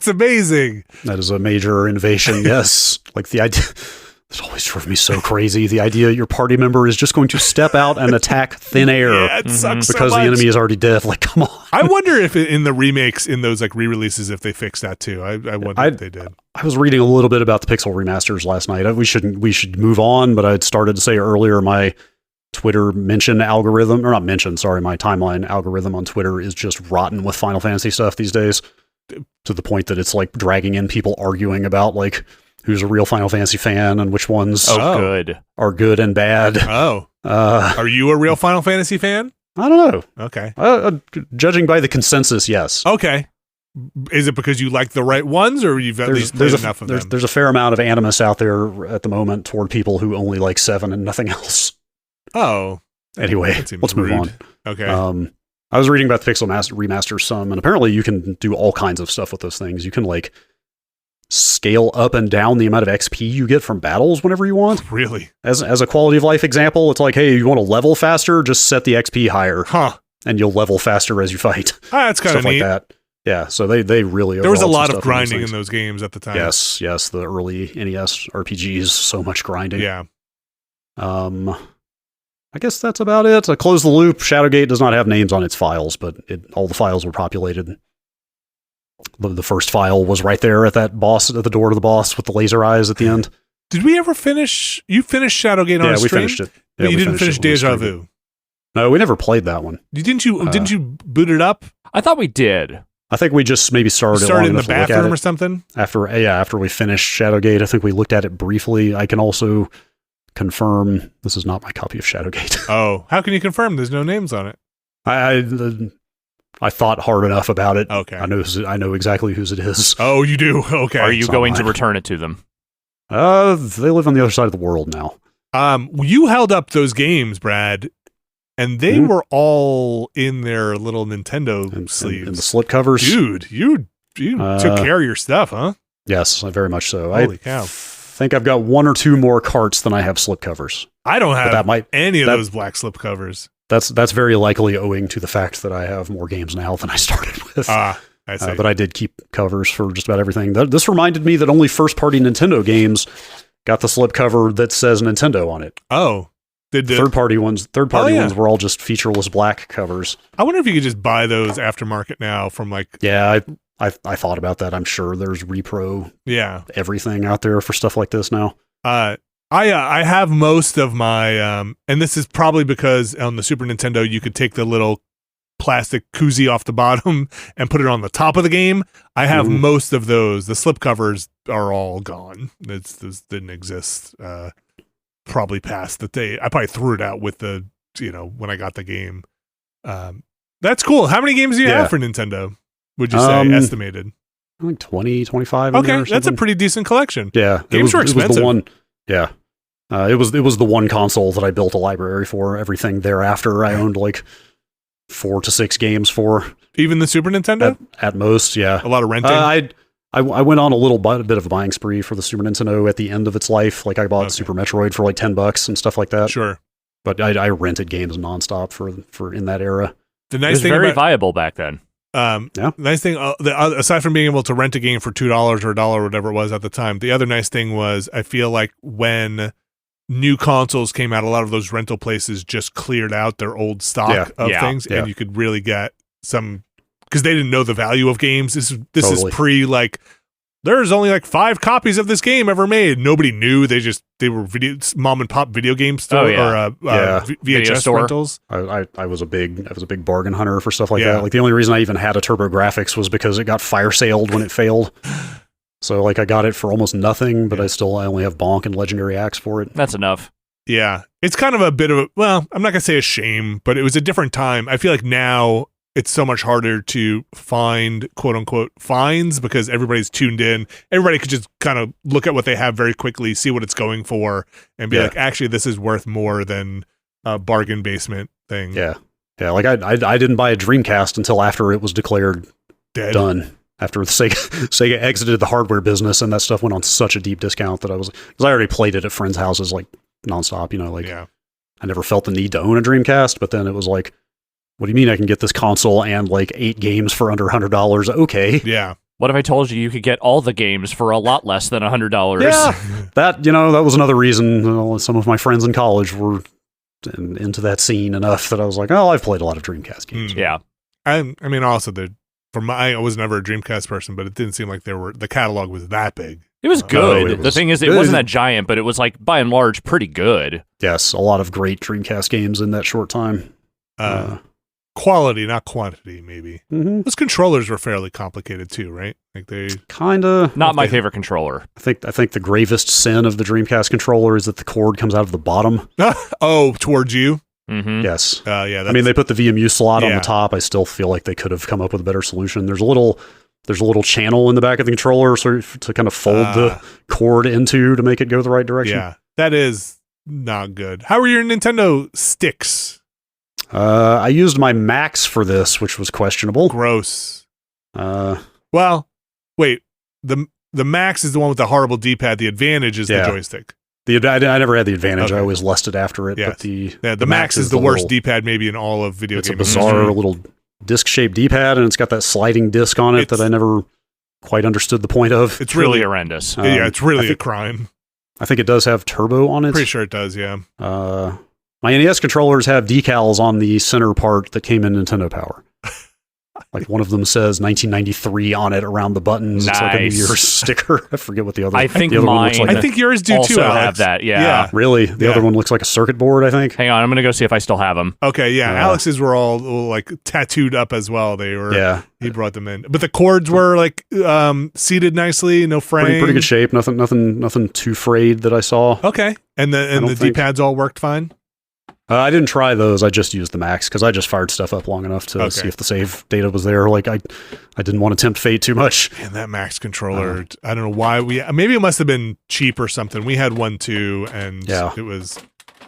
amazing. That is a major innovation. Yes. Like the idea, this always drove me so crazy. The idea your party member is just going to step out and attack thin air it sucks because so the enemy is already dead. Like, come on. I wonder if in the remakes, in those like re-releases, if they fixed that too. I wonder if they did. I was reading a little bit about the Pixel remasters last night. We should move on, but I'd started to say earlier my Twitter mention algorithm, or not mention, sorry, my timeline algorithm on Twitter is just rotten with Final Fantasy stuff these days, to the point that it's like dragging in people arguing about like who's a real Final Fantasy fan and which ones good are good and bad. Are you a real Final Fantasy fan? I don't know. Okay. Judging by the consensus, yes. Okay. Is it because you like the right ones, or you've at least played enough of them? There's a fair amount of animus out there at the moment toward people who only like 7 and nothing else. Oh. Anyway, let's move on. Okay. I was reading about the Pixel Remaster some, and apparently you can do all kinds of stuff with those things. You can like scale up and down the amount of XP you get from battles whenever you want. Really? As a quality of life example, it's like, hey, you want to level faster? Just set the XP higher. And you'll level faster as you fight. That's kind of neat. Like that. Yeah, so they really... There was a lot of grinding in those games at the time. Yes, the early NES RPGs, so much grinding. Yeah. I guess that's about it. To close the loop, Shadowgate does not have names on its files, but all the files were populated. The first file was right there at that boss, at the door to the boss with the laser eyes at the end. Did we ever finish... You finished Shadowgate on a stream? Yeah, we finished it. But you didn't finish Deja Vu? No, we never played that one. Didn't you boot it up? I thought we did. I think we just maybe started in the bathroom or something? After we finished Shadowgate, I think we looked at it briefly. I can also confirm this is not my copy of Shadowgate. Oh, how can you confirm? There's no names on it. I thought hard enough about it. Okay. I know exactly whose it is. Oh, you do? Okay. Are you going to return it to them? They live on the other side of the world now. You held up those games, Brad, and they were all in their little Nintendo sleeves. In the slipcovers. Dude, you took care of your stuff, huh? Yes, very much so. Holy cow. I think I've got 1 or 2 more carts than I have slipcovers. I don't have any of those black slipcovers. That's very likely owing to the fact that I have more games now than I started with. I see. But I did keep covers for just about everything. This reminded me that only first-party Nintendo games got the slipcover that says Nintendo on it. Oh. Third-party ones were all just featureless black covers. I wonder if you could just buy those aftermarket now from like... Yeah, I thought about that. I'm sure there's repro everything out there for stuff like this now. I have most of my... and this is probably because on the Super Nintendo, you could take the little plastic koozie off the bottom and put it on the top of the game. I have most of those. The slipcovers are all gone. This didn't exist. Probably past the day. I probably threw it out with the, when I got the game. That's cool. How many games do you have for Nintendo? Would you say estimated? I think 20, 25. Okay, that's a pretty decent collection. Yeah, games were expensive. It was the one. Yeah, it was the one console that I built a library for. Everything thereafter, I owned like 4 to 6 games for. Even the Super Nintendo? At most, yeah. A lot of renting. I went on a little bit of a buying spree for the Super Nintendo at the end of its life. Like I bought Super Metroid for like $10 and stuff like that. Sure. But I rented games nonstop for in that era. The nice it was thing very viable back then. Nice thing, aside from being able to rent a game for $2 or $1 or whatever it was at the time, the other nice thing was I feel like when new consoles came out, a lot of those rental places just cleared out their old stock of things, and you could really get some, because they didn't know the value of games. This is pre like there's only like 5 copies of this game ever made. Nobody knew. They were mom and pop video game store or VHS rentals. I was a big bargain hunter for stuff like that. Like the only reason I even had a TurboGrafx was because it got fire saled when it failed. So like I got it for almost nothing, but I only have Bonk and Legendary Axe for it. That's enough. Yeah. It's kind of a bit of I'm not gonna say a shame, but it was a different time. I feel like now it's so much harder to find quote unquote finds because everybody's tuned in. Everybody could just kind of look at what they have very quickly, see what it's going for, and be like, actually, this is worth more than a bargain basement thing. Yeah. Yeah. Like I didn't buy a Dreamcast until after it was declared done. after Sega exited the hardware business, and that stuff went on such a deep discount that because I already played it at friends' houses like nonstop. I never felt the need to own a Dreamcast, but then it was like, what do you mean I can get this console and like 8 games for under $100? Okay. Yeah. What if I told you could get all the games for a lot less than $100? Yeah. that was another reason some of my friends in college were into that scene enough that I was like, oh, I've played a lot of Dreamcast games. Yeah. I mean, also, I was never a Dreamcast person, but it didn't seem like the catalog was that big. It was good. The thing is, it wasn't that giant, but it was like, by and large, pretty good. Yes, a lot of great Dreamcast games in that short time. Quality, not quantity, maybe. Mm-hmm. Those controllers were fairly complicated too, right? Like they kinda. Not my favorite controller. I think the gravest sin of the Dreamcast controller is that the cord comes out of the bottom. Oh, towards you. Mm-hmm. Yes. Yeah. I mean, they put the VMU slot on the top. I still feel like they could have come up with a better solution. There's a little channel in the back of the controller to kind of fold the cord into to make it go the right direction. Yeah, that is not good. How were your Nintendo sticks? I used my Max for this, which was questionable. Gross. Well, wait. The Max is the one with the horrible D-pad. The Advantage is the joystick. I never had the Advantage. I always lusted after it. Yes. But the Max is the worst D-pad maybe in all of video games. It's a bizarre little disc-shaped D-pad, and it's got that sliding disc on it that I never quite understood the point of. It's really horrendous. It's really a crime. I think it does have turbo on it. Pretty sure it does, yeah. My NES controllers have decals on the center part that came in Nintendo Power. Like one of them says 1993 on it around the buttons. Nice. It's like a New Year's sticker. I forget what the other. I think the other mine. one looks like I think yours do also too. Alex. Have that. Yeah. Really? The other one looks like a circuit board. I think. Hang on, I'm gonna go see if I still have them. Okay. Yeah. Alex's were all like tattooed up as well. They were. Yeah. He brought them in, but the cords were like seated nicely. No fraying. Pretty good shape. Nothing too frayed that I saw. Okay. And the D-pads all worked fine. I didn't try those. I just used the Max because I just fired stuff up long enough to see if the save data was there. Like I didn't want to tempt fate too much. And that Max controller, I don't know why maybe it must have been cheap or something. We had one too, and it was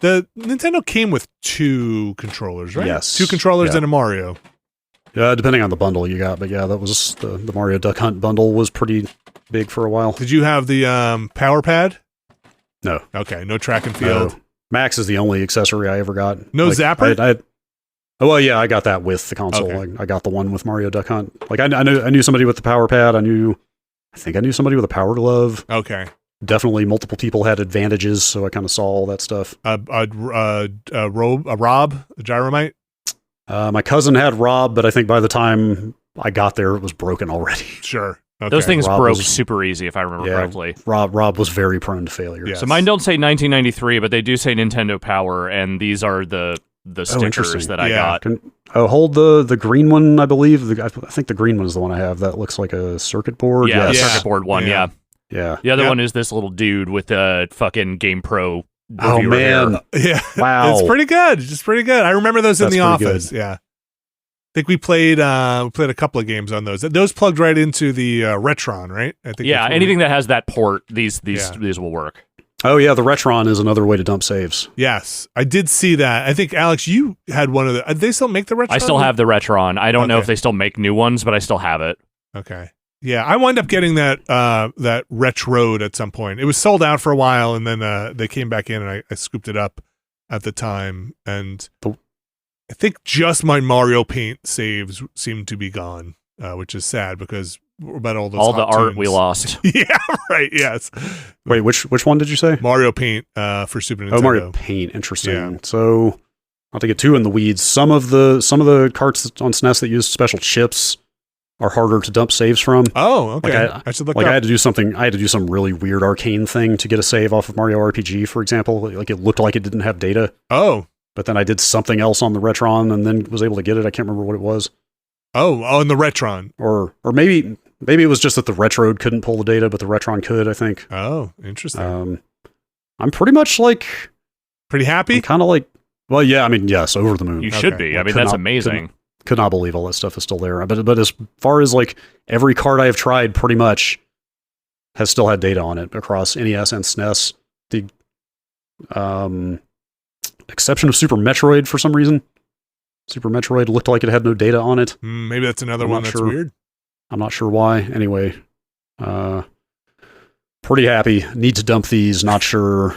the Nintendo came with 2 controllers, right? Yes, 2 controllers and a Mario. Yeah, depending on the bundle you got, but that was the Mario Duck Hunt bundle was pretty big for a while. Did you have the Power Pad? No. Okay, no track and field. No. Max is the only accessory I ever got. No zapper? I got that with the console. Okay. I got the one with Mario Duck Hunt. Like I knew somebody with the Power Pad. I think I knew somebody with a Power Glove. Okay. Definitely multiple people had advantages, so I kind of saw all that stuff. Rob, a Gyromite? My cousin had Rob, but I think by the time I got there, it was broken already. Sure. Okay. Those things broke super easy, if I remember correctly. Rob was very prone to failure. Yes. So mine don't say 1993, but they do say Nintendo Power, and these are the stickers that I got. Hold the green one, I believe. I think the green one is the one I have. That looks like a circuit board. Yeah, the circuit board one, yeah. The other one is this little dude with a fucking Game Pro reviewer man. hair. Yeah. Wow. It's pretty good. It's pretty good. I remember those in the office. Good. Yeah. I think we played a couple of games on those. Those plugged right into the Retron, right? I think. Yeah, anything that has that port, these will work. Oh yeah, the Retron is another way to dump saves. Yes, I did see that. I think Alex, you had one of the. They still make the Retron? I still have the Retron. I don't know if they still make new ones, but I still have it. Okay. Yeah, I wound up getting that Retrode at some point. It was sold out for a while, and then they came back in, and I scooped it up at the time, and I think just my Mario Paint saves seem to be gone, which is sad because about all those the art we lost. Yeah, right. Yes. Wait, which one did you say? Mario Paint for Super Nintendo. Oh, Mario Paint. Interesting. Yeah. So, not to get too in the weeds, some of the carts on SNES that use special chips are harder to dump saves from. Oh, okay. I should look up. I had to do something. I had to do some really weird arcane thing to get a save off of Mario RPG, for example. Like it looked like it didn't have data. Oh. But then I did something else on the Retron and then was able to get it. I can't remember what it was. Oh, on the Retron. Or maybe it was just that the Retrode couldn't pull the data, but the Retron could, I think. Oh, interesting. I'm pretty much pretty happy? Kind of well, yeah, I mean, yes, over the moon. You should be. I mean, that's amazing. Could not believe all that stuff is still there. But as far as every card I have tried pretty much has still had data on it across NES and SNES. The exception of Super Metroid for some reason. Super Metroid looked like it had no data on it. Maybe that's another one that's weird. I'm not sure why. Anyway, pretty happy. Need to dump these. Not sure.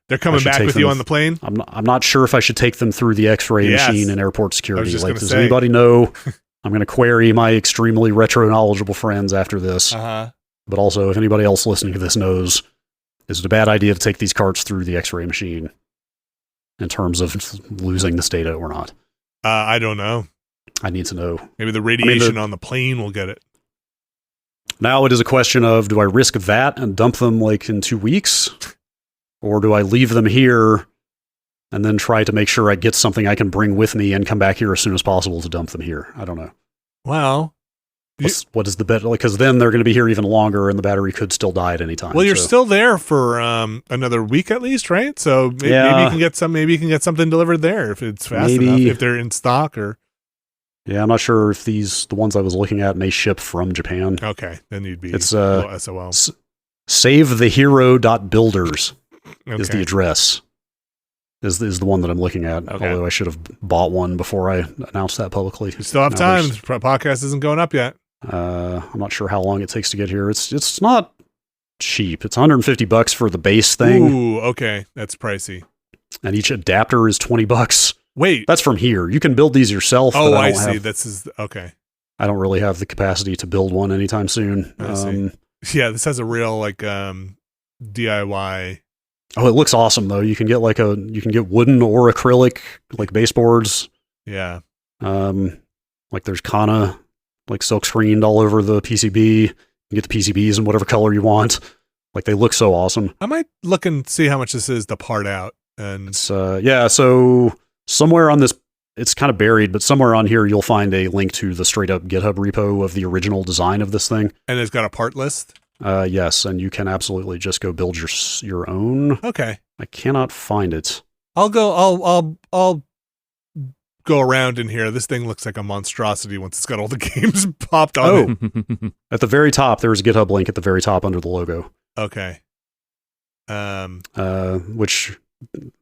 They're coming back with you on the plane? I'm not sure if I should take them through the X-ray machine in airport security. Like, does anybody know? I'm going to query my extremely retro knowledgeable friends after this. But also, if anybody else listening to this knows, is it a bad idea to take these carts through the X-ray machine in terms of losing this data or not? I don't know. I need to know. Maybe the radiation on the plane will get it. Now it is a question of, do I risk that and dump them like in 2 weeks? Or do I leave them here and then try to make sure I get something I can bring with me and come back here as soon as possible to dump them here? I don't know. Well, what is the bet? Because then they're going to be here even longer and the battery could still die at any time. Well, you're still there for another week at least, right? So maybe you can get something delivered there if it's fast enough, if they're in stock or... Yeah, I'm not sure if the ones I was looking at may ship from Japan. Okay, then you'd be it's SOL. SaveTheHero.builders is the address. Is the one that I'm looking at. Okay. Although I should have bought one before I announced that publicly. You still have time. The podcast isn't going up yet. I'm not sure how long it takes to get here. It's not cheap. It's $150 for the base thing. Ooh, okay, that's pricey. And each adapter is $20. Wait, that's from here. You can build these yourself. Oh, I see. Okay. I don't really have the capacity to build one anytime soon. Yeah, this has a real like DIY. Oh, it looks awesome though. You can get wooden or acrylic like baseboards. Yeah. Like there's Kana like silk screened all over the PCB. You can get the PCBs in whatever color you want. Like they look so awesome. I might look and see how much this is to part out. And it's so somewhere on this, it's kind of buried, but somewhere on here you'll find a link to the straight up GitHub repo of the original design of this thing. And it's got a part list? Yes, and you can absolutely just go build your own. Okay. I cannot find it. I'll go go around in here. This thing looks like a monstrosity once it's got all the games popped on it. At the very top, there's a GitHub link at the very top under the logo. Okay. Which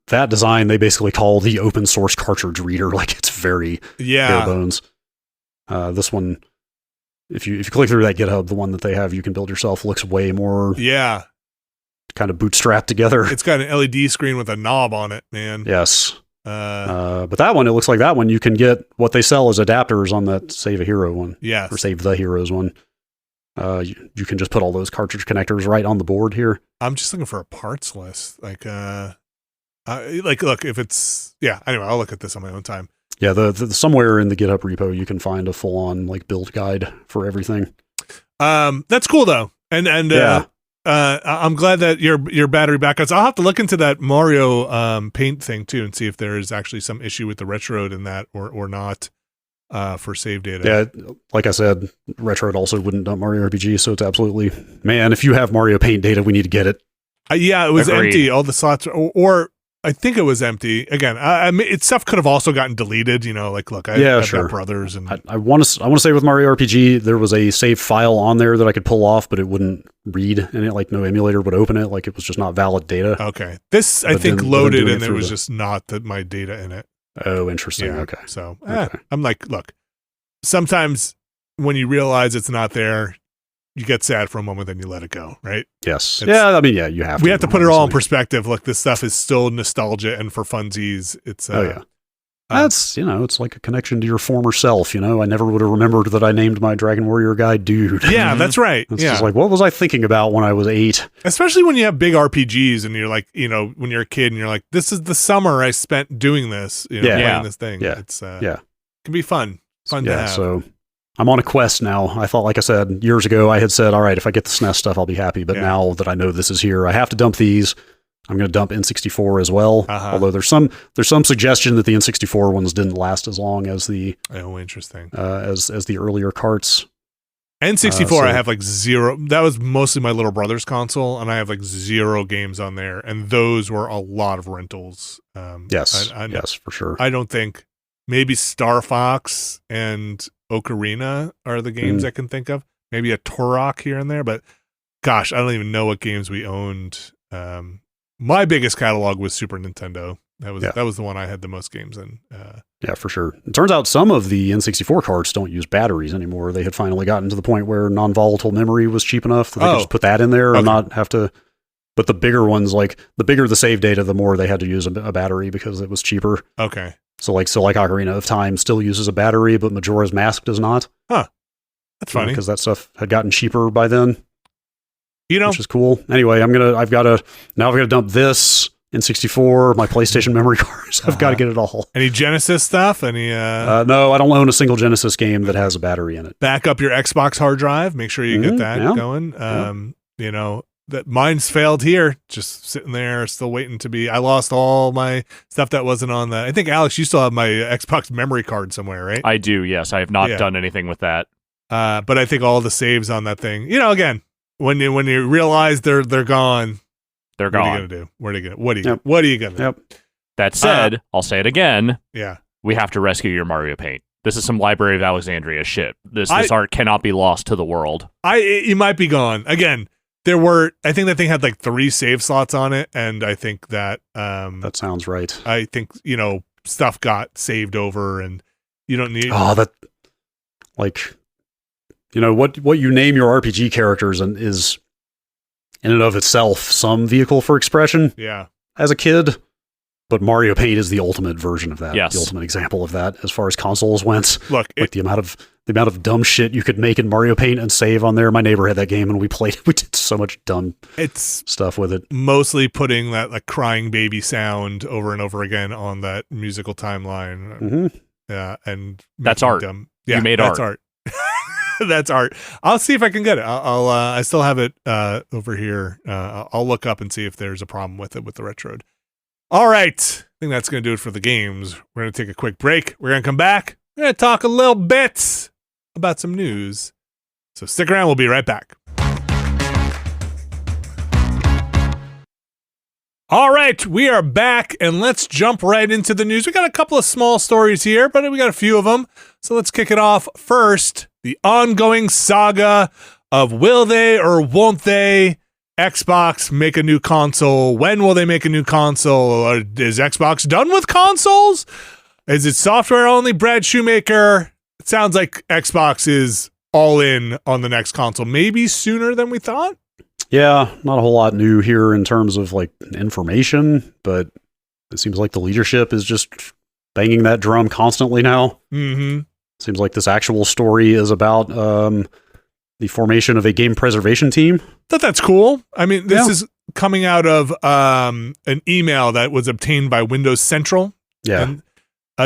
that design they basically call the open source cartridge reader. Like it's very bare bones. This one, if you click through that GitHub, the one that they have you can build yourself looks way more kind of bootstrapped together. It's got an LED screen with a knob on it, man. Yes. But that one, it looks like that one you can get what they sell as adapters on that Save a Hero one. Yes. Or Save the Heroes one. You can just put all those cartridge connectors right on the board here. I'm just looking for a parts list. Look, if it's, anyway, I'll look at this on my own time. Yeah, the somewhere in the GitHub repo, you can find a full-on like build guide for everything. That's cool though. And I'm glad that your battery backups. I'll have to look into that Mario paint thing too and see if there is actually some issue with the Retroid in that or not for save data. Yeah, like I said, Retroid also wouldn't dump Mario RPG, so it's absolutely, man, if you have Mario paint data, we need to get it. It was empty. All the slots, or I think it was empty. Again, stuff could have also gotten deleted. Look, I've got brothers, and I want to say with Mario RPG, there was a save file on there that I could pull off, but it wouldn't read, and it like no emulator would open it. Like it was just not valid data. Okay, this I think loaded, and there was just not my data in it. Oh, interesting. Yeah, okay, so I'm like, look, sometimes when you realize it's not there, you get sad for a moment, then you let it go, right? Yes. You have to. We have to put it all in perspective. Look, this stuff is still nostalgia, and for funsies, it's that's it's like a connection to your former self. I never would have remembered that I named my Dragon Warrior guy Dude. Yeah, that's right. It's just like, what was I thinking about when I was 8? Especially when you have big RPGs and you're like, when you're a kid and you're like, this is the summer I spent doing this, playing this thing. Yeah. It's it can be fun to have. So I'm on a quest now. I thought, like I said, years ago, I had said, all right, if I get the SNES stuff, I'll be happy. But now that I know this is here, I have to dump these. I'm going to dump N64 as well. Although there's some suggestion that the N64 ones didn't last as long as the interesting as the earlier carts. N64, I have like 0. That was mostly my little brother's console, and I have like 0 games on there, and those were a lot of rentals. Yes, for sure. I don't think maybe Star Fox and Ocarina are the games I can think of. Maybe a Turok here and there, but gosh, I don't even know what games we owned. My biggest catalog was Super Nintendo. That was the one I had the most games in. Yeah, for sure. It turns out some of the N64 carts don't use batteries anymore. They had finally gotten to the point where non-volatile memory was cheap enough that they could just put that in there and not have to. But the bigger ones, like the bigger the save data, the more they had to use a battery because it was cheaper. Okay. So like Ocarina of Time still uses a battery, but Majora's Mask does not. Huh. That's funny. Because that stuff had gotten cheaper by then. Which is cool. Anyway, I've got to dump this N64, my PlayStation memory cards. I've got to get it all. Any Genesis stuff? Any? No, I don't own a single Genesis game that has a battery in it. Back up your Xbox hard drive. Make sure you get that going. That mine's failed here. Just sitting there, still waiting to be. I lost all my stuff that wasn't on that. I think Alex, you still have my Xbox memory card somewhere, right? I do. Yes, I have not done anything with that. But I think all the saves on that thing. Again. When you realize they're gone, they're gone. What are you gonna do? What are you gonna do? That said, I'll say it again. Yeah, we have to rescue your Mario Paint. This is some Library of Alexandria shit. This art cannot be lost to the world. It might be gone again. I think that thing had like 3 save slots on it, and I think that that sounds right. I think stuff got saved over, and you don't need what you name your RPG characters and is in and of itself some vehicle for expression. Yeah. As a kid, but Mario Paint is the ultimate version of that. Yes. The ultimate example of that as far as consoles went. Look, the amount of dumb shit you could make in Mario Paint and save on there. My neighbor had that game and we played it. We did so much dumb stuff with it. Mostly putting that like crying baby sound over and over again on that musical timeline. Mm-hmm. Yeah, and that's art. Yeah, you made that's art. That's art. I'll see if I can get it. I still have it over here. I'll look up and see if there's a problem with it with the Retroed. All right. I think that's going to do it for the games. We're going to take a quick break. We're going to come back. We're going to talk a little bit about some news. So stick around. We'll be right back. All right, we are back, and let's jump right into the news. We got a couple of small stories here, but we got a few of them. So let's kick it off first. The ongoing saga of will they or won't they Xbox make a new console? When will they make a new console? Is Xbox done with consoles? Is it software only? Brad Shoemaker, it sounds like Xbox is all in on the next console, maybe sooner than we thought. Yeah, not a whole lot new here in terms of like information, but it seems like the leadership is just banging that drum constantly now. Mm-hmm. Seems like this actual story is about the formation of a game preservation team. That's cool. I mean, this is coming out of an email that was obtained by Windows Central. Yeah. And,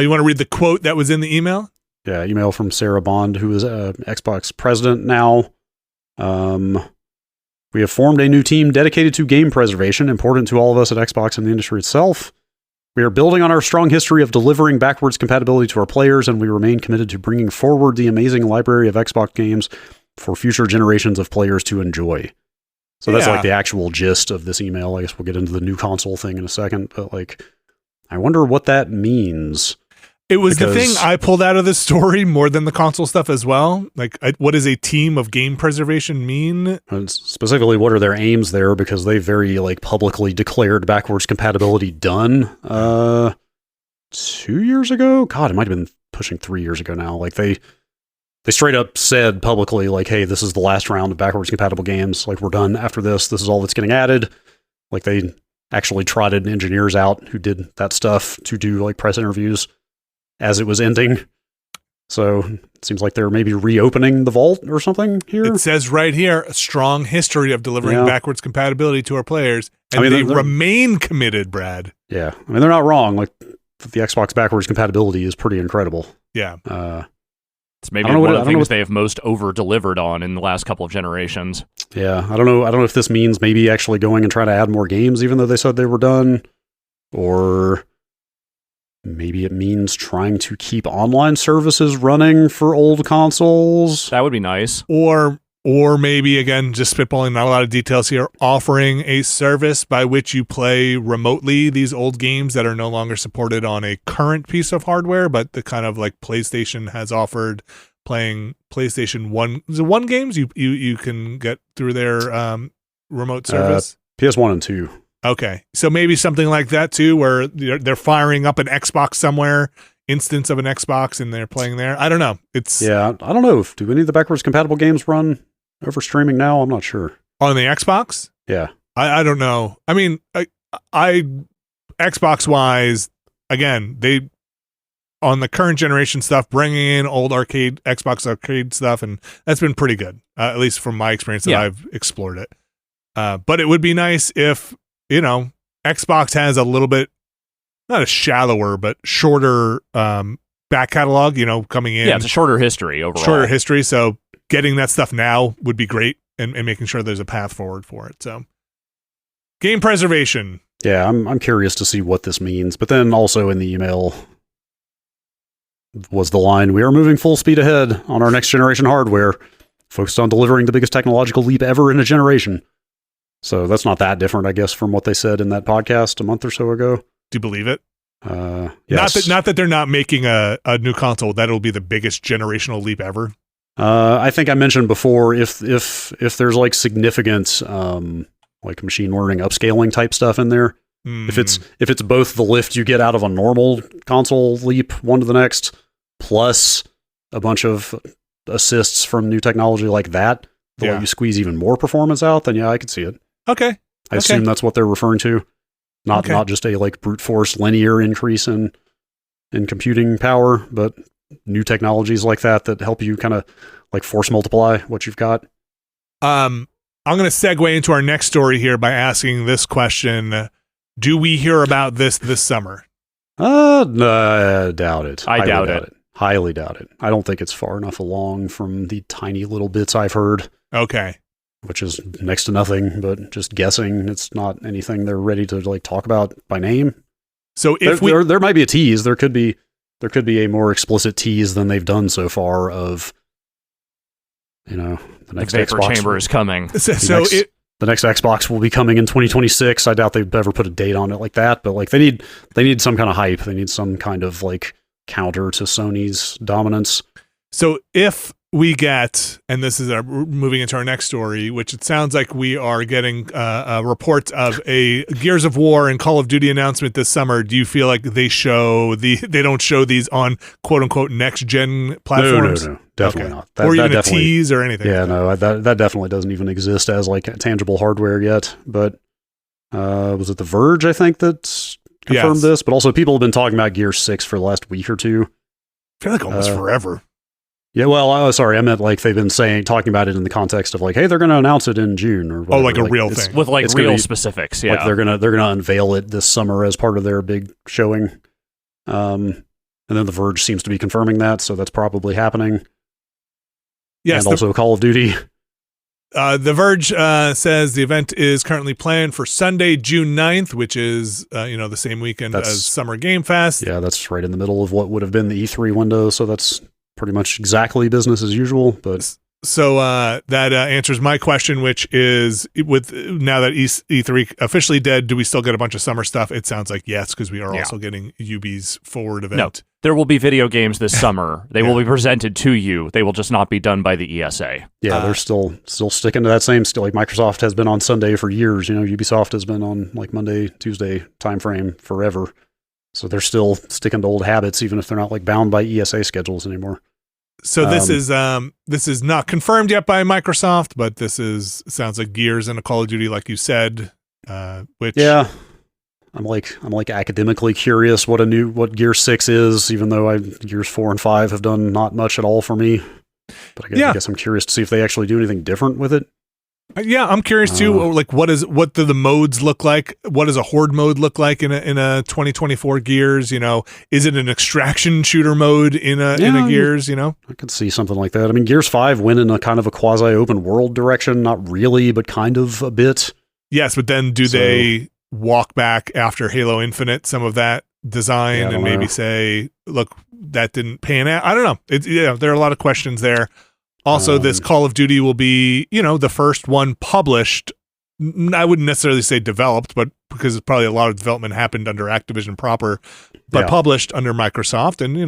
you want to read the quote that was in the email? Yeah, email from Sarah Bond, who is Xbox president now. We have formed a new team dedicated to game preservation, important to all of us at Xbox and the industry itself. We are building on our strong history of delivering backwards compatibility to our players, and we remain committed to bringing forward the amazing library of Xbox games for future generations of players to enjoy. So that's like the actual gist of this email. I guess we'll get into the new console thing in a second, but like, I wonder what that means. It was the thing I pulled out of this story more than the console stuff as well. Like, what does a team of game preservation mean? Specifically, what are their aims there? Because they very like publicly declared backwards compatibility done 2 years ago. God, it might have been pushing 3 years ago now. Like they straight up said publicly, like, "Hey, this is the last round of backwards compatible games. Like, we're done after this. This is all that's getting added." Like they actually trotted engineers out who did that stuff to do like press interviews as it was ending. So it seems like they're maybe reopening the vault or something here. It says right here, a strong history of delivering backwards compatibility to our players. And they remain committed, Brad. Yeah. I mean, they're not wrong. Like, the Xbox backwards compatibility is pretty incredible. Yeah. It's maybe one of the things they have most over-delivered on in the last couple of generations. Yeah. I don't know if this means maybe actually going and trying to add more games, even though they said they were done, or maybe it means trying to keep online services running for old consoles. That would be nice. Or maybe, again, just spitballing, not a lot of details here, offering a service by which you play remotely these old games that are no longer supported on a current piece of hardware, but the kind of like PlayStation has offered, playing PlayStation 1. Is it 1 games you can get through their remote service? PS1 and 2. Okay, so maybe something like that too, where they're firing up an Xbox somewhere, instance of an Xbox, and they're playing there. I don't know. I don't know. Do any of the backwards compatible games run over streaming now? I'm not sure. On the Xbox? Yeah. I don't know. I mean, I Xbox wise, again, they on the current generation stuff, bringing in old Xbox arcade stuff, and that's been pretty good, at least from my experience that I've explored it. But it would be nice if, Xbox has a little bit, not a shallower, but shorter back catalog, coming in. Yeah, it's a shorter history overall. Shorter history, so getting that stuff now would be great, and making sure there's a path forward for it. So, game preservation. Yeah, I'm curious to see what this means. But then also in the email was the line, "We are moving full speed ahead on our next generation hardware, focused on delivering the biggest technological leap ever in a generation." So that's not that different, I guess, from what they said in that podcast a month or so ago. Do you believe it? Yes. Not that they're not making a new console. That'll be the biggest generational leap ever. I think I mentioned before, if there's like significant like machine learning upscaling type stuff in there, if it's both the lift you get out of a normal console leap one to the next, plus a bunch of assists from new technology like that, let you squeeze even more performance out, then I could see it. Okay. I assume that's what they're referring to. Not just a like brute force linear increase in computing power, but new technologies like that help you kind of like force multiply what you've got. I'm going to segue into our next story here by asking this question. Do we hear about this summer? No, I doubt it. I doubt it. Highly doubt it. I don't think it's far enough along from the tiny little bits I've heard. Okay. Which is next to nothing, but just guessing. It's not anything they're ready to like talk about by name. So if there might be a tease. There could be a more explicit tease than they've done so far of, the next vapor Xbox chamber is coming. The next Xbox will be coming in 2026. I doubt they've ever put a date on it like that, but like they need some kind of hype. They need some kind of like counter to Sony's dominance. So if we get, and this is moving into our next story, which it sounds like we are getting a report of a Gears of War and Call of Duty announcement this summer. Do you feel like they don't show these on quote unquote next gen platforms? No, definitely not. Or even a tease or anything. Yeah, no, that definitely doesn't even exist as like tangible hardware yet. But was it The Verge, I think, that's confirmed this? But also people have been talking about Gears 6 for the last week or two. I feel like almost forever. Yeah, well, sorry, I meant like they've been talking about it in the context of like, hey, they're going to announce it in June or whatever. Oh, like a real thing with like real specifics. Yeah, like they're gonna unveil it this summer as part of their big showing. And then The Verge seems to be confirming that, so that's probably happening. Yes, and also Call of Duty. The Verge says the event is currently planned for Sunday, June 9th, which is the same weekend as Summer Game Fest. Yeah, that's right in the middle of what would have been the E3 window, so that's pretty much exactly business as usual. But so that answers my question, which is, with now that E3 officially dead, do we still get a bunch of summer stuff? It sounds like yes, because we are also getting UB's forward event. No, there will be video games this summer. They will be presented to you. They will just not be done by the ESA. Yeah, they're still sticking to that same still. Like Microsoft has been on Sunday for years. Ubisoft has been on like Monday, Tuesday time frame forever. So they're still sticking to old habits, even if they're not like bound by ESA schedules anymore. So this is not confirmed yet by Microsoft, but sounds like Gears and a Call of Duty, like you said. Which I'm like academically curious what Gears 6 is, even though Gears 4 and 5 have done not much at all for me. But I guess I'm curious to see if they actually do anything different with it. Yeah, I'm curious too. Like, what do the modes look like? What does a horde mode look like in a 2024 Gears? Is it an extraction shooter mode in a Gears? I could see something like that. I mean, Gears 5 went in a kind of a quasi open world direction, not really, but kind of a bit. Yes, but then they walk back after Halo Infinite some of that design and maybe say, look, that didn't pan out? I don't know. There are a lot of questions there. Also, this Call of Duty will be, the first one published. I wouldn't necessarily say developed, but because probably a lot of development happened under Activision proper, but published under Microsoft. And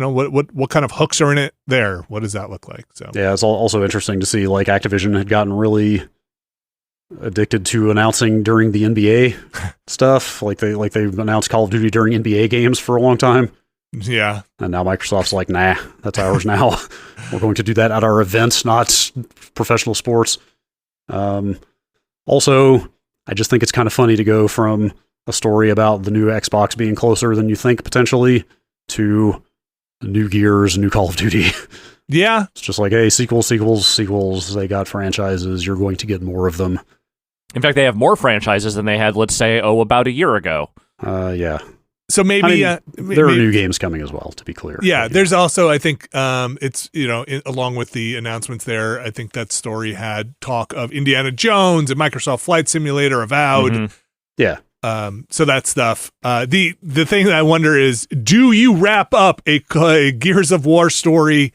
what kind of hooks are in it there? What does that look like? So yeah, it's also interesting to see like Activision had gotten really addicted to announcing during the NBA stuff. Like they announced Call of Duty during NBA games for a long time. Yeah. And now Microsoft's like, nah, that's ours now. We're going to do that at our events, not professional sports. Also, I just think it's kind of funny to go from a story about the new Xbox being closer than you think potentially to new Gears, new Call of Duty. Yeah. It's just like, hey, sequels. They got franchises. You're going to get more of them. In fact, they have more franchises than they had, let's say, about a year ago. Yeah. So maybe there are new games coming as well, to be clear. Yeah, there's also, I think, it's, along with the announcements there, I think that story had talk of Indiana Jones and Microsoft Flight Simulator Avowed. Mm-hmm. Yeah. So that stuff. The thing that I wonder is, do you wrap up a Gears of War story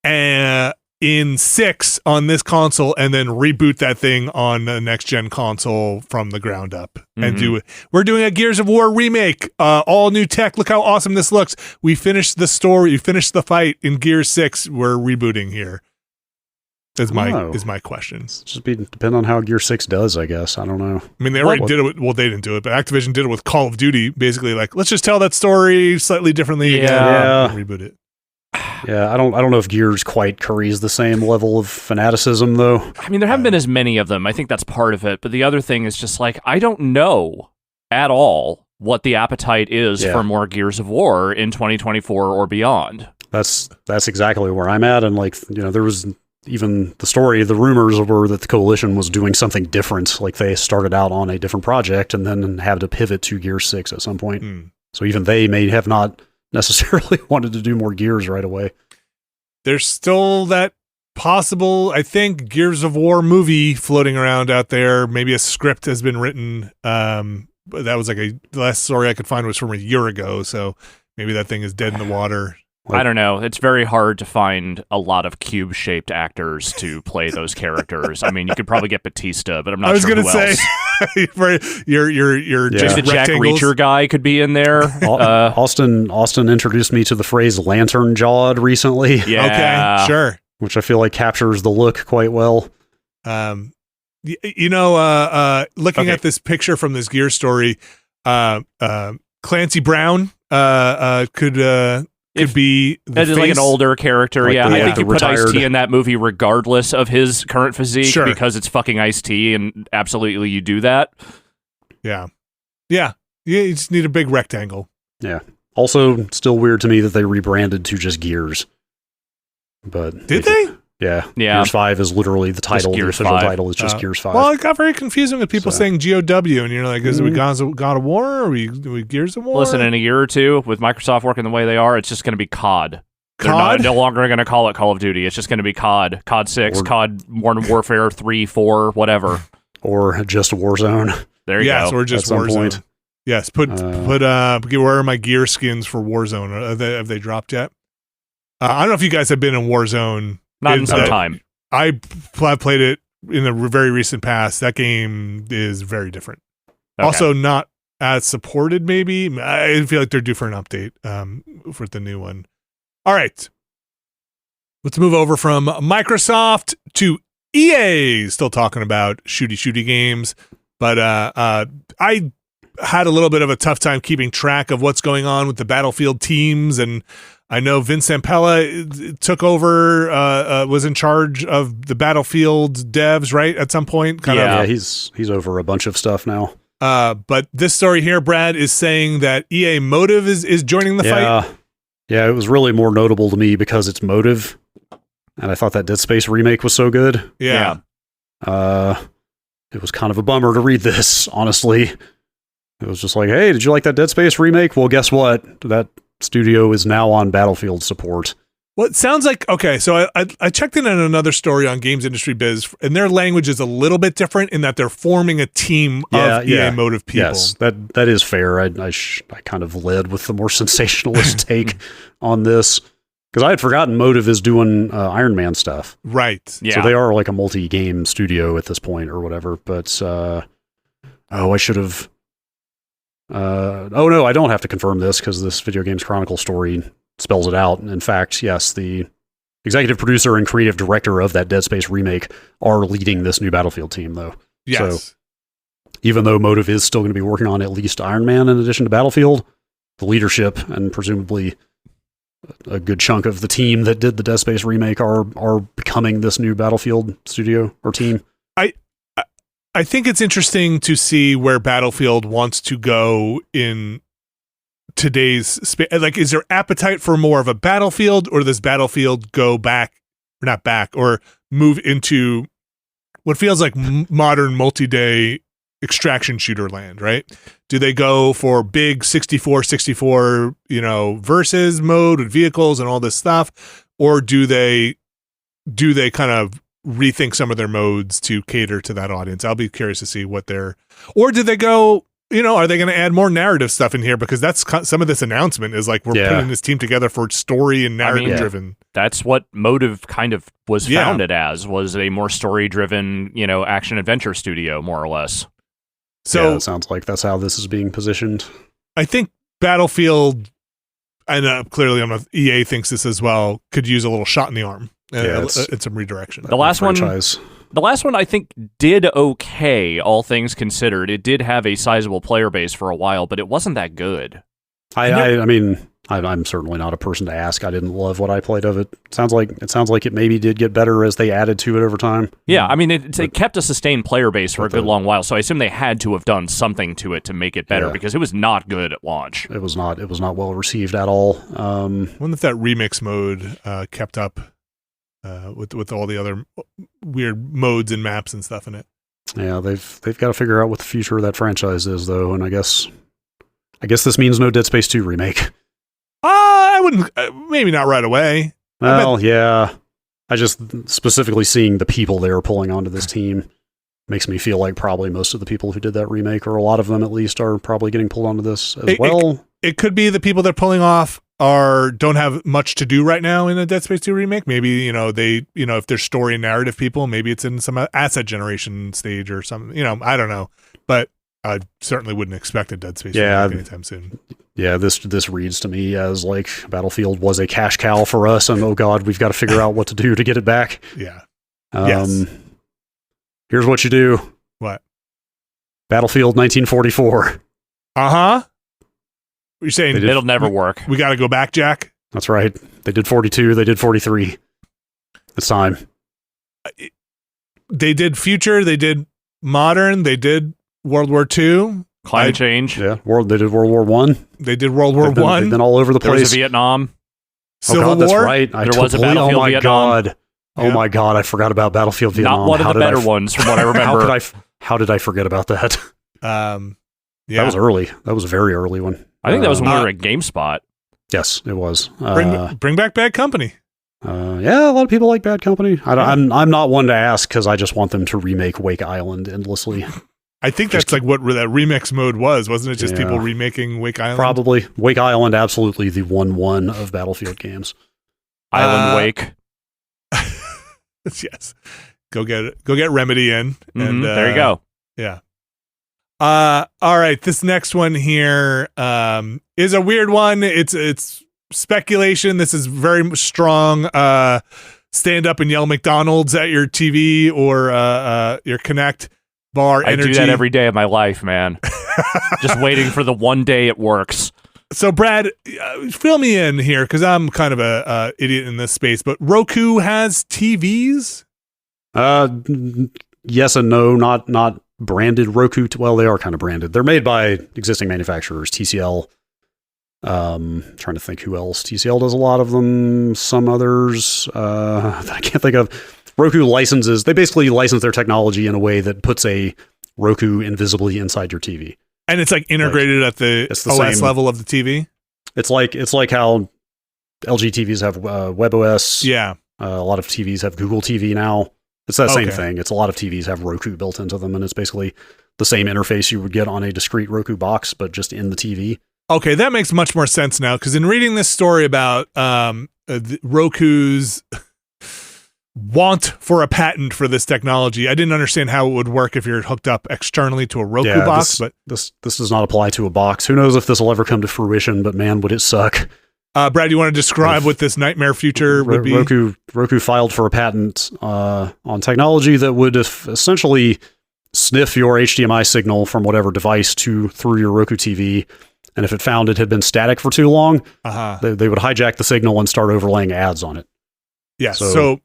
in 6 on this console and then reboot that thing on the next gen console from the ground up and we're doing a Gears of War remake, all new tech. Look how awesome this looks. We finished the story. We finished the fight in Gears 6. We're rebooting here. Is my question. Just depend on how Gear 6 does, I guess. I don't know. I mean, they already did it. They didn't do it, but Activision did it with Call of Duty. Basically, like, let's just tell that story slightly differently again and reboot it. Yeah, I don't know if Gears quite curries the same level of fanaticism, though. I mean, there haven't been as many of them. I think that's part of it. But the other thing is just like, I don't know at all what the appetite is for more Gears of War in 2024 or beyond. That's exactly where I'm at. And like, there was even the rumors were that the Coalition was doing something different. Like they started out on a different project and then had to pivot to Gears 6 at some point. So even they may have not necessarily wanted to do more Gears right away. There's still that possible, I think, Gears of War movie floating around out there. Maybe a script has been written. But that was like the last story I could find was from a year ago. So maybe that thing is dead in the water. I don't know. It's very hard to find a lot of cube-shaped actors to play those characters. I mean, you could probably get Batista, but I'm not sure who else. I was going to say, you're just the Jack Reacher guy could be in there. Austin introduced me to the phrase lantern-jawed recently. Yeah. Okay, sure. Which I feel like captures the look quite well. Looking at this picture from this Gear story, Clancy Brown could be the face. Like an older character, I think you put Ice-T in that movie regardless of his current physique because it's fucking Ice-T, and absolutely you do that. Yeah. You just need a big rectangle. Yeah. Also, still weird to me that they rebranded to just Gears. But did they? Yeah. Gears 5 is literally the title. The official title is just Gears 5. Well, it got very confusing with people saying GOW, and you're like, is it God of War? Or are we Gears of War? Listen, in a year or two, with Microsoft working the way they are, it's just going to be COD. They're no longer going to call it Call of Duty. It's just going to be COD. COD 6, COD Modern Warfare 3, 4, whatever. Or just Warzone. There you go. Yes, or just Warzone. Yes, where are my gear skins for Warzone? Have they dropped yet? I don't know if you guys have been in Warzone. Not in some time. I played it in the very recent past. That game is very different. Okay. Also, not as supported, maybe. I feel like they're due for an update for the new one. All right. Let's move over from Microsoft to EA. Still talking about shooty games. But I had a little bit of a tough time keeping track of what's going on with the Battlefield teams, and I know Vince Zampella took over, was in charge of the Battlefield devs, right? At some point, he's over a bunch of stuff now. But this story here, Brad, is saying that EA Motive is joining the fight. Yeah, it was really more notable to me because it's Motive, and I thought that Dead Space remake was so good. Yeah. It was kind of a bummer to read this, honestly. It was just like, hey, did you like that Dead Space remake? Well, guess what? That studio is now on Battlefield support. Well, it sounds like, okay, so I checked in on another story on Games Industry Biz, and their language is a little bit different in that they're forming a team of EA Motive people. Yes, that is fair. I kind of led with the more sensationalist take on this, because I had forgotten Motive is doing Iron Man stuff. Right. Yeah. So they are like a multi-game studio at this point or whatever, but I should have... no, I don't have to confirm this because this Video Games Chronicle story spells it out. In fact, yes, the executive producer and creative director of that Dead Space remake are leading this new Battlefield team, though. Yes. So even though Motive is still going to be working on at least Iron Man in addition to Battlefield, the leadership and presumably a good chunk of the team that did the Dead Space remake are becoming this new Battlefield studio or team. I think it's interesting to see where Battlefield wants to go in today's space. Like, is there appetite for more of a Battlefield, or does Battlefield go back, or not back, or move into what feels like modern multi-day extraction shooter land, right? Do they go for big 64-64, versus mode with vehicles and all this stuff, or do they kind of rethink some of their modes to cater to that audience? I'll be curious to see what or did they go, are they going to add more narrative stuff in here? Because that's some of this announcement is like, we're putting this team together for story and narrative driven. That's what Motive kind of was founded as, was a more story driven, action adventure studio, more or less. So it sounds like that's how this is being positioned. I think Battlefield, and clearly EA thinks this as well, could use a little shot in the arm. And some redirection. The last one I think did okay, all things considered. It did have a sizable player base for a while, but it wasn't that good. I mean, I'm certainly not a person to ask. I didn't love what I played of it. It sounds like it maybe did get better as they added to it over time. Yeah, I mean, it kept a sustained player base for a good long while, so I assume they had to have done something to it to make it better, because it was not good at launch. It was not well received at all. I wonder if that remix mode kept up with all the other weird modes and maps and stuff in it. Yeah, they've got to figure out what the future of that franchise is, though, and I guess this means no Dead Space 2 remake. I wouldn't, maybe not right away. Well, yeah. I just, specifically seeing the people they are pulling onto this team makes me feel like probably most of the people who did that remake, or a lot of them at least, are probably getting pulled onto this as well. It could be the people they're pulling off don't have much to do right now in a Dead Space 2 remake. Maybe, if they're story and narrative people, maybe it's in some asset generation stage or something, I don't know. But I certainly wouldn't expect a Dead Space remake anytime soon. Yeah, this reads to me as like Battlefield was a cash cow for us, and oh god, we've got to figure out what to do to get it back. Yeah. Yes. Here's what you do. What? Battlefield 1944. Uh-huh. You're saying it'll never work. We got to go back, Jack? That's right. They did 42. They did 43. It's time. They did future. They did modern. They did World War II. Climate change. Yeah. They did World War One. They did World War One. They've been all over the place. There was a Vietnam. Civil War. That's right. There was a Battlefield Vietnam. God. Oh my God. I forgot about Battlefield Vietnam. Not one of the better ones from what I remember. How did I forget about that? Yeah. That was early. That was a very early one. I think that was when we were at GameSpot. Yes, it was. Bring back Bad Company. Yeah, a lot of people like Bad Company. I'm not one to ask because I just want them to remake Wake Island endlessly. I think that's like what that remix mode was, wasn't it? Just people remaking Wake Island? Probably. Wake Island, absolutely the 1-1 of Battlefield games. Island Wake. Yes. Go get Remedy in. And there you go. Yeah. All right. This next one here is a weird one. It's speculation. This is very strong. Stand up and yell McDonald's at your TV or your Kinect bar. I do that every day of my life, man. Just waiting for the one day it works. So, Brad, fill me in here because I'm kind of a idiot in this space. But Roku has TVs. Yes and no. Not branded Roku. Well, they are kind of branded. They're made by existing manufacturers. TCL. Trying to think who else. TCL does a lot of them. Some others that I can't think of. Roku licenses. They basically license their technology in a way that puts a Roku invisibly inside your TV. And it's like integrated at the OS level of the TV. It's like how LG TVs have WebOS. Yeah. A lot of TVs have Google TV now. It's that same thing. It's a lot of TVs have Roku built into them, and it's basically the same interface you would get on a discrete Roku box, but just in the TV. Okay, that makes much more sense now, because in reading this story about Roku's want for a patent for this technology, I didn't understand how it would work if you're hooked up externally to a Roku box. But this does not apply to a box. Who knows if this will ever come to fruition, but man, would it suck. Brad, you want to describe what this nightmare future would be? Roku filed for a patent on technology that would essentially sniff your HDMI signal from whatever device through your Roku TV. And if it found it had been static for too long, they would hijack the signal and start overlaying ads on it. Yeah. So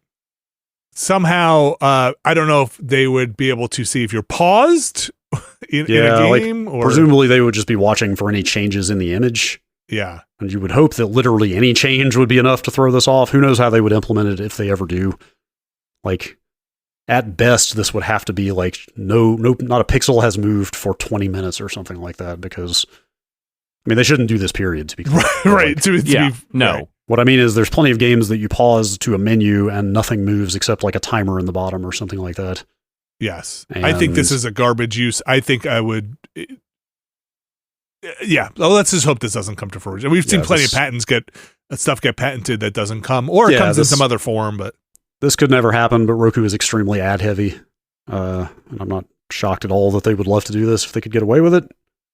somehow, I don't know if they would be able to see if you're paused in a game. Or presumably they would just be watching for any changes in the image. Yeah. And you would hope that literally any change would be enough to throw this off. Who knows how they would implement it if they ever do. Like, at best, this would have to be like, no, not a pixel has moved for 20 minutes or something like that, because, I mean, they shouldn't do this, period, to be clear. Right. No. What I mean is there's plenty of games that you pause to a menu and nothing moves except like a timer in the bottom or something like that. Yes. I think this is a garbage use. I think I would... Yeah. Well, let's just hope this doesn't come to fruition. We've seen plenty of patents stuff get patented that doesn't come, or it comes in some other form, but... This could never happen, but Roku is extremely ad heavy. And I'm not shocked at all that they would love to do this if they could get away with it.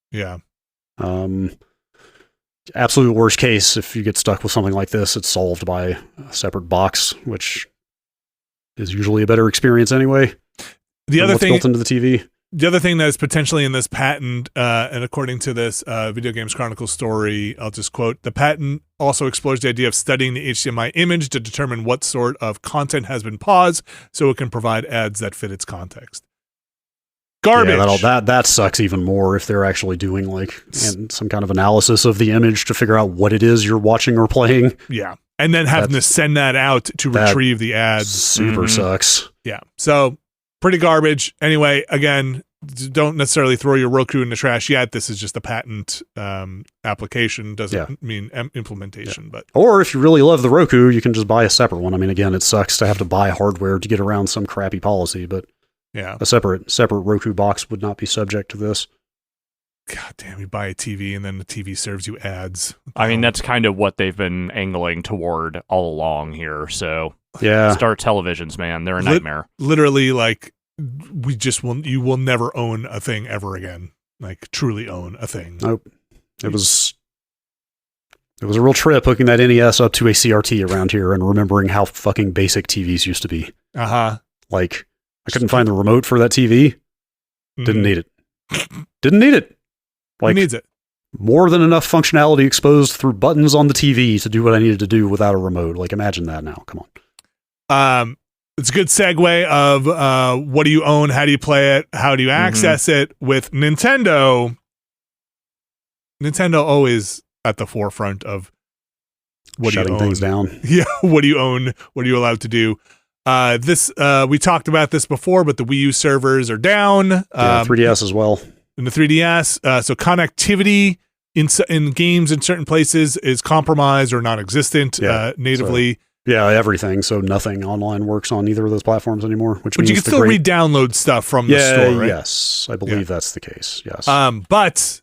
Yeah. Absolute worst case, if you get stuck with something like this, it's solved by a separate box, which is usually a better experience anyway. The other thing built into the TV. The other thing that is potentially in this patent, and according to this Video Games Chronicle story, I'll just quote, the patent also explores the idea of studying the HDMI image to determine what sort of content has been paused so it can provide ads that fit its context. Garbage. Yeah, that sucks even more if they're actually doing like some kind of analysis of the image to figure out what it is you're watching or playing. Yeah. And then having to send that out to retrieve the ads. Super sucks. Yeah. So pretty garbage. Anyway, again, don't necessarily throw your Roku in the trash yet. This is just a patent application. Doesn't mean implementation. But or if you really love the Roku, you can just buy a separate one. I mean, again, it sucks to have to buy hardware to get around some crappy policy, but yeah, a separate Roku box would not be subject to this. God damn, you buy a TV and then the TV serves you ads. I mean, that's kind of what they've been angling toward all along here. So yeah, start televisions, man. They're a nightmare. Literally, like, you will never own a thing ever again. Like, truly own a thing. Nope. It was a real trip hooking that NES up to a CRT around here and remembering how fucking basic TVs used to be. Like, I couldn't find the remote for that TV. Didn't need it. Didn't need it. Like, who needs it? More than enough functionality exposed through buttons on the TV to do what I needed to do without a remote. Like, imagine that now. Come on. It's a good segue of what do you own? How do you play it? How do you access it? With Nintendo. Nintendo always at the forefront of what do you own? Shutting things down. Yeah. What do you own? What are you allowed to do? We talked about this before, but the Wii U servers are down. 3DS as well. In the 3DS, so connectivity in games in certain places is compromised or non-existent natively. So, everything. So nothing online works on either of those platforms anymore. But you can still re-download stuff from the store, right? Yes, I believe that's the case. Yes. But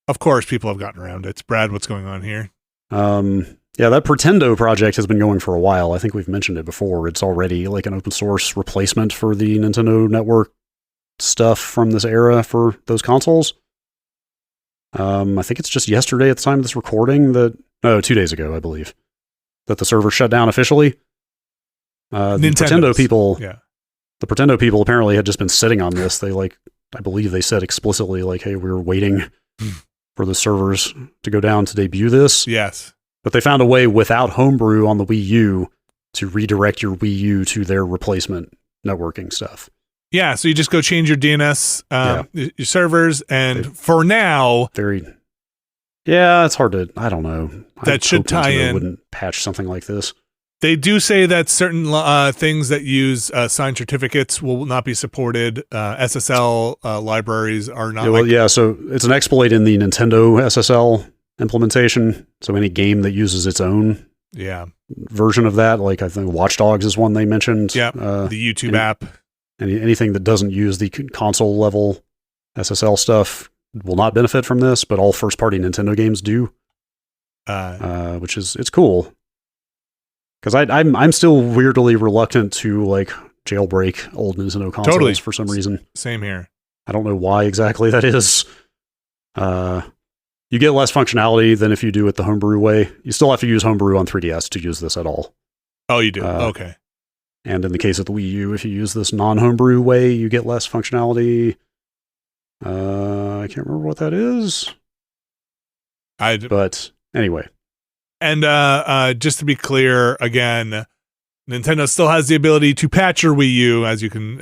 of course, people have gotten around it. Brad, what's going on here? Yeah, that Pretendo project has been going for a while. I think we've mentioned it before. It's already like an open source replacement for the Nintendo Network stuff from this era for those consoles. I think it's just yesterday at the time of this recording 2 days ago, I believe, that the server shut down officially. The Pretendo people apparently had just been sitting on this. They I believe they said explicitly hey, we were waiting for the servers to go down to debut this. Yes. But they found a way without homebrew on the Wii U to redirect your Wii U to their replacement networking stuff. Yeah, so you just go change your DNS, your servers, and for now... it's hard to... I don't know. That should tie in. Wouldn't patch something like this. They do say that certain things that use signed certificates will not be supported. SSL libraries are not... so it's an exploit in the Nintendo SSL implementation. So any game that uses its own version of that, I think Watch Dogs is one they mentioned. Yeah, the YouTube app. Anything that doesn't use the console level SSL stuff will not benefit from this, but all first party Nintendo games do, which is it's cool. Because I'm still weirdly reluctant to jailbreak old Nintendo consoles for some reason. Same here. I don't know why exactly that is. You get less functionality than if you do it the homebrew way. You still have to use homebrew on 3DS to use this at all. Oh, you do? Okay. And in the case of the Wii U, if you use this non-homebrew way, you get less functionality. I can't remember what that is. But anyway. And just to be clear, again, Nintendo still has the ability to patch your Wii U, as you can.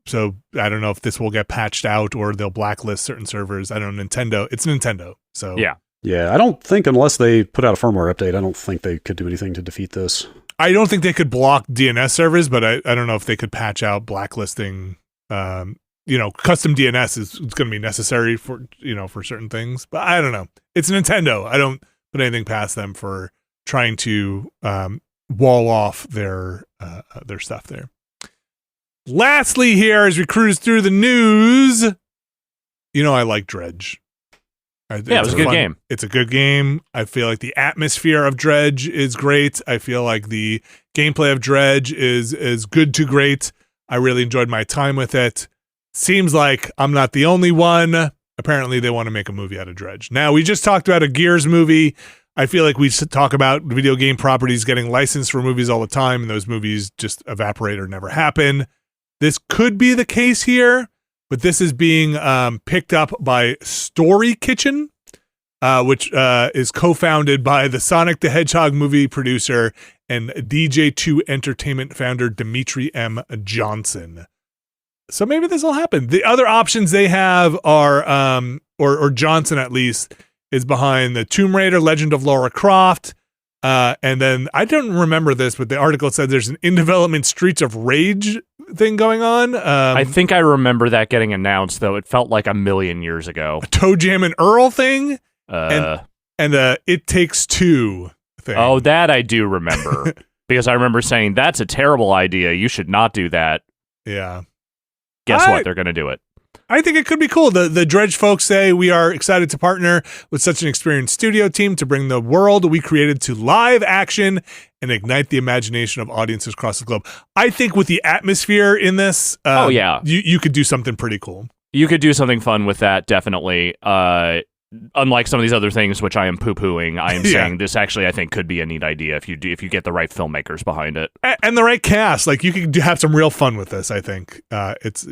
So I don't know if this will get patched out or they'll blacklist certain servers. I don't know. Nintendo. It's Nintendo. So yeah. I don't think unless they put out a firmware update, I don't think they could do anything to defeat this. I don't think they could block DNS servers, but I don't know if they could patch out blacklisting. Custom DNS is going to be necessary for certain things, but I don't know. It's Nintendo. I don't put anything past them for trying to wall off their stuff there. Lastly, here as we cruise through the news, I like Dredge. It was a good game. It's a good game. I feel like the atmosphere of Dredge is great. I feel like the gameplay of Dredge is good to great. I really enjoyed my time with it. Seems like I'm not the only one. Apparently, they want to make a movie out of Dredge. Now, we just talked about a Gears movie. I feel like we talk about video game properties getting licensed for movies all the time, and those movies just evaporate or never happen. This could be the case here, but this is being picked up by Story Kitchen, which is co-founded by the Sonic the Hedgehog movie producer and DJ2 Entertainment founder Dimitri M. Johnson. So maybe this will happen. The other options they have are, or Johnson at least, is behind the Tomb Raider Legend of Lara Croft. And then I don't remember this, but the article said there's an in development Streets of Rage thing going on. I think I remember that getting announced, though. It felt like a million years ago. A Toe Jam and Earl thing. And It Takes Two thing. Oh, that I do remember. Because I remember saying, that's a terrible idea. You should not do that. Yeah. Guess what? They're going to do it. I think it could be cool. The Dredge folks say, we are excited to partner with such an experienced studio team to bring the world we created to live action and ignite the imagination of audiences across the globe. I think with the atmosphere in this, you could do something pretty cool. You could do something fun with that, definitely. Unlike some of these other things, which I am poo-pooing, I am saying this actually, I think, could be a neat idea if you get the right filmmakers behind it. And the right cast. Like, you could have some real fun with this, I think. It's,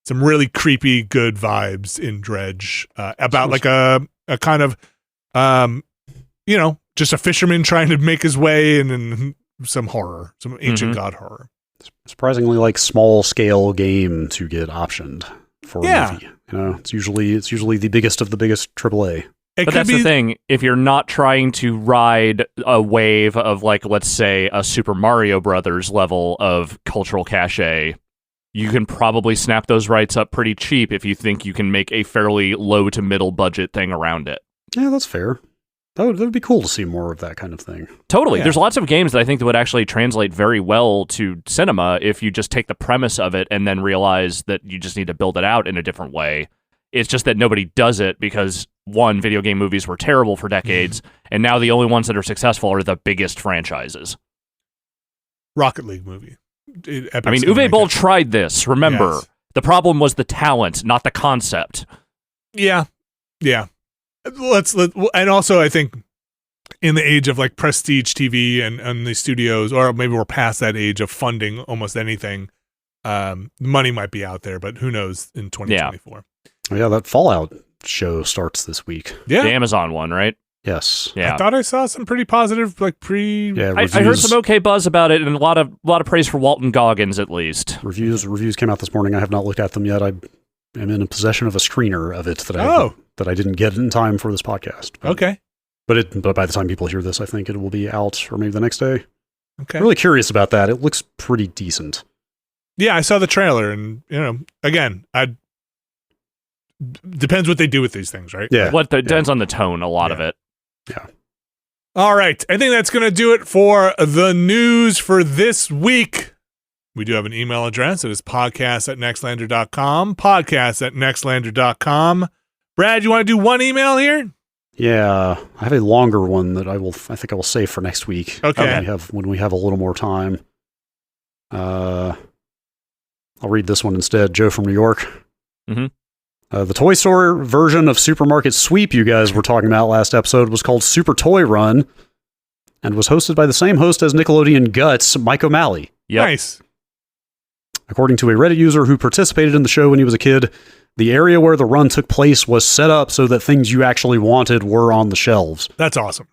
some really creepy, good vibes in Dredge about like a kind of, just a fisherman trying to make his way and some horror, some ancient god horror. Surprisingly, like small scale game to get optioned for a movie. It's usually the biggest of the biggest AAA. But that's the thing. If you're not trying to ride a wave of, like, let's say, a Super Mario Brothers level of cultural cachet, you can probably snap those rights up pretty cheap if you think you can make a fairly low to middle budget thing around it. Yeah, that's fair. That would be cool to see more of that kind of thing. Totally. Yeah. There's lots of games that I think that would actually translate very well to cinema if you just take the premise of it and then realize that you just need to build it out in a different way. It's just that nobody does it because, one, video game movies were terrible for decades, and now the only ones that are successful are the biggest franchises. Rocket League movie. Uwe Boll tried this, remember. Yes. The problem was the talent, not the concept. Yeah. And also I think in the age of like prestige TV and the studios, or maybe we're past that age of funding almost anything, money might be out there, but who knows in 2024. Yeah, that Fallout show starts this week. Yeah. The Amazon one, right? Yes. Yeah. I thought I saw some pretty positive, like I heard some okay buzz about it, and a lot of praise for Walton Goggins, at least. Reviews came out this morning. I have not looked at them yet. I am in possession of a screener of it that I didn't get in time for this podcast. Okay. But by the time people hear this, I think it will be out, or maybe the next day. Okay. I'm really curious about that. It looks pretty decent. Yeah, I saw the trailer, and again, depends what they do with these things, right? Yeah. Depends on the tone, a lot of it. Yeah. All right. I think that's going to do it for the news for this week. We do have an email address. It is podcast@nextlander.com. Podcast@nextlander.com. Brad, you want to do one email here? Yeah. I have a longer one that I think I will save for next week. Okay. When we have a little more time. I'll read this one instead. Joe from New York. Mm-hmm. The Toy Store version of Supermarket Sweep you guys were talking about last episode was called Super Toy Run and was hosted by the same host as Nickelodeon Guts, Mike O'Malley. Yep. Nice. According to a Reddit user who participated in the show when he was a kid, the area where the run took place was set up so that things you actually wanted were on the shelves. That's awesome.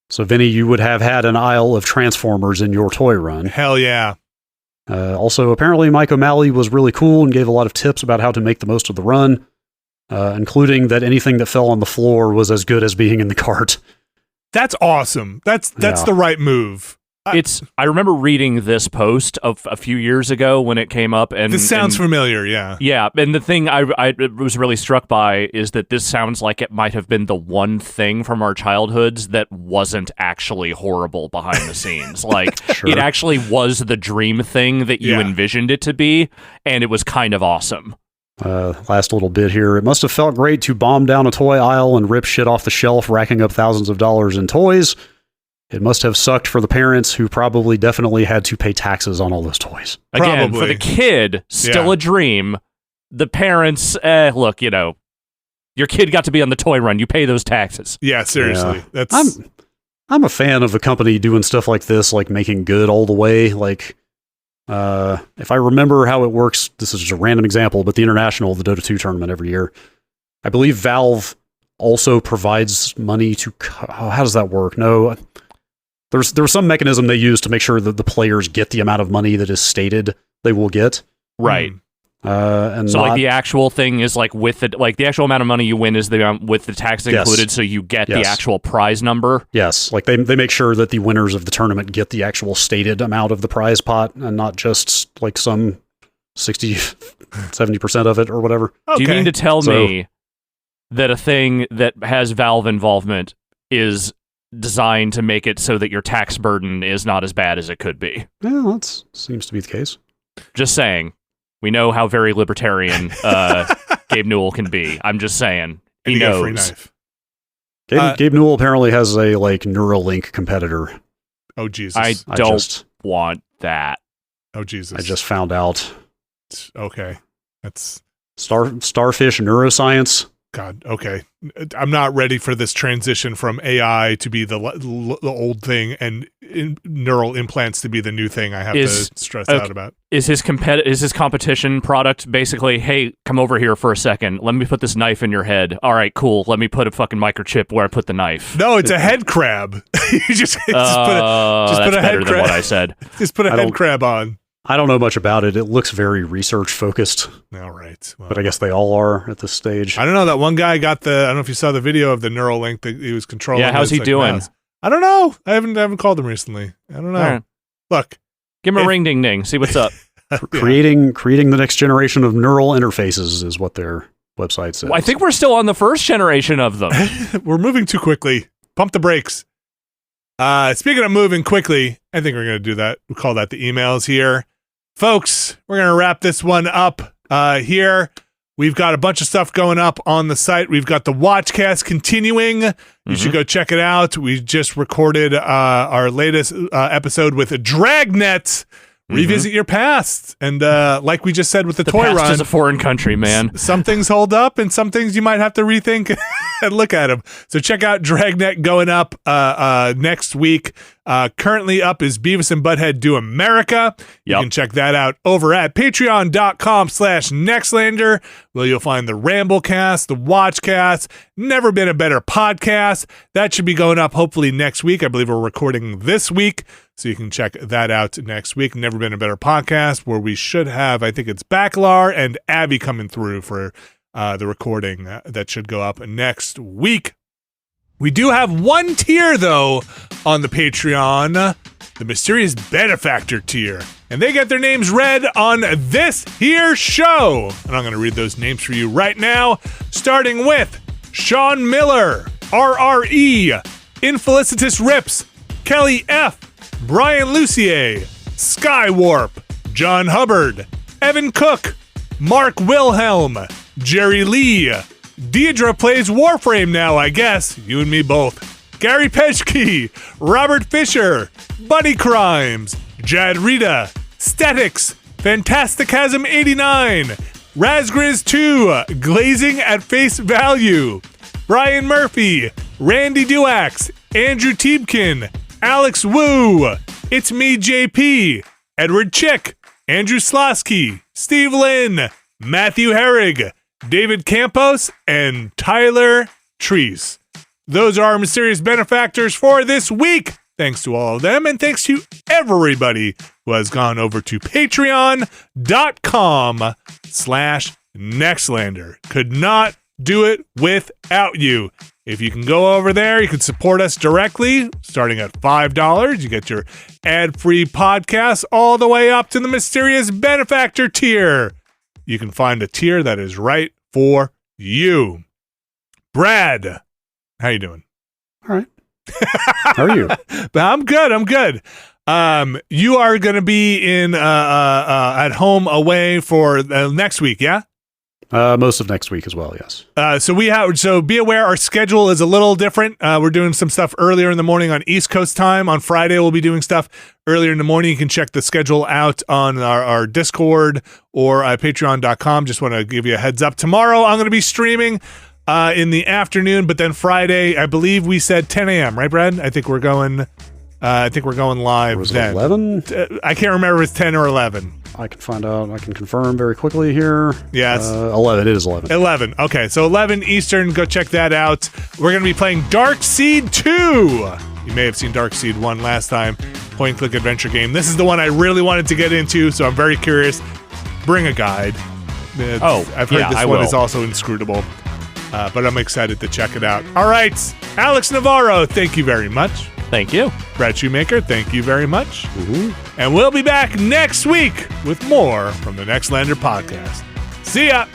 So, Vinny, you would have had an aisle of Transformers in your toy run. Hell yeah. Also, apparently Mike O'Malley was really cool and gave a lot of tips about how to make the most of the run, including that anything that fell on the floor was as good as being in the cart. That's awesome. That's the right move. I remember reading this post of a few years ago when it came up, and this sounds familiar. Yeah, yeah. And the thing I was really struck by is that this sounds like it might have been the one thing from our childhoods that wasn't actually horrible behind the scenes. Like Sure. It actually was the dream thing that you envisioned it to be, and it was kind of awesome. Last little bit here. It must have felt great to bomb down a toy aisle and rip shit off the shelf, racking up thousands of dollars in toys. It must have sucked for the parents who probably definitely had to pay taxes on all those toys. Again, for the kid, still a dream. The parents, look, your kid got to be on the toy run. You pay those taxes. Yeah, seriously. Yeah. I'm a fan of a company doing stuff like this, like making good all the way. Like, if I remember how it works, this is just a random example, but the International, the Dota 2 tournament every year, I believe Valve also provides money to... how does that work? No... There's some mechanism they use to make sure that the players get the amount of money that is stated they will get. Right. And so the actual thing is the actual amount of money you win is the amount with the tax included, so you get the actual prize number. Yes, like they make sure that the winners of the tournament get the actual stated amount of the prize pot and not just like some 60-70% of it or whatever. Okay. Do you mean to tell me that a thing that has Valve involvement is designed to make it so that your tax burden is not as bad as it could be? Yeah, that seems to be the case. Just saying. We know how very libertarian Gabe Newell can be. I'm just saying. He knows. Free knife. Gabe Newell apparently has a Neuralink competitor. Oh, Jesus. I don't want that. Oh, Jesus. I just found out. Okay. That's... Starfish Neuroscience. God, okay. I'm not ready for this transition from AI to be the old thing and neural implants to be the new thing I have to stress out about. Is his competition product basically, hey, come over here for a second. Let me put this knife in your head. All right, cool. Let me put a fucking microchip where I put the knife. No, it's a head crab. You just put a head crab. Than what I said. Just put a head crab on. I don't know much about it. It looks very research focused. All right. Well, but I guess they all are at this stage. I don't know. That one guy got I don't know if you saw the video of the Neuralink that he was controlling. Yeah, how's he doing? Mouse. I don't know. I haven't called him recently. I don't know. Right. Look. Give him a ring ding ding. See what's up. Creating the next generation of neural interfaces is what their website says. Well, I think we're still on the first generation of them. We're moving too quickly. Pump the brakes. Speaking of moving quickly, I think we're going to do that. We call that the emails here. Folks, we're going to wrap this one up here. We've got a bunch of stuff going up on the site. We've got the Watchcast continuing. You should go check it out. We just recorded our latest episode with Dragnet. Revisit your past. And like we just said with the toy past run. Is a foreign country, man. Some things hold up and some things you might have to rethink and look at them. So check out Dragnet going up next week. Currently up is Beavis and Butthead Do America. You can check that out over at patreon.com/Nextlander, where you'll find the Ramblecast, the Watchcast, Never Been a Better Podcast. That should be going up hopefully next week. I believe we're recording this week, so you can check that out next week. Never Been a Better Podcast, where we should have, I think it's Backlar and Abby coming through for the recording that should go up next week. We do have one tier, though, on the Patreon, the mysterious Benefactor tier. And they get their names read on this here show. And I'm going to read those names for you right now, starting with Sean Miller, RRE, Infelicitous Rips, Kelly F., Brian Lucier, Skywarp, John Hubbard, Evan Cook, Mark Wilhelm, Jerry Lee, Deidre plays Warframe now, I guess. You and me both. Gary Peshke, Robert Fisher, Buddy Crimes, Jad Rita, Statics, Fantasticasm 89, Razgriz 2, Glazing at Face Value, Brian Murphy, Randy Duax, Andrew Tiebkin, Alex Wu, It's Me JP, Edward Chick, Andrew Slosky, Steve Lynn, Matthew Herrig, David Campos, and Tyler Treese. Those are our mysterious benefactors for this week. Thanks to all of them, and thanks to everybody who has gone over to patreon.com/Nextlander. Could not do it without you. If you can go over there, you can support us directly, starting at $5. You get your ad-free podcasts all the way up to the mysterious benefactor tier. You can find a tier that is right for you. Brad, how you doing? All right. How are you? I'm good. You are going to be in at home away for next week, yeah? Most of next week as well, yes. So be aware our schedule is a little different. We're doing some stuff earlier in the morning on East Coast time. On Friday, we'll be doing stuff earlier in the morning. You can check the schedule out on our Discord or patreon.com. Just want to give you a heads up. Tomorrow, I'm going to be streaming in the afternoon, but then Friday, I believe we said 10 a.m., right, Brad? I think we're going live was then. 11? I can't remember if it's 10 or 11. I can find out. I can confirm very quickly here. Yes. 11. It is 11. 11. Okay, so 11 Eastern. Go check that out. We're going to be playing Dark Seed 2. You may have seen Dark Seed 1 last time. Point-and-click adventure game. This is the one I really wanted to get into, so I'm very curious. Bring a guide. I've heard this one is also inscrutable. But I'm excited to check it out. All right, Alex Navarro, thank you very much. Thank you. Brad Shoemaker, thank you very much. Mm-hmm. And we'll be back next week with more from the Nextlander podcast. See ya.